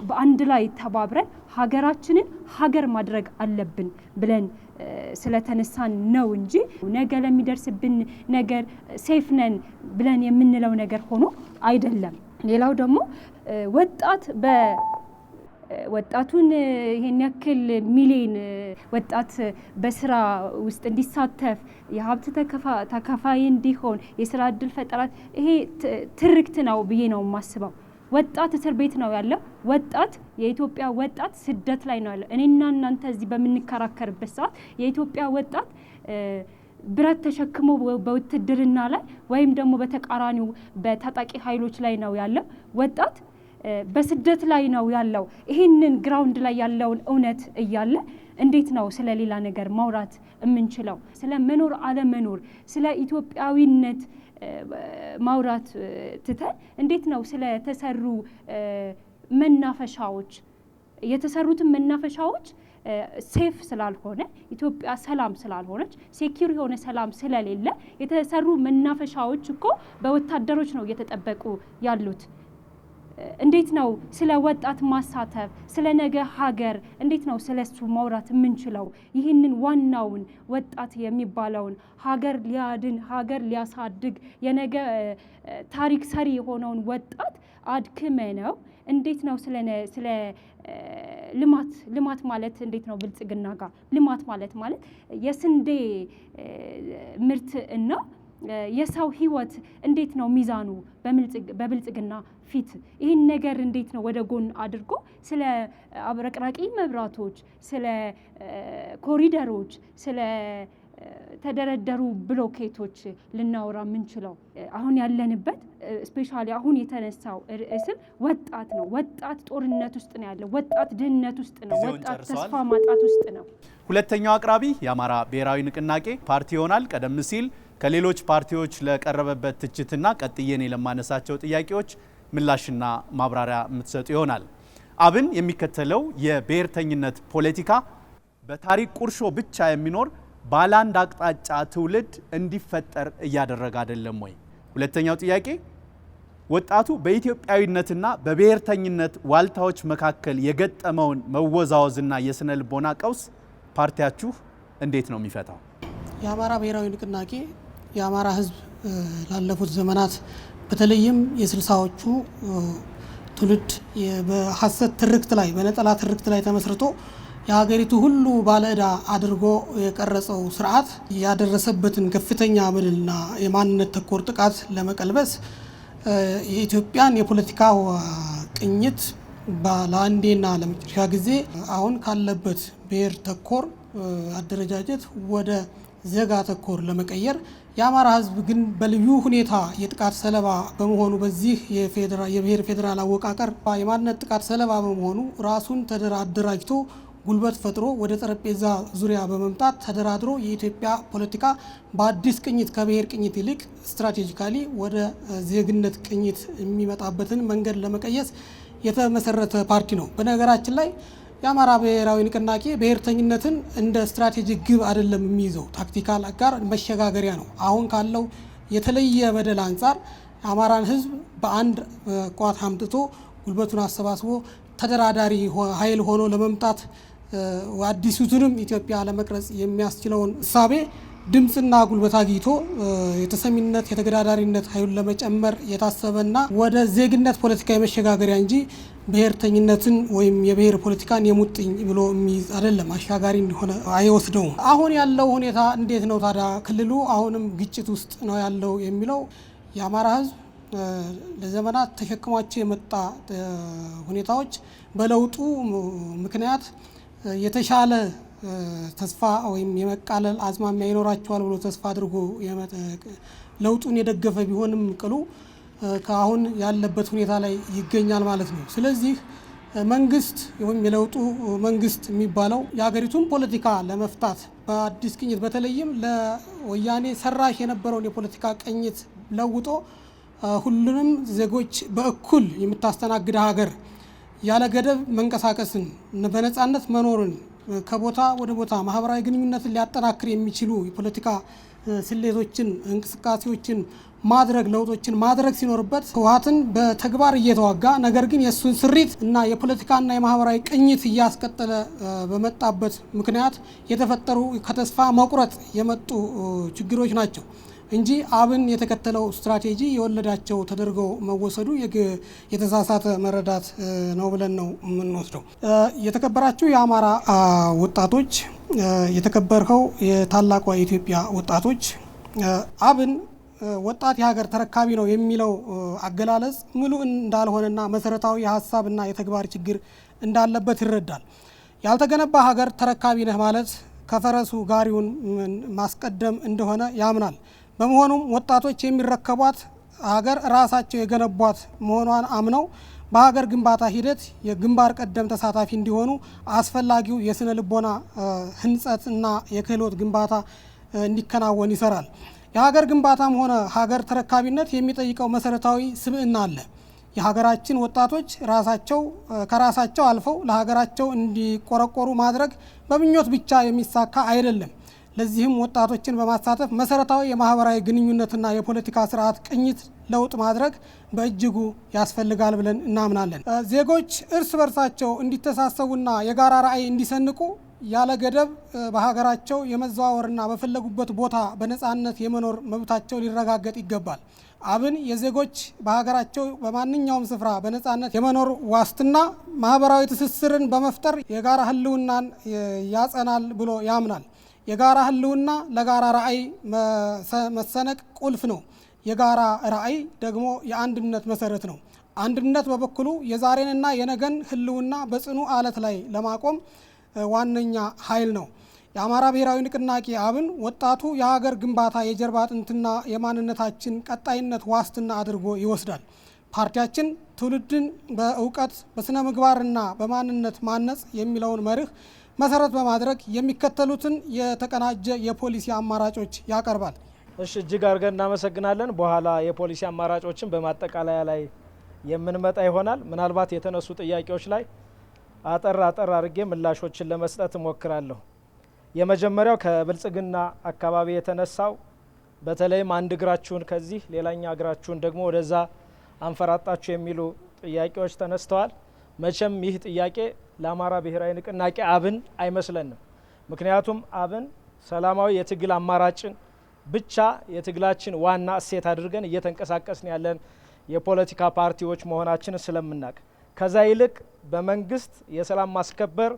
በአንድ ላይ ተባብረን ሀገራችንን ሀገር ማድረግ አለብን ብለን ስለተነሳን ነው እንጂ ነገ ለሚደርስብን ነገር ሴፍ ነን ብለን የምንለው ነገር ሆኖ አይደለም። ሌላው ደግሞ ወጣቱን ይሄን ያክል ሚሊዮን ወጣት በስራ ውስጥ እንዲሳተፍ የሀብት ተካፋይ እንዲሆን የስራ እድል ፈጠራ ይሄ ትርክት ነው ብዬ ነው የማስበው። ወጣት እስር ቤት ነው ያለው። ወጣት የኢትዮጵያ ወጣት ስደት ላይ ነው ያለው። እኔና እናንተ እዚህ በምንከራከርበት ሰዓት የኢትዮጵያ ወጣት ብረት ተሸክሞ በውትድርና ላይ ወይም ደግሞ በተቃራኒው በታጣቂ ኃይሎች ላይ ነው ያለው። ወጣት በስደት ላይ ነው ያለው። ይህንን ግራውንድ ላይ ያለውን እውነት እያለ እንዴት ነው ስለ ሌላ ነገር ማውራት የምንችለው? ስለ መኖር አለመኖር፣ ስለ ኢትዮጵያዊነት ማውራት ትተን እንዴት ነው ስለ ተሰሩ መናፈሻዎች የተሰሩትን መናፈሻዎች ሴፍ ስላልሆነ ኢትዮጵያ ሰላም ስላልሆነች ሴኪዩር የሆነ ሰላም ስለሌለ የተሰሩ መናፈሻዎች እኮ በወታደሮች ነው እየተጠበቁ ያሉት። እንዴት ነው ስለ ወጣት ማሳተፍ ስለ ነገ ሀገር እንዴት ነው ስለሱ ማውራት የምንችለው? ይህንን ዋናውን ወጣት የሚባለውን ሀገር ሊያድን ሀገር ሊያሳድግ የነገ ታሪክ ሰሪ የሆነውን ወጣት አድክመ ነው እንዴት ነው ስለ ልማት ማለት እንዴት ነው? ብልጽግና ጋር ልማት ማለት የስንዴ ምርት እና የሰው ህይወት እንዴት ነው ሚዛኑ በብልጽግና ፊት? ይህን ነገር እንዴት ነው ወደ ጎን አድርጎ ስለ አብረቅራቂ መብራቶች፣ ስለ ኮሪደሮች፣ ስለ ተደረደሩ ብሎኬቶች ልናወራ የምንችለው? አሁን ያለንበት ስፔሻሊ አሁን የተነሳው ርዕስም ወጣት ነው። ወጣት ጦርነት ውስጥ ነው ያለው። ወጣት ድህነት ውስጥ ነው። ወጣት ተስፋ ማጣት ውስጥ ነው። ሁለተኛው አቅራቢ የአማራ ብሔራዊ ንቅናቄ ፓርቲ ይሆናል። ቀደም ሲል ከሌሎች ፓርቲዎች ለቀረበበት ትችትና ቀጥዬኔ ለማነሳቸው ጥያቄዎች ምላሽና ማብራሪያ የምትሰጡ ይሆናል። አብን የሚከተለው የብሔርተኝነት ፖለቲካ በታሪክ ቁርሾ ብቻ የሚኖር ባላንድ አቅጣጫ ትውልድ እንዲፈጠር እያደረገ አይደለም ወይ? ሁለተኛው ጥያቄ ወጣቱ በኢትዮጵያዊነትና በብሔርተኝነት ዋልታዎች መካከል የገጠመውን መወዛወዝና የስነ ልቦና ቀውስ ፓርቲያችሁ እንዴት ነው የሚፈታው? የአማራ ብሔራዊ ንቅናቄ የአማራ ሕዝብ ላለፉት ዘመናት በተለይም የ60ዎቹ ትውልድ በሐሰት ትርክት ላይ በነጠላ ትርክት ላይ ተመስርቶ የሀገሪቱ ሁሉ ባለዕዳ አድርጎ የቀረጸው ስርዓት ያደረሰበትን ከፍተኛ በደልና የማንነት ተኮር ጥቃት ለመቀልበስ የኢትዮጵያን የፖለቲካ ቅኝት ለአንዴና ለመጨረሻ ጊዜ አሁን ካለበት ብሔር ተኮር አደረጃጀት ወደ ዜጋ ተኮር ለመቀየር የአማራ ህዝብ ግን በልዩ ሁኔታ የጥቃት ሰለባ በመሆኑ በዚህ የብሔር ፌዴራል አወቃቀር የማንነት ጥቃት ሰለባ በመሆኑ ራሱን አደራጅቶ ጉልበት ፈጥሮ ወደ ጠረጴዛ ዙሪያ በመምጣት ተደራድሮ የኢትዮጵያ ፖለቲካ በአዲስ ቅኝት ከብሔር ቅኝት ይልቅ ስትራቴጂካሊ ወደ ዜግነት ቅኝት የሚመጣበትን መንገድ ለመቀየስ የተመሰረተ ፓርቲ ነው። በነገራችን ላይ የአማራ ብሔራዊ ንቅናቄ ብሔርተኝነትን እንደ ስትራቴጂክ ግብ አይደለም የሚይዘው፣ ታክቲካል አጋር መሸጋገሪያ ነው። አሁን ካለው የተለየ በደል አንጻር የአማራን ህዝብ በአንድ ቋት አምጥቶ ጉልበቱን አሰባስቦ ተደራዳሪ ኃይል ሆኖ ለመምጣት አዲሱትንም ኢትዮጵያ ለመቅረጽ የሚያስችለውን እሳቤ ድምጽና ጉልበት አግኝቶ የተሰሚነት የተገዳዳሪነት ኃይሉን ለመጨመር የታሰበና ወደ ዜግነት ፖለቲካ የመሸጋገሪያ እንጂ ብሔርተኝነትን ወይም የብሔር ፖለቲካን የሙጥኝ ብሎ የሚይዝ አይደለም። አሻጋሪ እንደሆነ አይወስደውም። አሁን ያለው ሁኔታ እንዴት ነው ታዲያ? ክልሉ አሁንም ግጭት ውስጥ ነው ያለው የሚለው የአማራ ሕዝብ ለዘመናት ተሸክሟቸው የመጣ ሁኔታዎች በለውጡ ምክንያት የተሻለ ተስፋ ወይም የመቃለል አዝማሚያ ይኖራቸዋል ብሎ ተስፋ አድርጎ ለውጡን የደገፈ ቢሆንም ቅሉ ከአሁን ያለበት ሁኔታ ላይ ይገኛል ማለት ነው። ስለዚህ መንግስት ወይም የለውጡ መንግስት የሚባለው የሀገሪቱን ፖለቲካ ለመፍታት በአዲስ ቅኝት በተለይም ለወያኔ ሰራሽ የነበረውን የፖለቲካ ቅኝት ለውጦ ሁሉንም ዜጎች በእኩል የምታስተናግድ ሀገር ያለ ገደብ መንቀሳቀስን በነጻነት መኖርን ከቦታ ወደ ቦታ ማህበራዊ ግንኙነትን ሊያጠናክር የሚችሉ የፖለቲካ ስሌቶችን እንቅስቃሴዎችን ማድረግ ለውጦችን ማድረግ ሲኖርበት ህወሓትን በተግባር እየተዋጋ ነገር ግን የእሱን ስሪት እና የፖለቲካና የማህበራዊ ቅኝት እያስቀጠለ በመጣበት ምክንያት የተፈጠሩ ከተስፋ መቁረጥ የመጡ ችግሮች ናቸው እንጂ አብን የተከተለው ስትራቴጂ የወለዳቸው ተደርገው መወሰዱ የተሳሳተ መረዳት ነው ብለን ነው የምንወስደው። የተከበራችሁ የአማራ ወጣቶች፣ የተከበርከው የታላቋ የኢትዮጵያ ወጣቶች፣ አብን ወጣት የሀገር ተረካቢ ነው የሚለው አገላለጽ ሙሉ እንዳልሆነና መሰረታዊ የሀሳብና የተግባር ችግር እንዳለበት ይረዳል። ያልተገነባ ሀገር ተረካቢ ነህ ማለት ከፈረሱ ጋሪውን ማስቀደም እንደሆነ ያምናል። በመሆኑም ወጣቶች የሚረከቧት ሀገር ራሳቸው የገነቧት መሆኗን አምነው በሀገር ግንባታ ሂደት የግንባር ቀደም ተሳታፊ እንዲሆኑ አስፈላጊው የስነ ልቦና ህንጸት እና የክህሎት ግንባታ እንዲከናወን ይሰራል። የሀገር ግንባታም ሆነ ሀገር ተረካቢነት የሚጠይቀው መሰረታዊ ስብዕና አለ። የሀገራችን ወጣቶች ከራሳቸው አልፈው ለሀገራቸው እንዲቆረቆሩ ማድረግ በምኞት ብቻ የሚሳካ አይደለም። ለዚህም ወጣቶችን በማሳተፍ መሰረታዊ የማህበራዊ ግንኙነትና የፖለቲካ ስርዓት ቅኝት ለውጥ ማድረግ በእጅጉ ያስፈልጋል ብለን እናምናለን። ዜጎች እርስ በርሳቸው እንዲተሳሰቡና የጋራ ራዕይ እንዲሰንቁ ያለ ገደብ በሀገራቸው የመዘዋወርና በፈለጉበት ቦታ በነጻነት የመኖር መብታቸው ሊረጋገጥ ይገባል። አብን የዜጎች በሀገራቸው በማንኛውም ስፍራ በነጻነት የመኖር ዋስትና ማህበራዊ ትስስርን በመፍጠር የጋራ ህልውናን ያጸናል ብሎ ያምናል። የጋራ ህልውና ለጋራ ራዕይ መሰነቅ ቁልፍ ነው። የጋራ ራዕይ ደግሞ የአንድነት መሰረት ነው። አንድነት በበኩሉ የዛሬንና የነገን ህልውና በጽኑ አለት ላይ ለማቆም ዋነኛ ኃይል ነው። የአማራ ብሔራዊ ንቅናቄ አብን ወጣቱ የሀገር ግንባታ የጀርባ አጥንትና የማንነታችን ቀጣይነት ዋስትና አድርጎ ይወስዳል። ፓርቲያችን ትውልድን በእውቀት በስነ ምግባርና በማንነት ማነጽ የሚለውን መርህ መሰረት በማድረግ የሚከተሉትን የተቀናጀ የፖሊሲ አማራጮች ያቀርባል። እሺ፣ እጅግ አድርገን እናመሰግናለን። በኋላ የፖሊሲ አማራጮችን በማጠቃለያ ላይ የምንመጣ ይሆናል። ምናልባት የተነሱ ጥያቄዎች ላይ አጠር አድርጌ ምላሾችን ለመስጠት እሞክራለሁ። የመጀመሪያው ከብልጽግና አካባቢ የተነሳው በተለይም አንድ እግራችሁን ከዚህ ሌላኛ እግራችሁን ደግሞ ወደዛ አንፈራጣችሁ የሚሉ ጥያቄዎች ተነስተዋል። መቼም ይህ ጥያቄ ለአማራ ብሔራዊ ንቅናቄ አብን አይመስለንም። ምክንያቱም አብን ሰላማዊ የትግል አማራጭን ብቻ የትግላችን ዋና እሴት አድርገን እየተንቀሳቀስን ያለን የፖለቲካ ፓርቲዎች መሆናችንን ስለምናቅ ከዛ ይልቅ በመንግስት የሰላም ማስከበር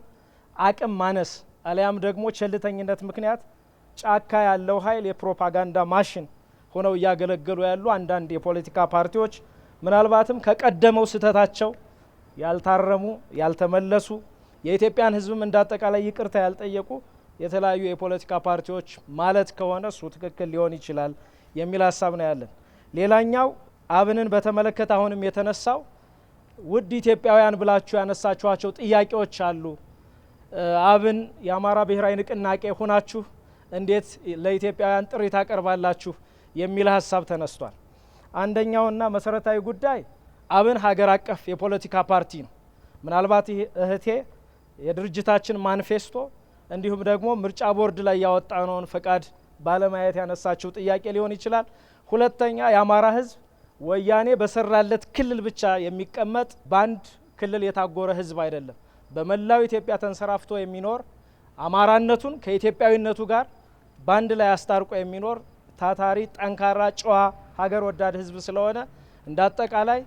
አቅም ማነስ አሊያም ደግሞ ቸልተኝነት ምክንያት ጫካ ያለው ኃይል የፕሮፓጋንዳ ማሽን ሆነው እያገለገሉ ያሉ አንዳንድ የፖለቲካ ፓርቲዎች ምናልባትም ከቀደመው ስህተታቸው ያልታረሙ ያልተመለሱ የኢትዮጵያን ሕዝብም እንዳጠቃላይ ይቅርታ ያልጠየቁ የተለያዩ የፖለቲካ ፓርቲዎች ማለት ከሆነ እሱ ትክክል ሊሆን ይችላል የሚል ሀሳብ ነው ያለን። ሌላኛው አብንን በተመለከተ አሁንም የተነሳው ውድ ኢትዮጵያውያን ብላችሁ ያነሳችኋቸው ጥያቄዎች አሉ። አብን የአማራ ብሔራዊ ንቅናቄ ሆናችሁ እንዴት ለኢትዮጵያውያን ጥሪ ታቀርባላችሁ የሚል ሀሳብ ተነስቷል። አንደኛውና መሰረታዊ ጉዳይ አብን ሀገር አቀፍ የፖለቲካ ፓርቲ ነው። ምናልባት እህቴ የድርጅታችን ማኒፌስቶ እንዲሁም ደግሞ ምርጫ ቦርድ ላይ ያወጣነውን ፈቃድ ባለማየት ያነሳችው ጥያቄ ሊሆን ይችላል። ሁለተኛ የአማራ ህዝብ ወያኔ በሰራለት ክልል ብቻ የሚቀመጥ በአንድ ክልል የታጎረ ህዝብ አይደለም። በመላው ኢትዮጵያ ተንሰራፍቶ የሚኖር አማራነቱን ከኢትዮጵያዊነቱ ጋር ባንድ ላይ አስታርቆ የሚኖር ታታሪ፣ ጠንካራ፣ ጨዋ ሀገር ወዳድ ህዝብ ስለሆነ እንዳጠቃላይ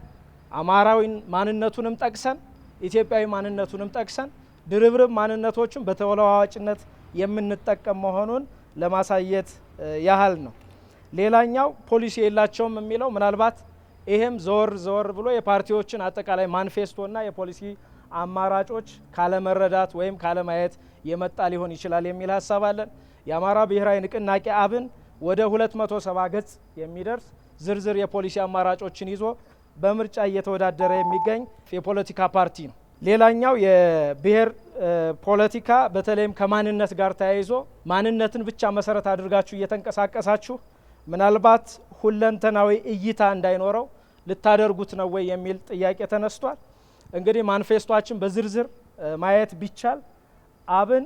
አማራዊ ማንነቱንም ጠቅሰን ኢትዮጵያዊ ማንነቱንም ጠቅሰን ድርብርብ ማንነቶችን በተለዋዋጭነት የምንጠቀም መሆኑን ለማሳየት ያህል ነው። ሌላኛው ፖሊሲ የላቸውም የሚለው ምናልባት ይሄም ዘወር ብሎ የፓርቲዎችን አጠቃላይ ማኒፌስቶና የፖሊሲ አማራጮች ካለመረዳት ወይም ካለማየት የመጣ ሊሆን ይችላል የሚል ሀሳብ አለን። የአማራ ብሔራዊ ንቅናቄ አብን ወደ 270 ገጽ የሚደርስ ዝርዝር የፖሊሲ አማራጮችን ይዞ በምርጫ እየተወዳደረ የሚገኝ የፖለቲካ ፓርቲ ነው። ሌላኛው የብሔር ፖለቲካ በተለይም ከማንነት ጋር ተያይዞ ማንነትን ብቻ መሰረት አድርጋችሁ እየተንቀሳቀሳችሁ ምናልባት ሁለንተናዊ እይታ እንዳይኖረው ልታደርጉት ነው ወይ የሚል ጥያቄ ተነስቷል። እንግዲህ ማኒፌስቶችን በዝርዝር ማየት ቢቻል አብን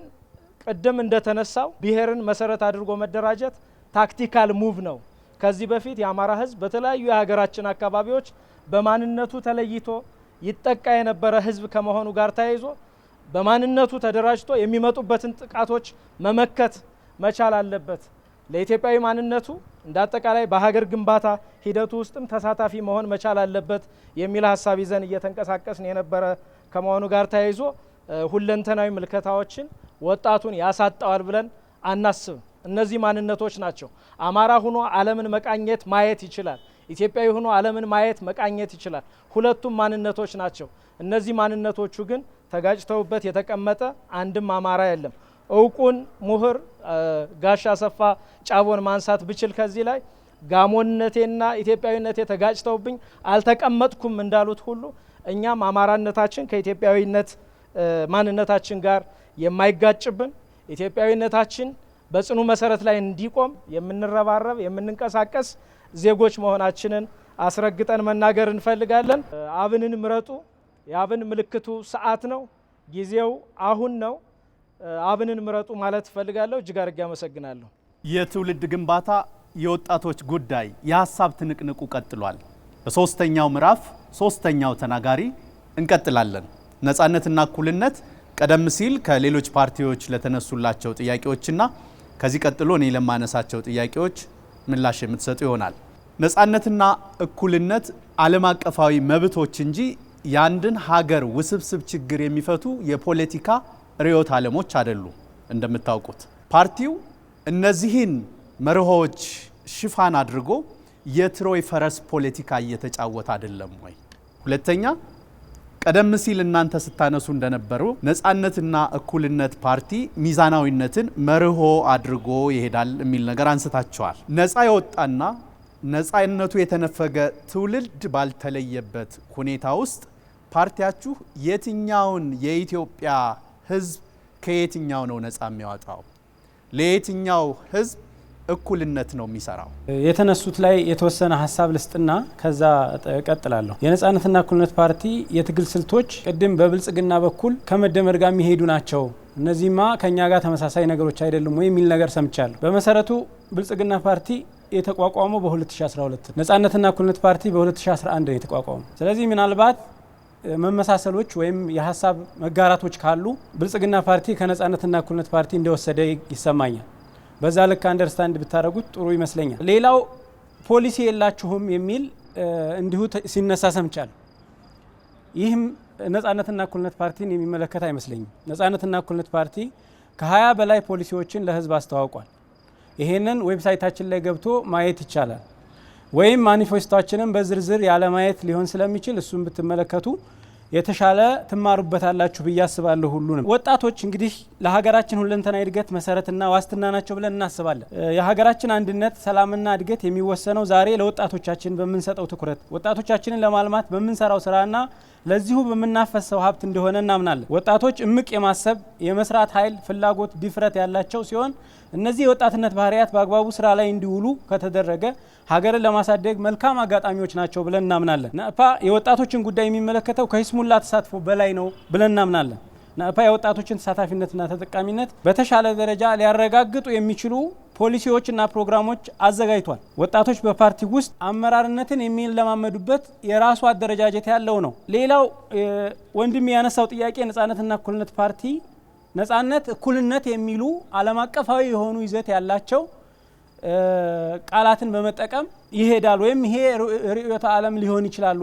ቅድም እንደተነሳው ብሔርን መሰረት አድርጎ መደራጀት ታክቲካል ሙቭ ነው። ከዚህ በፊት የአማራ ህዝብ በተለያዩ የሀገራችን አካባቢዎች በማንነቱ ተለይቶ ይጠቃ የነበረ ህዝብ ከመሆኑ ጋር ተያይዞ በማንነቱ ተደራጅቶ የሚመጡበትን ጥቃቶች መመከት መቻል አለበት። ለኢትዮጵያዊ ማንነቱ እንዳጠቃላይ በሀገር ግንባታ ሂደቱ ውስጥም ተሳታፊ መሆን መቻል አለበት የሚል ሀሳብ ይዘን እየተንቀሳቀስን የነበረ ከመሆኑ ጋር ተያይዞ ሁለንተናዊ ምልከታዎችን ወጣቱን ያሳጣዋል ብለን አናስብም። እነዚህ ማንነቶች ናቸው። አማራ ሆኖ ዓለምን መቃኘት ማየት ይችላል። ኢትዮጵያዊ ሆኖ ዓለምን ማየት መቃኘት ይችላል። ሁለቱም ማንነቶች ናቸው። እነዚህ ማንነቶቹ ግን ተጋጭተውበት የተቀመጠ አንድም አማራ የለም። እውቁን ምሁር ጋሽ አሰፋ ጫቦን ማንሳት ብችል ከዚህ ላይ ጋሞነቴና ኢትዮጵያዊነቴ ተጋጭተውብኝ አልተቀመጥኩም እንዳሉት ሁሉ እኛም አማራነታችን ከኢትዮጵያዊነት ማንነታችን ጋር የማይጋጭብን ኢትዮጵያዊነታችን በጽኑ መሰረት ላይ እንዲቆም የምንረባረብ የምንንቀሳቀስ ዜጎች መሆናችንን አስረግጠን መናገር እንፈልጋለን። አብንን ምረጡ። የአብን ምልክቱ ሰዓት ነው። ጊዜው አሁን ነው። አብንን ምረጡ ማለት እፈልጋለሁ። እጅግ አድርጌ አመሰግናለሁ። የትውልድ ግንባታ የወጣቶች ጉዳይ የሀሳብ ትንቅንቁ ቀጥሏል። በሶስተኛው ምዕራፍ ሶስተኛው ተናጋሪ እንቀጥላለን። ነጻነትና እኩልነት ቀደም ሲል ከሌሎች ፓርቲዎች ለተነሱላቸው ጥያቄዎችና ከዚህ ቀጥሎ እኔ ለማነሳቸው ጥያቄዎች ምላሽ የምትሰጡ ይሆናል። ነጻነትና እኩልነት ዓለም አቀፋዊ መብቶች እንጂ የአንድን ሀገር ውስብስብ ችግር የሚፈቱ የፖለቲካ ርዕዮተ ዓለሞች አይደሉም። እንደምታውቁት ፓርቲው እነዚህን መርሆዎች ሽፋን አድርጎ የትሮይ ፈረስ ፖለቲካ እየተጫወተ አይደለም ወይ? ሁለተኛ ቀደም ሲል እናንተ ስታነሱ እንደነበሩ ነጻነትና እኩልነት ፓርቲ ሚዛናዊነትን መርሆ አድርጎ ይሄዳል የሚል ነገር አንስታቸዋል። ነጻ የወጣና ነጻነቱ የተነፈገ ትውልድ ባልተለየበት ሁኔታ ውስጥ ፓርቲያችሁ የትኛውን የኢትዮጵያ ህዝብ ከየትኛው ነው ነጻ የሚያወጣው? ለየትኛው ህዝብ እኩልነት ነው የሚሰራው? የተነሱት ላይ የተወሰነ ሀሳብ ልስጥና ከዛ ቀጥላለሁ። የነጻነትና እኩልነት ፓርቲ የትግል ስልቶች ቅድም በብልጽግና በኩል ከመደመር ጋር የሚሄዱ ናቸው፣ እነዚህማ ከኛ ጋር ተመሳሳይ ነገሮች አይደሉም ወይ የሚል ነገር ሰምቻለሁ። በመሰረቱ ብልጽግና ፓርቲ የተቋቋመው በ2012 ነጻነትና እኩልነት ፓርቲ በ2011 ነው የተቋቋመው። ስለዚህ ምናልባት መመሳሰሎች ወይም የሀሳብ መጋራቶች ካሉ ብልጽግና ፓርቲ ከነጻነትና እኩልነት ፓርቲ እንደወሰደ ይሰማኛል። በዛ ልክ አንደርስታንድ ብታደርጉት ጥሩ ይመስለኛል። ሌላው ፖሊሲ የላችሁም የሚል እንዲሁ ሲነሳ ሰምቻለሁ። ይህም ነጻነትና እኩልነት ፓርቲን የሚመለከት አይመስለኝም። ነጻነትና እኩልነት ፓርቲ ከ20 በላይ ፖሊሲዎችን ለህዝብ አስተዋውቋል። ይሄንን ዌብሳይታችን ላይ ገብቶ ማየት ይቻላል። ወይም ማኒፌስቶችንም በዝርዝር ያለ ማየት ሊሆን ስለሚችል እሱን ብትመለከቱ የተሻለ ትማሩበታላችሁ ብዬ አስባለሁ። ሁሉንም ወጣቶች እንግዲህ ለሀገራችን ሁለንተናዊ እድገት መሰረትና ዋስትና ናቸው ብለን እናስባለን። የሀገራችን አንድነት፣ ሰላምና እድገት የሚወሰነው ዛሬ ለወጣቶቻችን በምንሰጠው ትኩረት፣ ወጣቶቻችንን ለማልማት በምንሰራው ስራና ለዚሁ በምናፈሰው ሀብት እንደሆነ እናምናለን። ወጣቶች እምቅ የማሰብ የመስራት ኃይል፣ ፍላጎት፣ ድፍረት ያላቸው ሲሆን እነዚህ የወጣትነት ባህሪያት በአግባቡ ስራ ላይ እንዲውሉ ከተደረገ ሀገርን ለማሳደግ መልካም አጋጣሚዎች ናቸው ብለን እናምናለን። ናእፓ የወጣቶችን ጉዳይ የሚመለከተው ከይስሙላ ተሳትፎ በላይ ነው ብለን እናምናለን። ናእፓ የወጣቶችን ተሳታፊነትና ተጠቃሚነት በተሻለ ደረጃ ሊያረጋግጡ የሚችሉ ፖሊሲዎችና ፕሮግራሞች አዘጋጅቷል። ወጣቶች በፓርቲ ውስጥ አመራርነትን የሚለማመዱበት የራሱ አደረጃጀት ያለው ነው። ሌላው ወንድም ያነሳው ጥያቄ ነጻነትና እኩልነት ፓርቲ ነጻነት፣ እኩልነት የሚሉ ዓለም አቀፋዊ የሆኑ ይዘት ያላቸው ቃላትን በመጠቀም ይሄዳል። ወይም ይሄ ርዕዮተ ዓለም ሊሆን ይችላል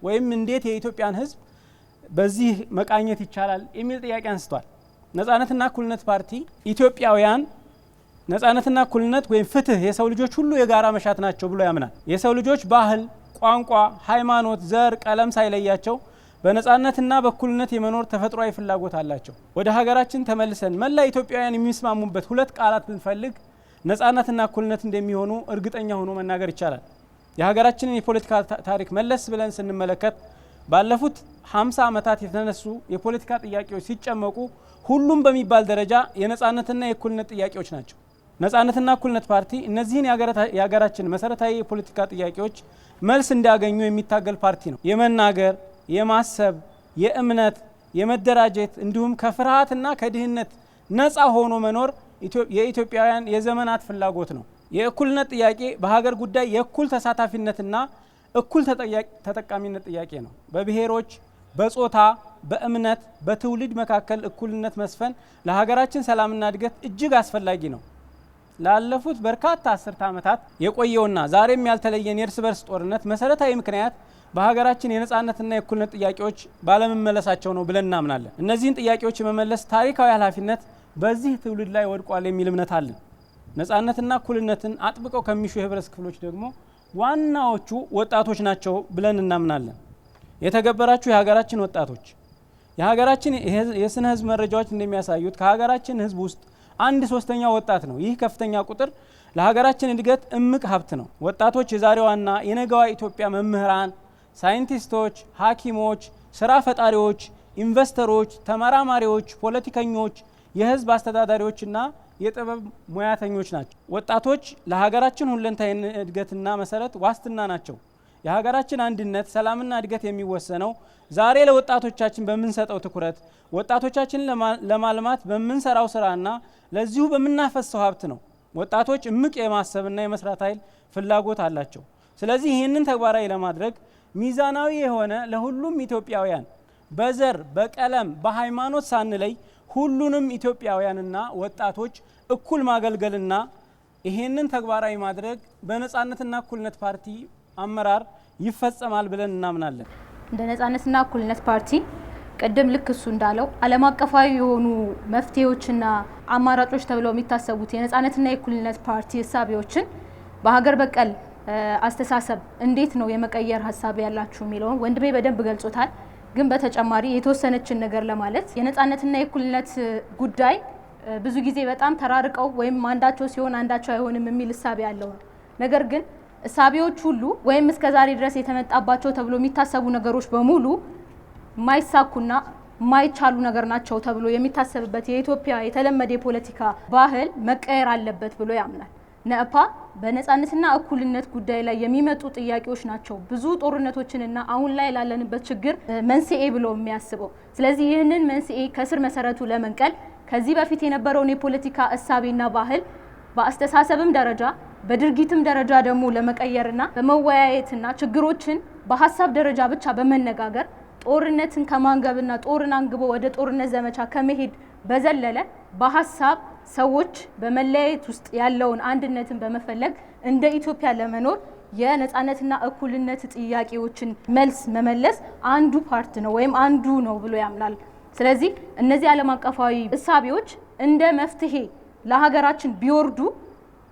ወይም እንዴት የኢትዮጵያን ሕዝብ በዚህ መቃኘት ይቻላል የሚል ጥያቄ አንስቷል። ነጻነትና እኩልነት ፓርቲ ኢትዮጵያውያን ነጻነትና እኩልነት ወይም ፍትህ የሰው ልጆች ሁሉ የጋራ መሻት ናቸው ብሎ ያምናል። የሰው ልጆች ባህል፣ ቋንቋ፣ ሃይማኖት፣ ዘር፣ ቀለም ሳይለያቸው በነጻነትና በእኩልነት የመኖር ተፈጥሯዊ ፍላጎት አላቸው። ወደ ሀገራችን ተመልሰን መላ ኢትዮጵያውያን የሚስማሙበት ሁለት ቃላት ብንፈልግ ነጻነትና እኩልነት እንደሚሆኑ እርግጠኛ ሆኖ መናገር ይቻላል። የሀገራችንን የፖለቲካ ታሪክ መለስ ብለን ስንመለከት ባለፉት 50 ዓመታት የተነሱ የፖለቲካ ጥያቄዎች ሲጨመቁ ሁሉም በሚባል ደረጃ የነጻነትና የእኩልነት ጥያቄዎች ናቸው። ነጻነትና እኩልነት ፓርቲ እነዚህን የሀገራችን መሰረታዊ የፖለቲካ ጥያቄዎች መልስ እንዲያገኙ የሚታገል ፓርቲ ነው። የመናገር፣ የማሰብ፣ የእምነት፣ የመደራጀት እንዲሁም ከፍርሃትና ከድህነት ነጻ ሆኖ መኖር የኢትዮጵያውያን የዘመናት ፍላጎት ነው። የእኩልነት ጥያቄ በሀገር ጉዳይ የእኩል ተሳታፊነትና እኩል ተጠቃሚነት ጥያቄ ነው። በብሔሮች፣ በጾታ፣ በእምነት፣ በትውልድ መካከል እኩልነት መስፈን ለሀገራችን ሰላምና እድገት እጅግ አስፈላጊ ነው። ላለፉት በርካታ አስርተ ዓመታት የቆየውና ዛሬም ያልተለየን የእርስ በርስ ጦርነት መሰረታዊ ምክንያት በሀገራችን የነጻነትና የእኩልነት ጥያቄዎች ባለመመለሳቸው ነው ብለን እናምናለን። እነዚህን ጥያቄዎች የመመለስ ታሪካዊ ኃላፊነት በዚህ ትውልድ ላይ ወድቋል የሚል እምነት አለን። ነጻነትና እኩልነትን አጥብቀው ከሚሹ የህብረተሰብ ክፍሎች ደግሞ ዋናዎቹ ወጣቶች ናቸው ብለን እናምናለን። የተገበራችሁ የሀገራችን ወጣቶች፣ የሀገራችን የስነ ህዝብ መረጃዎች እንደሚያሳዩት ከሀገራችን ህዝብ ውስጥ 1/3 ወጣት ነው። ይህ ከፍተኛ ቁጥር ለሀገራችን እድገት እምቅ ሀብት ነው። ወጣቶች የዛሬዋና የነገዋ ኢትዮጵያ መምህራን፣ ሳይንቲስቶች፣ ሐኪሞች፣ ስራ ፈጣሪዎች፣ ኢንቨስተሮች፣ ተመራማሪዎች፣ ፖለቲከኞች፣ የህዝብ አስተዳዳሪዎችና የጥበብ ሙያተኞች ናቸው። ወጣቶች ለሀገራችን ሁለንተናዊ እድገትና መሰረት ዋስትና ናቸው። የሀገራችን አንድነት፣ ሰላምና እድገት የሚወሰነው ዛሬ ለወጣቶቻችን በምንሰጠው ትኩረት፣ ወጣቶቻችንን ለማልማት በምንሰራው ስራና ለዚሁ በምናፈሰው ሀብት ነው። ወጣቶች እምቅ የማሰብና የመስራት ኃይል ፍላጎት አላቸው። ስለዚህ ይህንን ተግባራዊ ለማድረግ ሚዛናዊ የሆነ ለሁሉም ኢትዮጵያውያን በዘር፣ በቀለም፣ በሃይማኖት ሳንለይ ሁሉንም ኢትዮጵያውያንና ወጣቶች እኩል ማገልገልና ይሄንን ተግባራዊ ማድረግ በነጻነትና እኩልነት ፓርቲ አመራር ይፈጸማል ብለን እናምናለን። እንደ ነጻነትና እኩልነት ፓርቲ ቅድም ልክ እሱ እንዳለው ዓለም አቀፋዊ የሆኑ መፍትሄዎችና አማራጮች ተብለው የሚታሰቡት የነጻነትና የእኩልነት ፓርቲ እሳቤዎችን በሀገር በቀል አስተሳሰብ እንዴት ነው የመቀየር ሀሳብ ያላችሁ የሚለውን ወንድሜ በደንብ ገልጾታል። ግን በተጨማሪ የተወሰነችን ነገር ለማለት የነጻነትና የእኩልነት ጉዳይ ብዙ ጊዜ በጣም ተራርቀው ወይም አንዳቸው ሲሆን አንዳቸው አይሆንም የሚል እሳቤ ያለው ነገር ግን እሳቤዎች ሁሉ ወይም እስከዛሬ ድረስ የተመጣባቸው ተብሎ የሚታሰቡ ነገሮች በሙሉ ማይሳኩና ማይቻሉ ነገር ናቸው ተብሎ የሚታሰብበት የኢትዮጵያ የተለመደ የፖለቲካ ባህል መቀየር አለበት ብሎ ያምናል። ነፓ በነጻነትና እኩልነት ጉዳይ ላይ የሚመጡ ጥያቄዎች ናቸው ብዙ ጦርነቶችንና አሁን ላይ ላለንበት ችግር መንስኤ ብሎ የሚያስበው። ስለዚህ ይህንን መንስኤ ከስር መሰረቱ ለመንቀል ከዚህ በፊት የነበረውን የፖለቲካ እሳቤና ባህል በአስተሳሰብም ደረጃ በድርጊትም ደረጃ ደግሞ ለመቀየርና በመወያየትና ችግሮችን በሀሳብ ደረጃ ብቻ በመነጋገር ጦርነትን ከማንገብና ጦርን አንግቦ ወደ ጦርነት ዘመቻ ከመሄድ በዘለለ በሀሳብ ሰዎች በመለያየት ውስጥ ያለውን አንድነትን በመፈለግ እንደ ኢትዮጵያ ለመኖር የነጻነትና እኩልነት ጥያቄዎችን መልስ መመለስ አንዱ ፓርት ነው ወይም አንዱ ነው ብሎ ያምናል። ስለዚህ እነዚህ ዓለም አቀፋዊ እሳቤዎች እንደ መፍትሄ ለሀገራችን ቢወርዱ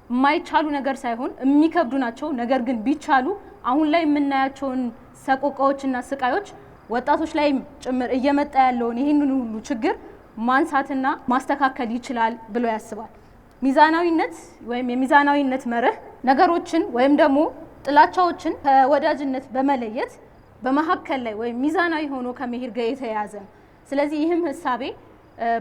የማይቻሉ ነገር ሳይሆን የሚከብዱ ናቸው። ነገር ግን ቢቻሉ አሁን ላይ የምናያቸውን ሰቆቃዎችና ስቃዮች ወጣቶች ላይ ጭምር እየመጣ ያለውን ይህንን ሁሉ ችግር ማንሳትና ማስተካከል ይችላል ብሎ ያስባል። ሚዛናዊነት ወይም የሚዛናዊነት መርህ ነገሮችን ወይም ደግሞ ጥላቻዎችን ከወዳጅነት በመለየት በመሀከል ላይ ወይም ሚዛናዊ ሆኖ ከመሄድ ጋር የተያያዘ ነው። ስለዚህ ይህም ህሳቤ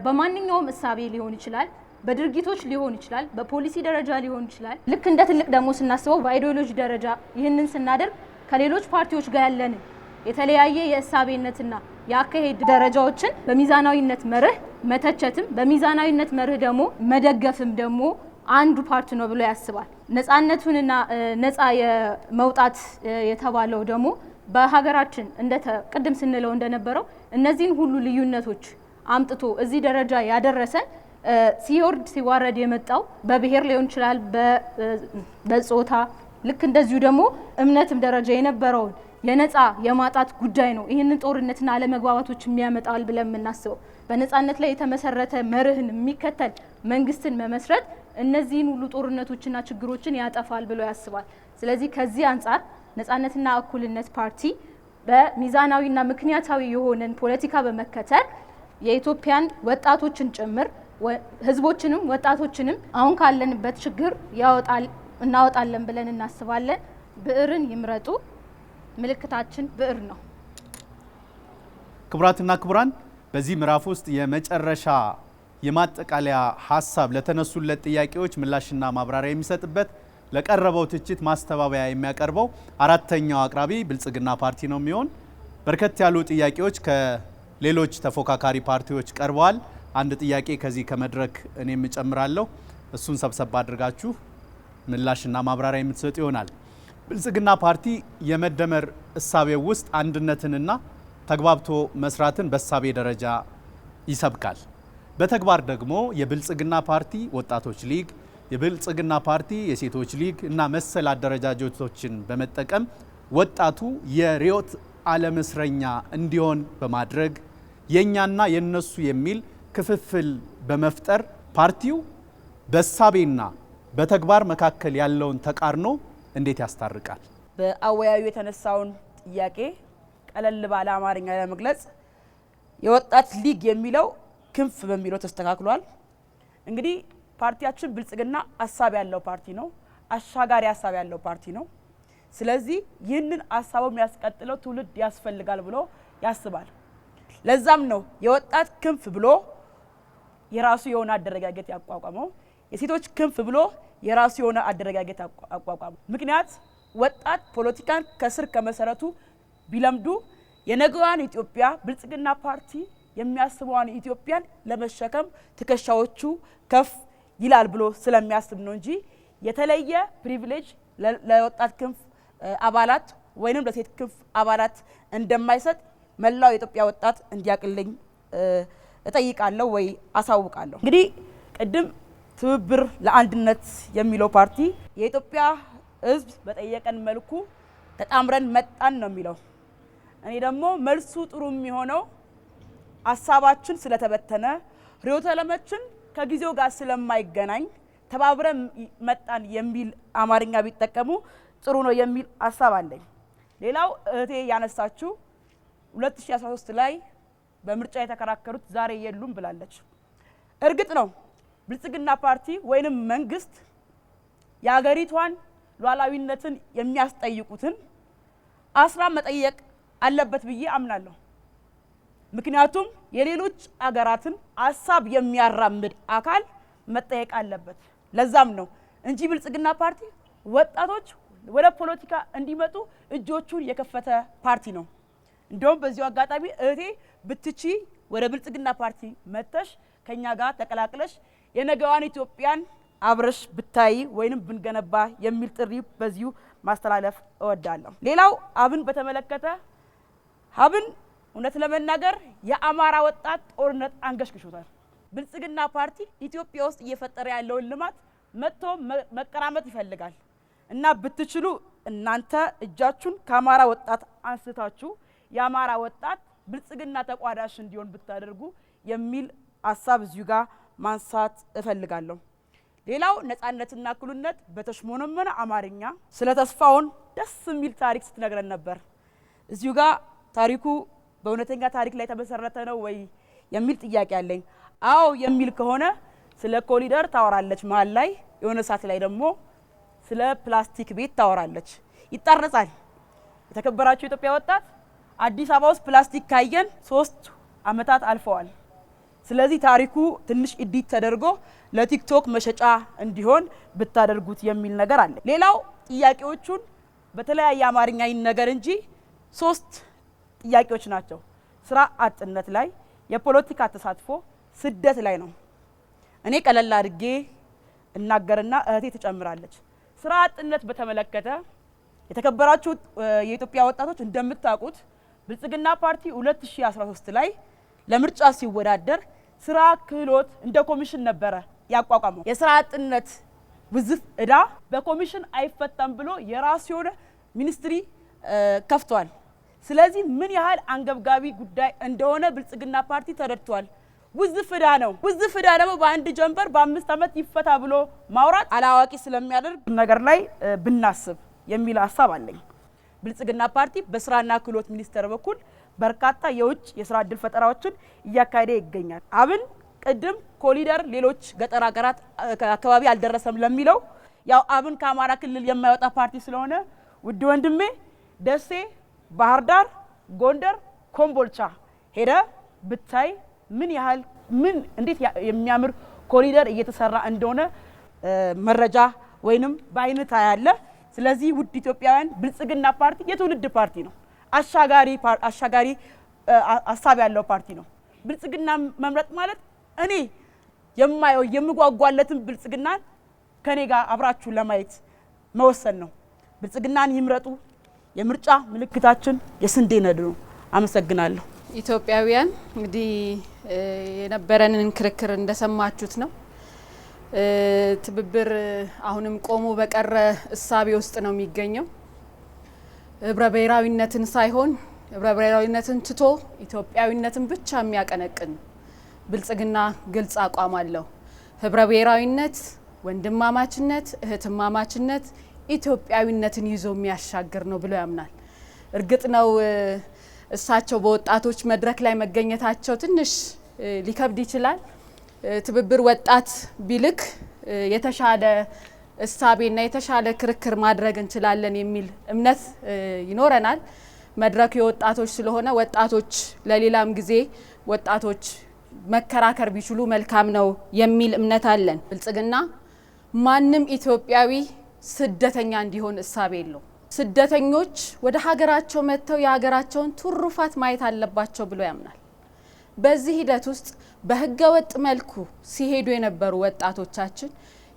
በማንኛውም ህሳቤ ሊሆን ይችላል፣ በድርጊቶች ሊሆን ይችላል፣ በፖሊሲ ደረጃ ሊሆን ይችላል። ልክ እንደ ትልቅ ደግሞ ስናስበው በአይዲዮሎጂ ደረጃ ይህንን ስናደርግ ከሌሎች ፓርቲዎች ጋር ያለንን የተለያየ የህሳቤነትና የአካሄድ ደረጃዎችን በሚዛናዊነት መርህ መተቸትም በሚዛናዊነት መርህ ደግሞ መደገፍም ደግሞ አንዱ ፓርት ነው ብሎ ያስባል። ነጻነቱንና ነጻ የመውጣት የተባለው ደግሞ በሀገራችን ቅድም ስንለው እንደነበረው እነዚህን ሁሉ ልዩነቶች አምጥቶ እዚህ ደረጃ ያደረሰን ሲወርድ ሲዋረድ የመጣው በብሔር ሊሆን ይችላል፣ በጾታ ልክ እንደዚሁ ደግሞ እምነትም ደረጃ የነበረውን የነፃ የማጣት ጉዳይ ነው። ይህንን ጦርነትና አለመግባባቶች የሚያመጣል ብለን የምናስበው በነፃነት ላይ የተመሰረተ መርህን የሚከተል መንግስትን መመስረት እነዚህን ሁሉ ጦርነቶችና ችግሮችን ያጠፋል ብሎ ያስባል። ስለዚህ ከዚህ አንጻር ነፃነትና እኩልነት ፓርቲ በሚዛናዊና ምክንያታዊ የሆነን ፖለቲካ በመከተል የኢትዮጵያን ወጣቶችን ጭምር ህዝቦችንም ወጣቶችንም አሁን ካለንበት ችግር እናወጣለን ብለን እናስባለን። ብዕርን ይምረጡ። ምልክታችን ብዕር ነው። ክቡራትና ክቡራን፣ በዚህ ምዕራፍ ውስጥ የመጨረሻ የማጠቃለያ ሀሳብ ለተነሱለት ጥያቄዎች ምላሽና ማብራሪያ የሚሰጥበት ለቀረበው ትችት ማስተባበያ የሚያቀርበው አራተኛው አቅራቢ ብልጽግና ፓርቲ ነው የሚሆን። በርከት ያሉ ጥያቄዎች ከሌሎች ተፎካካሪ ፓርቲዎች ቀርበዋል። አንድ ጥያቄ ከዚህ ከመድረክ እኔም እጨምራለሁ። እሱን ሰብሰብ አድርጋችሁ ምላሽና ማብራሪያ የምትሰጡ ይሆናል። ብልጽግና ፓርቲ የመደመር እሳቤው ውስጥ አንድነትንና ተግባብቶ መስራትን በእሳቤ ደረጃ ይሰብካል። በተግባር ደግሞ የብልጽግና ፓርቲ ወጣቶች ሊግ፣ የብልጽግና ፓርቲ የሴቶች ሊግ እና መሰል አደረጃጀቶችን በመጠቀም ወጣቱ የርዕዮተ ዓለም እስረኛ እንዲሆን በማድረግ የኛና የነሱ የሚል ክፍፍል በመፍጠር ፓርቲው በእሳቤና በተግባር መካከል ያለውን ተቃርኖ እንዴት ያስታርቃል? በአወያዩ የተነሳውን ጥያቄ ቀለል ባለ አማርኛ ለመግለጽ የወጣት ሊግ የሚለው ክንፍ በሚለው ተስተካክሏል። እንግዲህ ፓርቲያችን ብልጽግና ሀሳብ ያለው ፓርቲ ነው። አሻጋሪ ሀሳብ ያለው ፓርቲ ነው። ስለዚህ ይህንን ሀሳቡ የሚያስቀጥለው ትውልድ ያስፈልጋል ብሎ ያስባል። ለዛም ነው የወጣት ክንፍ ብሎ የራሱ የሆነ አደረጋገት ያቋቋመው፣ የሴቶች ክንፍ ብሎ የራሱ የሆነ አደረጋገት አቋቋመው። ምክንያት ወጣት ፖለቲካን ከስር ከመሰረቱ ቢለምዱ የነገዋን ኢትዮጵያ ብልጽግና ፓርቲ የሚያስበዋን ኢትዮጵያን ለመሸከም ትከሻዎቹ ከፍ ይላል ብሎ ስለሚያስብ ነው እንጂ የተለየ ፕሪቪሌጅ ለወጣት ክንፍ አባላት ወይንም ለሴት ክንፍ አባላት እንደማይሰጥ መላው የኢትዮጵያ ወጣት እንዲያቅልኝ እጠይቃለሁ ወይ አሳውቃለሁ። እንግዲህ ቅድም ትብብር ለአንድነት የሚለው ፓርቲ የኢትዮጵያ ሕዝብ በጠየቀን መልኩ ተጣምረን መጣን ነው የሚለው። እኔ ደግሞ መልሱ ጥሩ የሚሆነው ሀሳባችን ስለተበተነ ርዕዮተ ዓለማችን ከጊዜው ጋር ስለማይገናኝ ተባብረን መጣን የሚል አማርኛ ቢጠቀሙ ጥሩ ነው የሚል ሀሳብ አለኝ። ሌላው እህቴ ያነሳችው 2013 ላይ በምርጫ የተከራከሩት ዛሬ የሉም ብላለች። እርግጥ ነው ብልጽግና ፓርቲ ወይንም መንግስት የሀገሪቷን ሉዓላዊነትን የሚያስጠይቁትን አስራ መጠየቅ አለበት ብዬ አምናለሁ። ምክንያቱም የሌሎች አገራትን ሀሳብ የሚያራምድ አካል መጠየቅ አለበት። ለዛም ነው እንጂ ብልጽግና ፓርቲ ወጣቶች ወደ ፖለቲካ እንዲመጡ እጆቹን የከፈተ ፓርቲ ነው። እንደውም በዚሁ አጋጣሚ እህቴ ብትቺ ወደ ብልጽግና ፓርቲ መተሽ ከኛ ጋር ተቀላቅለሽ የነገዋን ኢትዮጵያን አብረሽ ብታይ ወይንም ብንገነባ የሚል ጥሪ በዚሁ ማስተላለፍ እወዳለሁ። ሌላው አብን በተመለከተ አብን እውነት ለመናገር የአማራ ወጣት ጦርነት አንገሽግሾታል። ብልጽግና ፓርቲ ኢትዮጵያ ውስጥ እየፈጠረ ያለውን ልማት መጥቶ መቀራመጥ ይፈልጋል እና ብትችሉ እናንተ እጃችሁን ከአማራ ወጣት አንስታችሁ የአማራ ወጣት ብልጽግና ተቋዳሽ እንዲሆን ብታደርጉ የሚል ሀሳብ እዚሁ ጋር ማንሳት እፈልጋለሁ። ሌላው ነፃነትና እኩልነት በተሽሞነመነ አማርኛ ስለ ተስፋውን ደስ የሚል ታሪክ ስትነግረን ነበር። እዚሁ ጋር ታሪኩ በእውነተኛ ታሪክ ላይ የተመሰረተ ነው ወይ የሚል ጥያቄ አለኝ። አዎ የሚል ከሆነ ስለ ኮሪደር ታወራለች፣ መሀል ላይ የሆነ ሰዓት ላይ ደግሞ ስለ ፕላስቲክ ቤት ታወራለች። ይጣረጻል። የተከበራችሁ የኢትዮጵያ ወጣት አዲስ አበባ ውስጥ ፕላስቲክ ካየን 3 ዓመታት አልፈዋል። ስለዚህ ታሪኩ ትንሽ ኢዲት ተደርጎ ለቲክቶክ መሸጫ እንዲሆን ብታደርጉት የሚል ነገር አለ። ሌላው ጥያቄዎቹን በተለያየ አማርኛ ይነገር እንጂ 3 ጥያቄዎች ናቸው። ስራ አጥነት ላይ፣ የፖለቲካ ተሳትፎ፣ ስደት ላይ ነው። እኔ ቀለል አድርጌ እናገርና እህቴ ትጨምራለች። ስራ አጥነት በተመለከተ የተከበራችሁ የኢትዮጵያ ወጣቶች እንደምታውቁት ብልጽግና ፓርቲ 2013 ላይ ለምርጫ ሲወዳደር ስራ ክህሎት እንደ ኮሚሽን ነበረ ያቋቋመው። የስራ አጥነት ውዝፍ እዳ በኮሚሽን አይፈታም ብሎ የራሱ የሆነ ሚኒስትሪ ከፍቷል። ስለዚህ ምን ያህል አንገብጋቢ ጉዳይ እንደሆነ ብልጽግና ፓርቲ ተረድቷል። ውዝፍ እዳ ነው። ውዝፍ እዳ ደግሞ በአንድ ጀንበር በ5 ዓመት ይፈታ ብሎ ማውራት አላዋቂ ስለሚያደርግ ነገር ላይ ብናስብ የሚል ሀሳብ አለኝ። ብልጽግና ፓርቲ በስራና ክህሎት ሚኒስቴር በኩል በርካታ የውጭ የስራ እድል ፈጠራዎችን እያካሄደ ይገኛል። አብን ቅድም ኮሊደር ሌሎች ገጠር ሀገራት አካባቢ አልደረሰም ለሚለው ያው አብን ከአማራ ክልል የማይወጣ ፓርቲ ስለሆነ ውድ ወንድሜ ደሴ፣ ባህር ዳር፣ ጎንደር፣ ኮምቦልቻ ሄደ ብታይ ምን ያህል እንዴት የሚያምር ኮሪደር እየተሰራ እንደሆነ መረጃ ወይንም በአይነት ያለ። ስለዚህ ውድ ኢትዮጵያውያን ብልጽግና ፓርቲ የትውልድ ፓርቲ ነው። አሻጋሪ ሀሳብ ያለው ፓርቲ ነው። ብልጽግና መምረጥ ማለት እኔ የማየው የምጓጓለትን ብልጽግናን ከኔ ጋር አብራችሁ ለማየት መወሰን ነው። ብልጽግናን ይምረጡ። የምርጫ ምልክታችን የስንዴ ነዶ ነው። አመሰግናለሁ። ኢትዮጵያውያን እንግዲህ የነበረንን ክርክር እንደሰማችሁት ነው። ትብብር አሁንም ቆሞ በቀረ እሳቤ ውስጥ ነው የሚገኘው። ህብረ ብሔራዊነትን ሳይሆን ህብረ ብሔራዊነትን ትቶ ኢትዮጵያዊነትን ብቻ የሚያቀነቅን ብልጽግና ግልጽ አቋም አለው። ህብረ ብሔራዊነት፣ ወንድማማችነት፣ እህትማማችነት ኢትዮጵያዊነትን ይዞ የሚያሻግር ነው ብሎ ያምናል። እርግጥ ነው እሳቸው በወጣቶች መድረክ ላይ መገኘታቸው ትንሽ ሊከብድ ይችላል። ትብብር ወጣት ቢልክ የተሻለ እሳቤና የተሻለ ክርክር ማድረግ እንችላለን የሚል እምነት ይኖረናል። መድረኩ የወጣቶች ስለሆነ ወጣቶች ለሌላም ጊዜ ወጣቶች መከራከር ቢችሉ መልካም ነው የሚል እምነት አለን። ብልጽግና ማንም ኢትዮጵያዊ ስደተኛ እንዲሆን እሳቤ የለው። ስደተኞች ወደ ሀገራቸው መጥተው የሀገራቸውን ትሩፋት ማየት አለባቸው ብሎ ያምናል። በዚህ ሂደት ውስጥ በህገወጥ መልኩ ሲሄዱ የነበሩ ወጣቶቻችን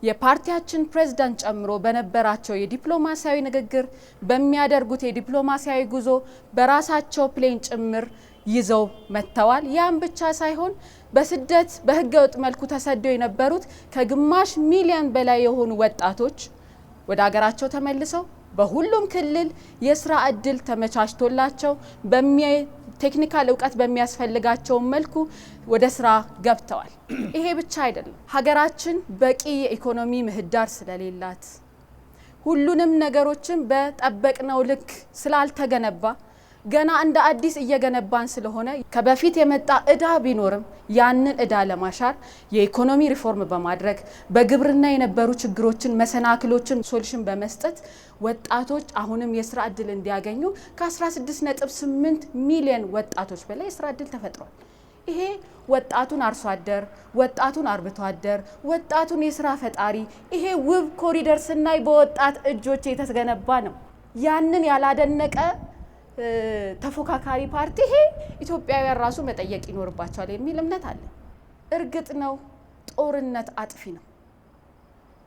የፓርቲያችን ፕሬዝዳንት ጨምሮ በነበራቸው የዲፕሎማሲያዊ ንግግር በሚያደርጉት የዲፕሎማሲያዊ ጉዞ በራሳቸው ፕሌን ጭምር ይዘው መጥተዋል። ያም ብቻ ሳይሆን በስደት በህገወጥ መልኩ ተሰደው የነበሩት ከግማሽ ሚሊዮን በላይ የሆኑ ወጣቶች ወደ ሀገራቸው ተመልሰው በሁሉም ክልል የስራ እድል ተመቻችቶላቸው ቴክኒካል እውቀት በሚያስፈልጋቸው መልኩ ወደ ስራ ገብተዋል። ይሄ ብቻ አይደለም። ሀገራችን በቂ የኢኮኖሚ ምህዳር ስለሌላት ሁሉንም ነገሮችን በጠበቅነው ልክ ስላልተገነባ ገና እንደ አዲስ እየገነባን ስለሆነ ከበፊት የመጣ እዳ ቢኖርም ያንን እዳ ለማሻር የኢኮኖሚ ሪፎርም በማድረግ በግብርና የነበሩ ችግሮችን መሰናክሎችን ሶሉሽን በመስጠት ወጣቶች አሁንም የስራ እድል እንዲያገኙ ከ16.8 ሚሊዮን ወጣቶች በላይ የስራ እድል ተፈጥሯል። ይሄ ወጣቱን አርሶ አደር፣ ወጣቱን አርብቶ አደር፣ ወጣቱን የስራ ፈጣሪ ይሄ ውብ ኮሪደር ስናይ በወጣት እጆች የተገነባ ነው። ያንን ያላደነቀ ተፎካካሪ ፓርቲ ይሄ ኢትዮጵያውያን ራሱ መጠየቅ ይኖርባቸዋል የሚል እምነት አለ። እርግጥ ነው ጦርነት አጥፊ ነው።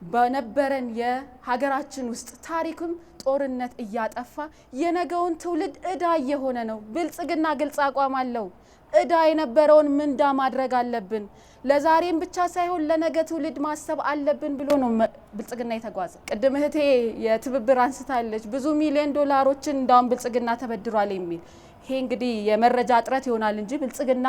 በነበረን የሀገራችን ውስጥ ታሪክም ጦርነት እያጠፋ የነገውን ትውልድ እዳ እየሆነ ነው። ብልጽግና ግልጽ አቋም አለው። እዳ የነበረውን ምንዳ ማድረግ አለብን። ለዛሬም ብቻ ሳይሆን ለነገ ትውልድ ማሰብ አለብን ብሎ ነው ብልጽግና የተጓዘ። ቅድም እህቴ የትብብር አንስታለች። ብዙ ሚሊዮን ዶላሮችን እንዳውም ብልጽግና ተበድሯል የሚል ይሄ እንግዲህ የመረጃ እጥረት ይሆናል እንጂ ብልጽግና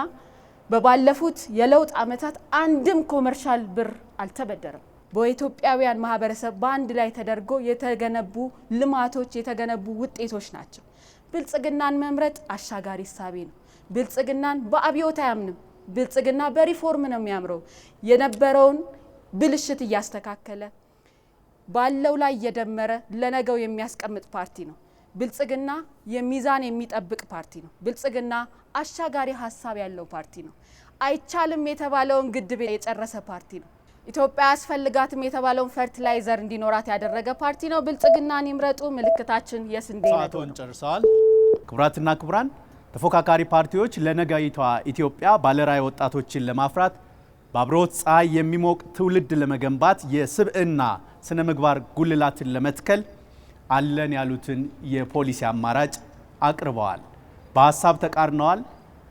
በባለፉት የለውጥ ዓመታት አንድም ኮመርሻል ብር አልተበደረም። በኢትዮጵያውያን ማህበረሰብ በአንድ ላይ ተደርጎ የተገነቡ ልማቶች የተገነቡ ውጤቶች ናቸው። ብልጽግናን መምረጥ አሻጋሪ እሳቤ ነው። ብልጽግናን በአብዮት አያምንም። ብልጽግና በሪፎርም ነው የሚያምረው። የነበረውን ብልሽት እያስተካከለ ባለው ላይ እየደመረ ለነገው የሚያስቀምጥ ፓርቲ ነው። ብልጽግና የሚዛን የሚጠብቅ ፓርቲ ነው። ብልጽግና አሻጋሪ ሀሳብ ያለው ፓርቲ ነው። አይቻልም የተባለውን ግድብ የጨረሰ ፓርቲ ነው። ኢትዮጵያ ያስፈልጋትም የተባለውን ፈርቲላይዘር እንዲኖራት ያደረገ ፓርቲ ነው። ብልጽግናን ይምረጡ። ምልክታችን የስንዴ ነው። ሰዓቱን ጨርሰዋል። ክቡራትና ክቡራን ተፎካካሪ ፓርቲዎች ለነገይቷ ኢትዮጵያ ባለራዕይ ወጣቶችን ለማፍራት በአብሮት ፀሐይ የሚሞቅ ትውልድ ለመገንባት የስብዕና ስነ ምግባር ጉልላትን ለመትከል አለን ያሉትን የፖሊሲ አማራጭ አቅርበዋል። በሀሳብ ተቃርነዋል፣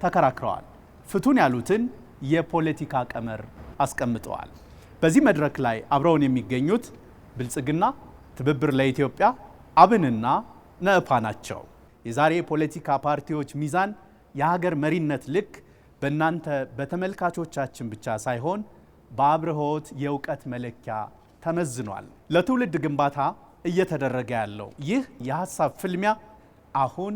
ተከራክረዋል። ፍቱን ያሉትን የፖለቲካ ቀመር አስቀምጠዋል። በዚህ መድረክ ላይ አብረውን የሚገኙት ብልጽግና፣ ትብብር ለኢትዮጵያ፣ አብንና ነእፓ ናቸው። የዛሬ የፖለቲካ ፓርቲዎች ሚዛን የሀገር መሪነት ልክ በእናንተ በተመልካቾቻችን ብቻ ሳይሆን በአብርሆት የእውቀት መለኪያ ተመዝኗል። ለትውልድ ግንባታ እየተደረገ ያለው ይህ የሀሳብ ፍልሚያ አሁን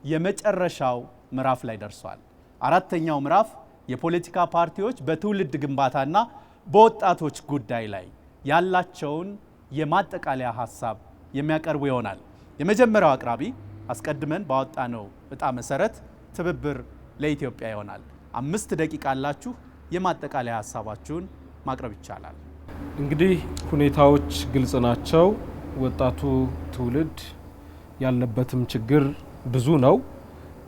የመጨረሻው ምዕራፍ ላይ ደርሷል። አራተኛው ምዕራፍ የፖለቲካ ፓርቲዎች በትውልድ ግንባታና በወጣቶች ጉዳይ ላይ ያላቸውን የማጠቃለያ ሀሳብ የሚያቀርቡ ይሆናል። የመጀመሪያው አቅራቢ አስቀድመን ባወጣነው እጣ መሰረት ትብብር ለኢትዮጵያ ይሆናል። 5 ደቂቃ አላችሁ። የማጠቃለያ ሀሳባችሁን ማቅረብ ይቻላል። እንግዲህ ሁኔታዎች ግልጽ ናቸው። ወጣቱ ትውልድ ያለበትም ችግር ብዙ ነው፣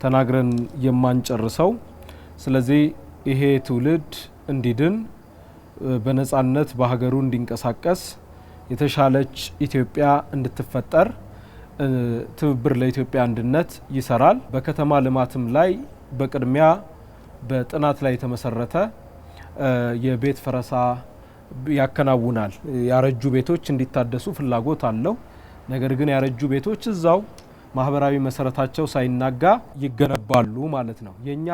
ተናግረን የማንጨርሰው። ስለዚህ ይሄ ትውልድ እንዲድን፣ በነጻነት በሀገሩ እንዲንቀሳቀስ፣ የተሻለች ኢትዮጵያ እንድትፈጠር ትብብር ለኢትዮጵያ አንድነት ይሰራል። በከተማ ልማትም ላይ በቅድሚያ በጥናት ላይ የተመሰረተ የቤት ፈረሳ ያከናውናል። ያረጁ ቤቶች እንዲታደሱ ፍላጎት አለው። ነገር ግን ያረጁ ቤቶች እዛው ማህበራዊ መሰረታቸው ሳይናጋ ይገነባሉ ማለት ነው። የኛ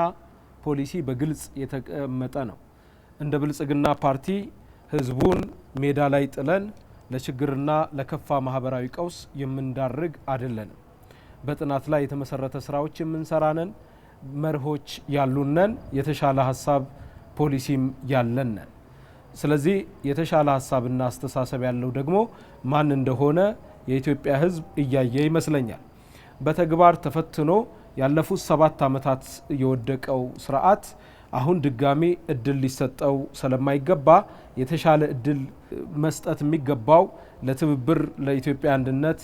ፖሊሲ በግልጽ የተቀመጠ ነው። እንደ ብልጽግና ፓርቲ ህዝቡን ሜዳ ላይ ጥለን ለችግርና ለከፋ ማህበራዊ ቀውስ የምንዳርግ አይደለንም። በጥናት ላይ የተመሰረተ ስራዎች የምንሰራነን፣ መርሆች ያሉነን፣ የተሻለ ሀሳብ ፖሊሲም ያለነን። ስለዚህ የተሻለ ሀሳብና አስተሳሰብ ያለው ደግሞ ማን እንደሆነ የኢትዮጵያ ህዝብ እያየ ይመስለኛል። በተግባር ተፈትኖ ያለፉት 7 ዓመታት የወደቀው ስርዓት አሁን ድጋሚ እድል ሊሰጠው ስለማይገባ የተሻለ እድል መስጠት የሚገባው ለትብብር ለኢትዮጵያ አንድነት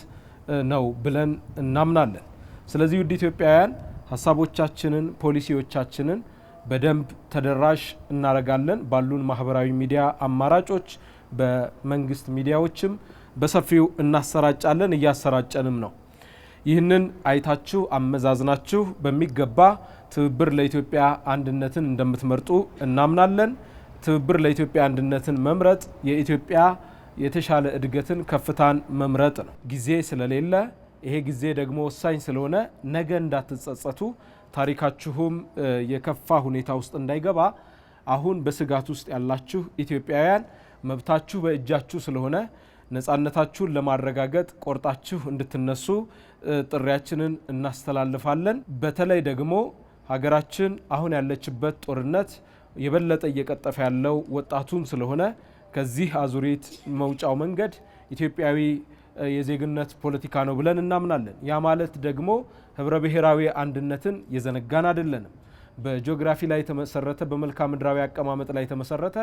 ነው ብለን እናምናለን። ስለዚህ ውድ ኢትዮጵያውያን ሀሳቦቻችንን፣ ፖሊሲዎቻችንን በደንብ ተደራሽ እናረጋለን። ባሉን ማህበራዊ ሚዲያ አማራጮች፣ በመንግስት ሚዲያዎችም በሰፊው እናሰራጫለን፣ እያሰራጨንም ነው። ይህንን አይታችሁ አመዛዝናችሁ በሚገባ ትብብር ለኢትዮጵያ አንድነትን እንደምትመርጡ እናምናለን። ትብብር ለኢትዮጵያ አንድነትን መምረጥ የኢትዮጵያ የተሻለ እድገትን፣ ከፍታን መምረጥ ነው። ጊዜ ስለሌለ ይሄ ጊዜ ደግሞ ወሳኝ ስለሆነ ነገ እንዳትጸጸቱ፣ ታሪካችሁም የከፋ ሁኔታ ውስጥ እንዳይገባ አሁን በስጋት ውስጥ ያላችሁ ኢትዮጵያውያን መብታችሁ በእጃችሁ ስለሆነ ነጻነታችሁን ለማረጋገጥ ቆርጣችሁ እንድትነሱ ጥሪያችንን እናስተላልፋለን። በተለይ ደግሞ ሀገራችን አሁን ያለችበት ጦርነት የበለጠ እየቀጠፈ ያለው ወጣቱን ስለሆነ ከዚህ አዙሪት መውጫው መንገድ ኢትዮጵያዊ የዜግነት ፖለቲካ ነው ብለን እናምናለን። ያ ማለት ደግሞ ህብረ ብሔራዊ አንድነትን የዘነጋን አይደለንም። በጂኦግራፊ ላይ የተመሰረተ፣ በመልክዓ ምድራዊ አቀማመጥ ላይ የተመሰረተ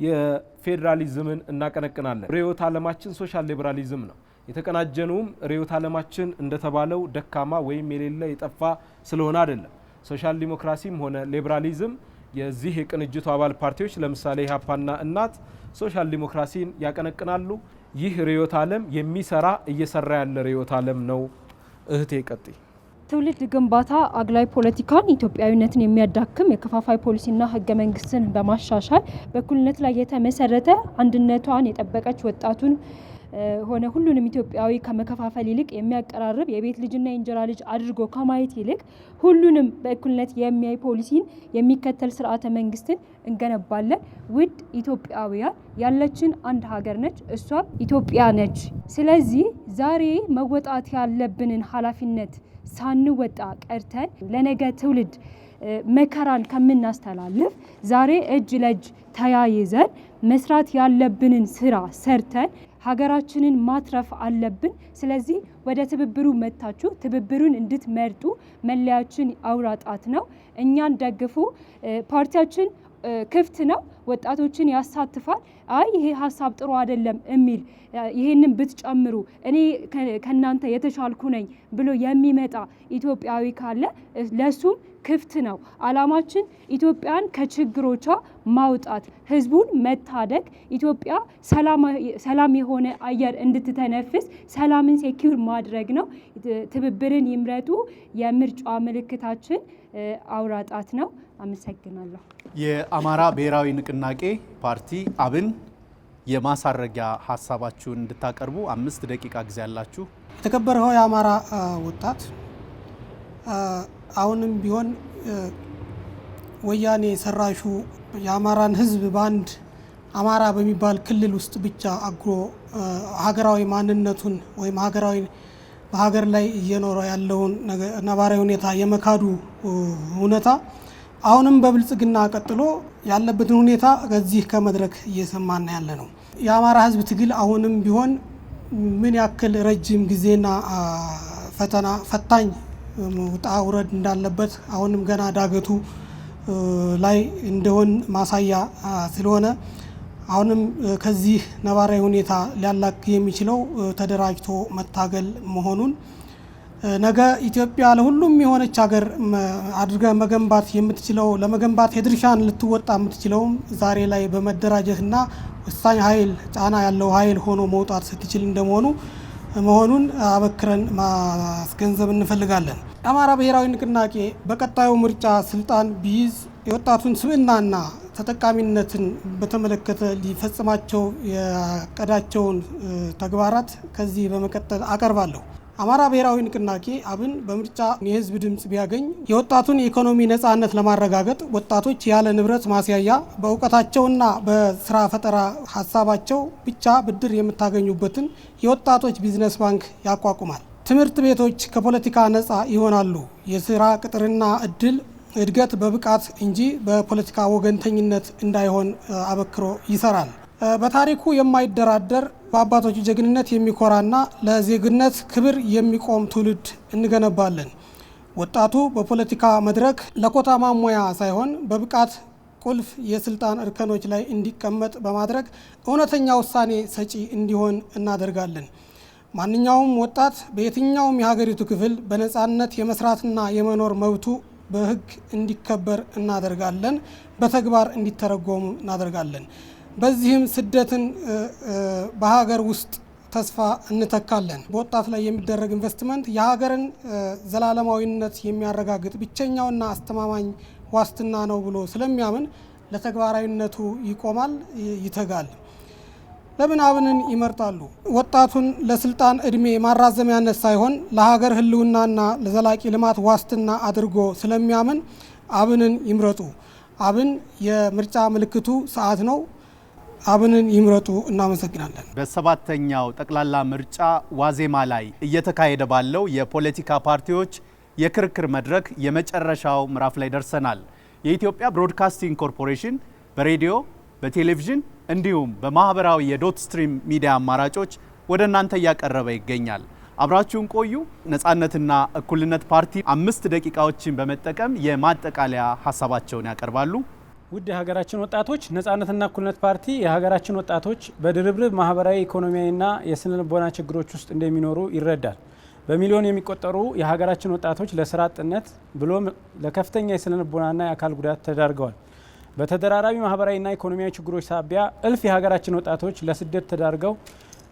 የፌዴራሊዝምን እናቀነቅናለን። ርዕዮተ ዓለማችን ሶሻል ሊበራሊዝም ነው። የተቀናጀነውም ርዕዮተ ዓለማችን እንደተባለው ደካማ ወይም የሌለ የጠፋ ስለሆነ አይደለም። ሶሻል ዲሞክራሲም ሆነ ሊበራሊዝም የዚህ የቅንጅቱ አባል ፓርቲዎች ለምሳሌ ኢህአፓና እናት ሶሻል ዲሞክራሲን ያቀነቅናሉ። ይህ ርዕዮተ ዓለም የሚሰራ እየሰራ ያለ ርዕዮተ ዓለም ነው። እህቴ ቀጥይ። ትውልድ ግንባታ አግላይ ፖለቲካን፣ ኢትዮጵያዊነትን የሚያዳክም የከፋፋይ ፖሊሲና ህገ መንግስትን በማሻሻል በእኩልነት ላይ የተመሰረተ አንድነቷን የጠበቀች ወጣቱን ሆነ ሁሉንም ኢትዮጵያዊ ከመከፋፈል ይልቅ የሚያቀራርብ የቤት ልጅና የእንጀራ ልጅ አድርጎ ከማየት ይልቅ ሁሉንም በእኩልነት የሚያይ ፖሊሲን የሚከተል ስርዓተ መንግስትን እንገነባለን። ውድ ኢትዮጵያውያን፣ ያለችን አንድ ሀገር ነች፣ እሷም ኢትዮጵያ ነች። ስለዚህ ዛሬ መወጣት ያለብንን ኃላፊነት ሳንወጣ ቀርተን ለነገ ትውልድ መከራን ከምናስተላልፍ ዛሬ እጅ ለእጅ ተያይዘን መስራት ያለብንን ስራ ሰርተን ሀገራችንን ማትረፍ አለብን። ስለዚህ ወደ ትብብሩ መጥታችሁ ትብብሩን እንድትመርጡ መለያችን አውራ ጣት ነው። እኛን ደግፉ። ፓርቲያችን ክፍት ነው፣ ወጣቶችን ያሳትፋል። አይ ይሄ ሀሳብ ጥሩ አይደለም የሚል ይሄንን ብትጨምሩ እኔ ከናንተ የተሻልኩ ነኝ ብሎ የሚመጣ ኢትዮጵያዊ ካለ ለሱም ክፍት ነው። አላማችን ኢትዮጵያን ከችግሮቿ ማውጣት፣ ህዝቡን መታደግ፣ ኢትዮጵያ ሰላም የሆነ አየር እንድትተነፍስ ሰላምን ሴኪዩር ማድረግ ነው። ትብብርን ይምረጡ። የምርጫ ምልክታችን አውራ ጣት ነው። አመሰግናለሁ። የአማራ ብሔራዊ ንቅናቄ ፓርቲ አብን የማሳረጊያ ሀሳባችሁን እንድታቀርቡ 5 ደቂቃ ጊዜ አላችሁ። የተከበረው የአማራ ወጣት አሁንም ቢሆን ወያኔ ሰራሹ የአማራን ሕዝብ በአንድ አማራ በሚባል ክልል ውስጥ ብቻ አግሮ ሀገራዊ ማንነቱን ወይም በሀገር ላይ እየኖረ ያለውን ነባራዊ ሁኔታ የመካዱ ሁኔታ አሁንም በብልጽግና ቀጥሎ ያለበትን ሁኔታ ከዚህ ከመድረክ እየሰማን ያለ ነው። የአማራ ሕዝብ ትግል አሁንም ቢሆን ምን ያክል ረጅም ጊዜና ፈታኝ ውጣ ውረድ እንዳለበት አሁንም ገና ዳገቱ ላይ እንደሆን ማሳያ ስለሆነ አሁንም ከዚህ ነባራዊ ሁኔታ ሊያላቅ የሚችለው ተደራጅቶ መታገል መሆኑን ነገ ኢትዮጵያ ለሁሉም የሆነች ሀገር አድርገ መገንባት የምትችለው ለመገንባት የድርሻን ልትወጣ የምትችለውም ዛሬ ላይ በመደራጀትና ወሳኝ ኃይል ጫና ያለው ኃይል ሆኖ መውጣት ስትችል እንደመሆኑ መሆኑን አበክረን ማስገንዘብ እንፈልጋለን። የአማራ ብሔራዊ ንቅናቄ በቀጣዩ ምርጫ ስልጣን ቢይዝ የወጣቱን ስብዕናና ተጠቃሚነትን በተመለከተ ሊፈጽማቸው ያቀዳቸውን ተግባራት ከዚህ በመቀጠል አቀርባለሁ። አማራ ብሔራዊ ንቅናቄ አብን በምርጫ የህዝብ ድምጽ ቢያገኝ የወጣቱን የኢኮኖሚ ነጻነት ለማረጋገጥ ወጣቶች ያለ ንብረት ማስያያ በእውቀታቸውና በስራ ፈጠራ ሀሳባቸው ብቻ ብድር የምታገኙበትን የወጣቶች ቢዝነስ ባንክ ያቋቁማል። ትምህርት ቤቶች ከፖለቲካ ነጻ ይሆናሉ። የስራ ቅጥርና እድገት በብቃት እንጂ በፖለቲካ ወገንተኝነት እንዳይሆን አበክሮ ይሰራል። በታሪኩ የማይደራደር በአባቶቹ ጀግንነት የሚኮራና ለዜግነት ክብር የሚቆም ትውልድ እንገነባለን። ወጣቱ በፖለቲካ መድረክ ለኮታ ማሟያ ሳይሆን በብቃት ቁልፍ የስልጣን እርከኖች ላይ እንዲቀመጥ በማድረግ እውነተኛ ውሳኔ ሰጪ እንዲሆን እናደርጋለን። ማንኛውም ወጣት በየትኛውም የሀገሪቱ ክፍል በነጻነት የመስራትና የመኖር መብቱ በሕግ እንዲከበር እናደርጋለን። በተግባር እንዲተረጎሙ እናደርጋለን። በዚህም ስደትን በሀገር ውስጥ ተስፋ እንተካለን። በወጣት ላይ የሚደረግ ኢንቨስትመንት የሀገርን ዘላለማዊነት የሚያረጋግጥ ብቸኛውና አስተማማኝ ዋስትና ነው ብሎ ስለሚያምን ለተግባራዊነቱ ይቆማል፣ ይተጋል። ለምን አብንን ይመርጣሉ? ወጣቱን ለስልጣን እድሜ ማራዘሚያነት ሳይሆን ለሀገር ህልውናና ለዘላቂ ልማት ዋስትና አድርጎ ስለሚያምን አብንን ይምረጡ። አብን የምርጫ ምልክቱ ሰዓት ነው። አብንን ይምረጡ። እናመሰግናለን። በሰባተኛው ጠቅላላ ምርጫ ዋዜማ ላይ እየተካሄደ ባለው የፖለቲካ ፓርቲዎች የክርክር መድረክ የመጨረሻው ምዕራፍ ላይ ደርሰናል። የኢትዮጵያ ብሮድካስቲንግ ኮርፖሬሽን በሬዲዮ፣ በቴሌቪዥን እንዲሁም በማህበራዊ የዶት ስትሪም ሚዲያ አማራጮች ወደ እናንተ እያቀረበ ይገኛል። አብራችሁን ቆዩ። ነጻነትና እኩልነት ፓርቲ 5 ደቂቃዎችን በመጠቀም የማጠቃለያ ሀሳባቸውን ያቀርባሉ። ውድ የሀገራችን ወጣቶች፣ ነጻነትና እኩልነት ፓርቲ የሀገራችን ወጣቶች በድርብርብ ማህበራዊ፣ ኢኮኖሚያዊና የስነ ልቦና ችግሮች ውስጥ እንደሚኖሩ ይረዳል። በሚሊዮን የሚቆጠሩ የሀገራችን ወጣቶች ለስራ አጥነት ብሎም ለከፍተኛ የስነ ልቦናና የአካል ጉዳት ተዳርገዋል። በተደራራቢ ማህበራዊና ኢኮኖሚያዊ ችግሮች ሳቢያ እልፍ የሀገራችን ወጣቶች ለስደት ተዳርገው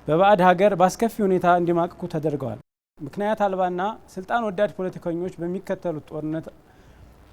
በባዕድ ሀገር በአስከፊ ሁኔታ እንዲማቅቁ ተደርገዋል። ምክንያት አልባና ስልጣን ወዳድ ፖለቲከኞች በሚከተሉት ጦርነት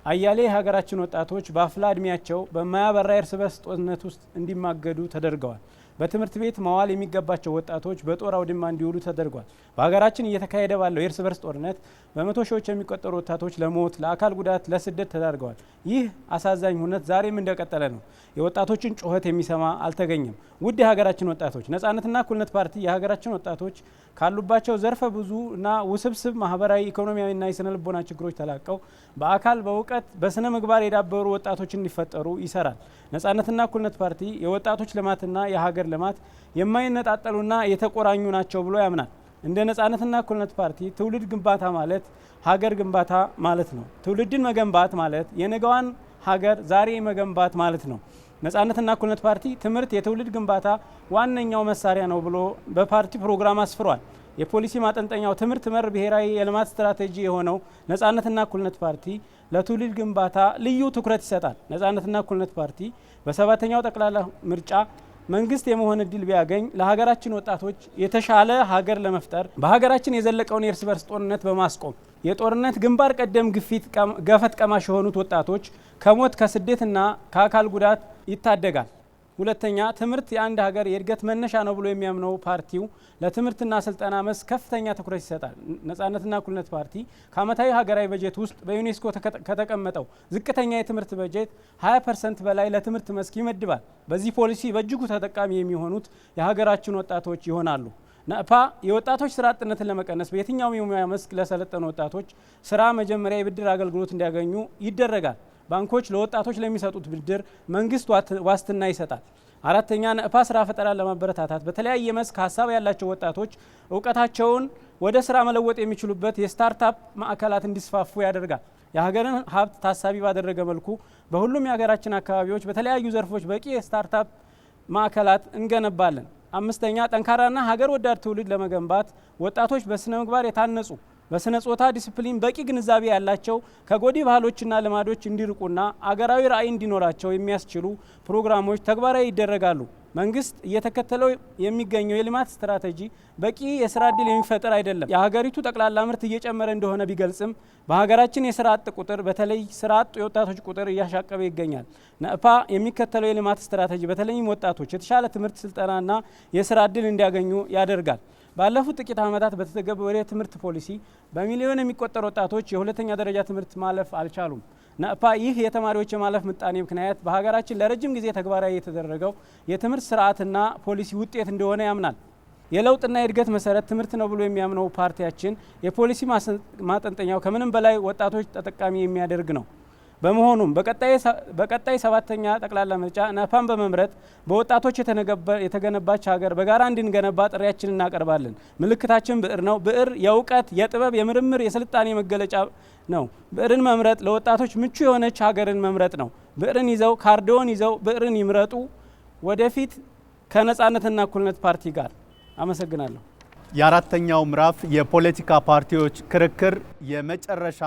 አያሌ የሀገራችን ወጣቶች በአፍላ እድሜያቸው በማያበራ የእርስ በርስ ጦርነት ውስጥ እንዲማገዱ ተደርገዋል። በትምህርት ቤት መዋል የሚገባቸው ወጣቶች በጦር አውድማ እንዲውሉ ተደርጓል። በሀገራችን እየተካሄደ ባለው የእርስ በርስ ጦርነት በመቶ ሺዎች የሚቆጠሩ ወጣቶች ለሞት፣ ለአካል ጉዳት፣ ለስደት ተዳርገዋል። ይህ አሳዛኝ ሁነት ዛሬም እንደቀጠለ ነው። የወጣቶችን ጩኸት የሚሰማ አልተገኘም። ውድ የሀገራችን ወጣቶች፣ ነጻነትና እኩልነት ፓርቲ የሀገራችን ወጣቶች ካሉባቸው ዘርፈ ብዙ እና ውስብስብ ማህበራዊ፣ ኢኮኖሚያዊና የስነ ልቦና ችግሮች ተላቀው በአካል፣ በእውቀት፣ በስነ ምግባር የዳበሩ ወጣቶች እንዲፈጠሩ ይሰራል። ነጻነትና እኩልነት ፓርቲ የወጣቶች ልማትና የሀገር ልማት የማይነጣጠሉና የተቆራኙ ናቸው ብሎ ያምናል። እንደ ነጻነትና እኩልነት ፓርቲ ትውልድ ግንባታ ማለት ሀገር ግንባታ ማለት ነው። ትውልድን መገንባት ማለት የነገዋን ሀገር ዛሬ መገንባት ማለት ነው። ነጻነትና እኩልነት ፓርቲ ትምህርት የትውልድ ግንባታ ዋነኛው መሳሪያ ነው ብሎ በፓርቲ ፕሮግራም አስፍሯል። የፖሊሲ ማጠንጠኛው ትምህርት መር ብሔራዊ የልማት ስትራቴጂ የሆነው ነጻነትና እኩልነት ፓርቲ ለትውልድ ግንባታ ልዩ ትኩረት ይሰጣል። ነጻነትና እኩልነት ፓርቲ በሰባተኛው ጠቅላላ ምርጫ መንግስት የመሆን እድል ቢያገኝ ለሀገራችን ወጣቶች የተሻለ ሀገር ለመፍጠር በሀገራችን የዘለቀውን የእርስ በርስ ጦርነት በማስቆም የጦርነት ግንባር ቀደም ግፊት ገፈት ቀማሽ የሆኑት ወጣቶች ከሞት ከስደትና ከአካል ጉዳት ይታደጋል። ሁለተኛ ትምህርት የአንድ ሀገር የእድገት መነሻ ነው ብሎ የሚያምነው ፓርቲው ለትምህርትና ስልጠና መስክ ከፍተኛ ትኩረት ይሰጣል። ነጻነትና እኩልነት ፓርቲ ከዓመታዊ ሀገራዊ በጀት ውስጥ በዩኔስኮ ከተቀመጠው ዝቅተኛ የትምህርት በጀት 20% በላይ ለትምህርት መስክ ይመድባል። በዚህ ፖሊሲ በእጅጉ ተጠቃሚ የሚሆኑት የሀገራችን ወጣቶች ይሆናሉ። ናፓ የወጣቶች ስራ አጥነትን ለመቀነስ በየትኛውም የሙያ መስክ ለሰለጠኑ ወጣቶች ስራ መጀመሪያ የብድር አገልግሎት እንዲያገኙ ይደረጋል። ባንኮች ለወጣቶች ለሚሰጡት ብድር መንግስት ዋስትና ይሰጣል። አራተኛ ናፓ ስራ ፈጠራን ለማበረታታት በተለያየ መስክ ሀሳብ ያላቸው ወጣቶች እውቀታቸውን ወደ ስራ መለወጥ የሚችሉበት የስታርታፕ ማዕከላት እንዲስፋፉ ያደርጋል። የሀገርን ሀብት ታሳቢ ባደረገ መልኩ በሁሉም የሀገራችን አካባቢዎች በተለያዩ ዘርፎች በቂ የስታርታፕ ማዕከላት እንገነባለን። አምስተኛ ጠንካራና ሀገር ወዳድ ትውልድ ለመገንባት ወጣቶች በስነ ምግባር የታነጹ በስነ ጾታ ዲሲፕሊን በቂ ግንዛቤ ያላቸው ከጎዲ ባህሎችና ልማዶች እንዲርቁና አገራዊ ራዕይ እንዲኖራቸው የሚያስችሉ ፕሮግራሞች ተግባራዊ ይደረጋሉ። መንግስት እየተከተለው የሚገኘው የልማት ስትራቴጂ በቂ የስራ እድል የሚፈጥር አይደለም። የሀገሪቱ ጠቅላላ ምርት እየጨመረ እንደሆነ ቢገልጽም በሀገራችን የስራ አጥ ቁጥር በተለይ ስራ አጥ የወጣቶች ቁጥር እያሻቀበ ይገኛል። ናፓ የሚከተለው የልማት ስትራቴጂ በተለይም ወጣቶች የተሻለ ትምህርት ስልጠናና የስራ እድል እንዲያገኙ ያደርጋል። ባለፉት ጥቂት ዓመታት በተተገበረ የትምህርት ፖሊሲ በሚሊዮን የሚቆጠሩ ወጣቶች የሁለተኛ ደረጃ ትምህርት ማለፍ አልቻሉም። ናፓ ይህ የተማሪዎች የማለፍ ምጣኔ ምክንያት በሀገራችን ለረጅም ጊዜ ተግባራዊ የተደረገው የትምህርት ስርዓትና ፖሊሲ ውጤት እንደሆነ ያምናል። የለውጥና የእድገት መሰረት ትምህርት ነው ብሎ የሚያምነው ፓርቲያችን የፖሊሲ ማጠንጠኛው ከምንም በላይ ወጣቶች ተጠቃሚ የሚያደርግ ነው። በመሆኑም በቀጣይ 7ኛ ጠቅላላ ምርጫ ናፓን በመምረጥ በወጣቶች የተገነባች ሀገር በጋራ እንድንገነባ ጥሪያችንን እናቀርባለን። ምልክታችን ብዕር ነው። ብዕር የእውቀት፣ የጥበብ፣ የምርምር፣ የስልጣኔ መገለጫ ነው። ብዕርን መምረጥ ለወጣቶች ምቹ የሆነች ሀገርን መምረጥ ነው። ብዕርን ይዘው ካርዶን ይዘው ብዕርን ይምረጡ። ወደፊት ከነጻነትና እኩልነት ፓርቲ ጋር። አመሰግናለሁ። የአራተኛው ምዕራፍ የፖለቲካ ፓርቲዎች ክርክር የመጨረሻ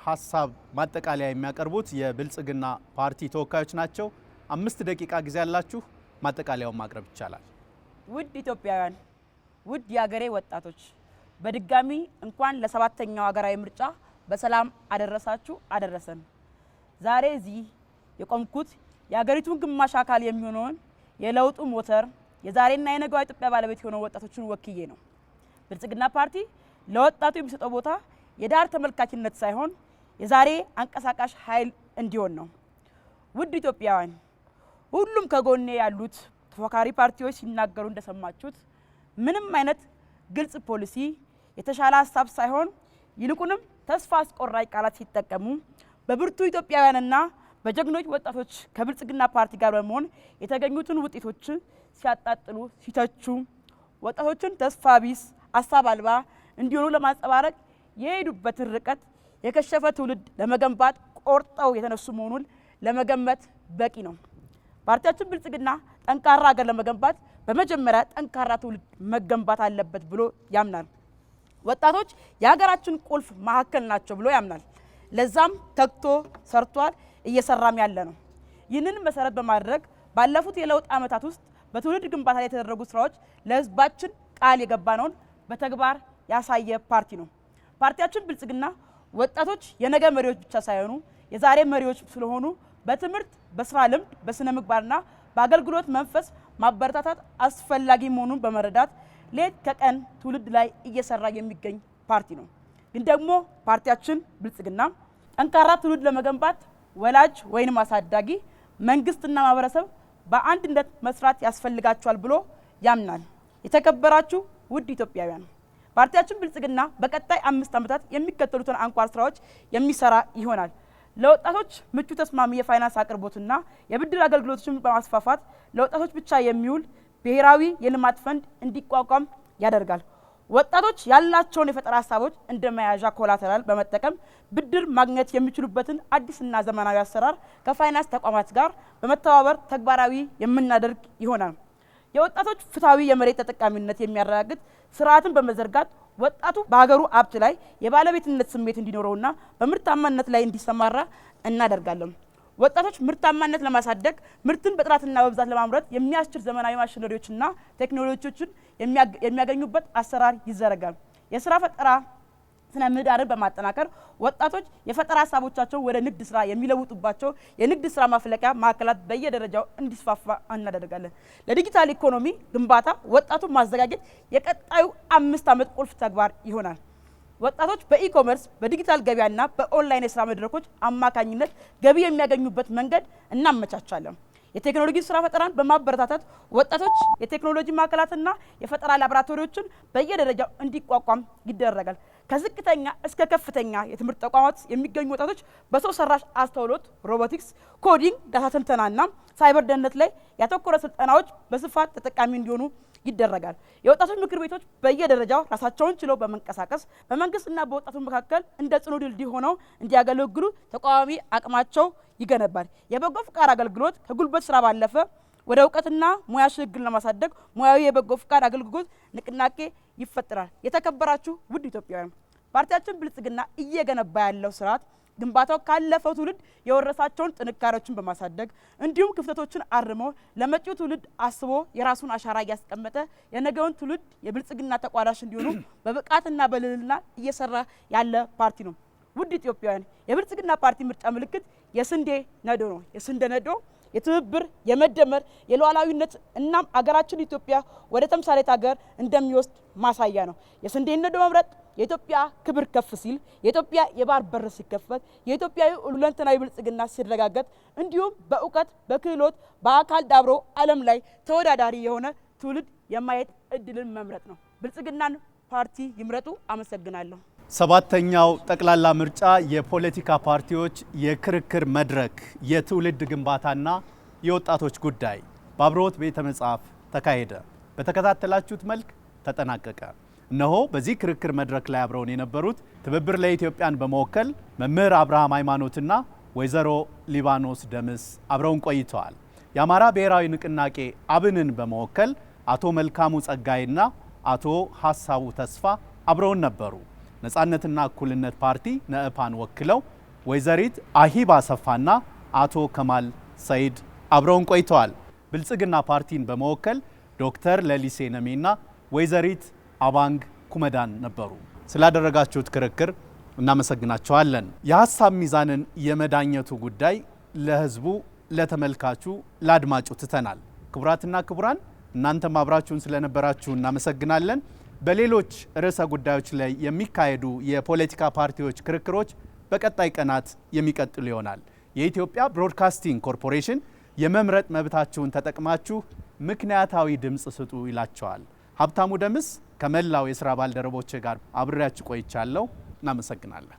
ሀሳብ ማጠቃለያ የሚያቀርቡት የብልጽግና ፓርቲ ተወካዮች ናቸው። 5 ደቂቃ ጊዜ ያላችሁ፣ ማጠቃለያውን ማቅረብ ይቻላል። ውድ ኢትዮጵያውያን፣ ውድ የሀገሬ ወጣቶች በድጋሚ እንኳን ለ7ኛው ሀገራዊ ምርጫ በሰላም አደረሳችሁ አደረሰን። ዛሬ እዚህ የቆምኩት የሀገሪቱን ግማሽ አካል የሚሆነውን የለውጡ ሞተር የዛሬና የነገዋ ኢትዮጵያ ባለቤት የሆነው ወጣቶችን ወክዬ ነው። ብልጽግና ፓርቲ ለወጣቱ የሚሰጠው ቦታ የዳር ተመልካችነት ሳይሆን የዛሬ አንቀሳቃሽ ኃይል እንዲሆን ነው። ውድ ኢትዮጵያውያን፣ ሁሉም ከጎኔ ያሉት ተፎካካሪ ፓርቲዎች ሲናገሩ እንደሰማችሁት ምንም አይነት ግልጽ ፖሊሲ፣ የተሻለ ሀሳብ ሳይሆን ይልቁንም ተስፋ አስቆራጭ ቃላት ሲጠቀሙ በብርቱ ኢትዮጵያውያንና በጀግኖች ወጣቶች ከብልጽግና ፓርቲ ጋር በመሆን የተገኙትን ውጤቶች ሲያጣጥሉ፣ ሲተቹ ወጣቶችን ተስፋ ቢስ፣ ሀሳብ አልባ እንዲሆኑ ለማንጸባረቅ የሄዱበትን ርቀት የከሸፈ ትውልድ ለመገንባት ቆርጠው የተነሱ መሆኑን ለመገመት በቂ ነው። ፓርቲያችን ብልጽግና ጠንካራ ሀገር ለመገንባት በመጀመሪያ ጠንካራ ትውልድ መገንባት አለበት ብሎ ያምናል። ወጣቶች የሀገራችን ቁልፍ ማዕከል ናቸው ብሎ ያምናል። ለዛም ተግቶ ሰርቷል፣ እየሰራም ያለ ነው። ይህንን መሰረት በማድረግ ባለፉት የለውጥ ዓመታት ውስጥ በትውልድ ግንባታ ላይ የተደረጉ ስራዎች ለህዝባችን ቃል የገባነውን በተግባር ያሳየ ፓርቲ ነው። ፓርቲያችን ብልጽግና ወጣቶች የነገ መሪዎች ብቻ ሳይሆኑ የዛሬ መሪዎች ስለሆኑ በትምህርት፣ በስራ ልምድ፣ በስነ ምግባርና በአገልግሎት መንፈስ ማበረታታት አስፈላጊ መሆኑን በመረዳት ሌት ከቀን ትውልድ ላይ እየሰራ የሚገኝ ፓርቲ ነው። ግን ደግሞ ፓርቲያችን ብልጽግና ጠንካራ ትውልድ ለመገንባት ወላጅ ወይንም አሳዳጊ፣ መንግስትና ማህበረሰብ በአንድነት መስራት ያስፈልጋቸዋል ብሎ ያምናል። የተከበራችሁ ውድ ኢትዮጵያውያን፣ ፓርቲያችን ብልጽግና በቀጣይ 5 ዓመታት የሚከተሉትን አንኳር ስራዎች የሚሰራ ይሆናል። ለወጣቶች ምቹ ተስማሚ የፋይናንስ አቅርቦትና የብድር አገልግሎቶችን በማስፋፋት ለወጣቶች ብቻ የሚውል ብሔራዊ የልማት ፈንድ እንዲቋቋም ያደርጋል። ወጣቶች ያላቸውን የፈጠራ ሀሳቦች እንደ መያዣ ኮላተራል በመጠቀም ብድር ማግኘት የሚችሉበትን አዲስና ዘመናዊ አሰራር ከፋይናንስ ተቋማት ጋር በመተባበር ተግባራዊ የምናደርግ ይሆናል። የወጣቶች ፍትሐዊ የመሬት ተጠቃሚነት የሚያረጋግጥ ስርዓትን በመዘርጋት ወጣቱ በሀገሩ ሀብት ላይ የባለቤትነት ስሜት እንዲኖረውና በምርታማነት ላይ እንዲሰማራ እናደርጋለን። ወጣቶች ምርታማነት ለማሳደግ ምርትን በጥራትና በብዛት ለማምረት የሚያስችል ዘመናዊ ማሽነሪዎችና ቴክኖሎጂዎችን የሚያገኙበት አሰራር ይዘረጋል። የስራ ፈጠራ ስነ ምህዳርን በማጠናከር ወጣቶች የፈጠራ ሀሳቦቻቸውን ወደ ንግድ ስራ የሚለውጡባቸው የንግድ ስራ ማፍለቂያ ማዕከላት በየደረጃው እንዲስፋፋ እናደርጋለን። ለዲጂታል ኢኮኖሚ ግንባታ ወጣቱን ማዘጋጀት የቀጣዩ 5 ዓመት ቁልፍ ተግባር ይሆናል። ወጣቶች በኢኮመርስ በዲጂታል ገበያና በኦንላይን የስራ መድረኮች አማካኝነት ገቢ የሚያገኙበት መንገድ እናመቻቻለን። የቴክኖሎጂ ስራ ፈጠራን በማበረታታት ወጣቶች የቴክኖሎጂ ማዕከላትና የፈጠራ ላቦራቶሪዎችን በየደረጃው እንዲቋቋም ይደረጋል። ከዝቅተኛ እስከ ከፍተኛ የትምህርት ተቋማት የሚገኙ ወጣቶች በሰው ሰራሽ አስተውሎት፣ ሮቦቲክስ፣ ኮዲንግ፣ ዳታ ትንተናና ሳይበር ደህንነት ላይ ያተኮረ ስልጠናዎች በስፋት ተጠቃሚ እንዲሆኑ ይደረጋል። የወጣቶች ምክር ቤቶች በየደረጃው ራሳቸውን ችለው በመንቀሳቀስ በመንግስትና በወጣቶች መካከል እንደ ጽኑ ድልድይ ሆነው እንዲያገለግሉ ተቋማዊ አቅማቸው ይገነባል። የበጎ ፍቃድ አገልግሎት ከጉልበት ስራ ባለፈ ወደ እውቀትና ሙያ ሽግግርን ለማሳደግ ሙያዊ የበጎ ፍቃድ አገልግሎት ንቅናቄ ይፈጠራል። የተከበራችሁ ውድ ኢትዮጵያውያን፣ ፓርቲያችን ብልጽግና እየገነባ ያለው ስርዓት ግንባታው ካለፈው ትውልድ የወረሳቸውን ጥንካሬዎችን በማሳደግ እንዲሁም ክፍተቶችን አርሞ ለመጪው ትውልድ አስቦ የራሱን አሻራ እያስቀመጠ የነገውን ትውልድ የብልጽግና ተቋዳሽ እንዲሆኑ በብቃትና በልዕልና እየሰራ ያለ ፓርቲ ነው። ውድ ኢትዮጵያውያን፣ የብልጽግና ፓርቲ ምርጫ ምልክት የስንዴ ነዶ ነው። የስንዴ ነዶ የትብብር፣ የመደመር፣ የሉዓላዊነት እናም አገራችን ኢትዮጵያ ወደ ተምሳሌት ሀገር እንደሚወስድ ማሳያ ነው። የስንዴ ነዶ መምረጥ የኢትዮጵያ ክብር ከፍ ሲል፣ የኢትዮጵያ የባህር በር ሲከፈት፣ የኢትዮጵያዊ ሁለንተናዊ ብልጽግና ሲረጋገጥ፣ እንዲሁም በእውቀት በክህሎት በአካል ዳብሮ ዓለም ላይ ተወዳዳሪ የሆነ ትውልድ የማየት እድልን መምረጥ ነው። ብልጽግናን ፓርቲ ይምረጡ። አመሰግናለሁ። 7ኛው ጠቅላላ ምርጫ የፖለቲካ ፓርቲዎች የክርክር መድረክ የትውልድ ግንባታና የወጣቶች ጉዳይ በአብርሆት ቤተ መጻሕፍት ተካሄደ። በተከታተላችሁት መልክ ተጠናቀቀ። እነሆ በዚህ ክርክር መድረክ ላይ አብረውን የነበሩት ትብብር ለኢትዮጵያን በመወከል መምህር አብርሃም ሃይማኖትና ወይዘሮ ሊባኖስ ደምስ አብረውን ቆይተዋል። የአማራ ብሔራዊ ንቅናቄ አብንን በመወከል አቶ መልካሙ ጸጋይና አቶ ሀሳቡ ተስፋ አብረውን ነበሩ። ነጻነትና እኩልነት ፓርቲ ነእፓን ወክለው ወይዘሪት አሂባ ሰፋና አቶ ከማል ሰይድ አብረውን ቆይተዋል። ብልጽግና ፓርቲን በመወከል ዶክተር ለሊሴ ነሜና ወይዘሪት አባንግ ኩመዳን ነበሩ። ስላደረጋችሁት ክርክር እናመሰግናቸዋለን። የሀሳብ ሚዛንን የመዳኘቱ ጉዳይ ለህዝቡ፣ ለተመልካቹ፣ ለአድማጩ ትተናል። ክቡራትና ክቡራን፣ እናንተም አብራችሁን ስለነበራችሁ እናመሰግናለን። በሌሎች ርዕሰ ጉዳዮች ላይ የሚካሄዱ የፖለቲካ ፓርቲዎች ክርክሮች በቀጣይ ቀናት የሚቀጥሉ ይሆናል። የኢትዮጵያ ብሮድካስቲንግ ኮርፖሬሽን የመምረጥ መብታችሁን ተጠቅማችሁ ምክንያታዊ ድምፅ ስጡ ይላቸዋል። ሀብታሙ ደምስ ከመላው የስራ ባልደረቦች ጋር አብሬያችሁ ቆይቻለሁ። እናመሰግናለን።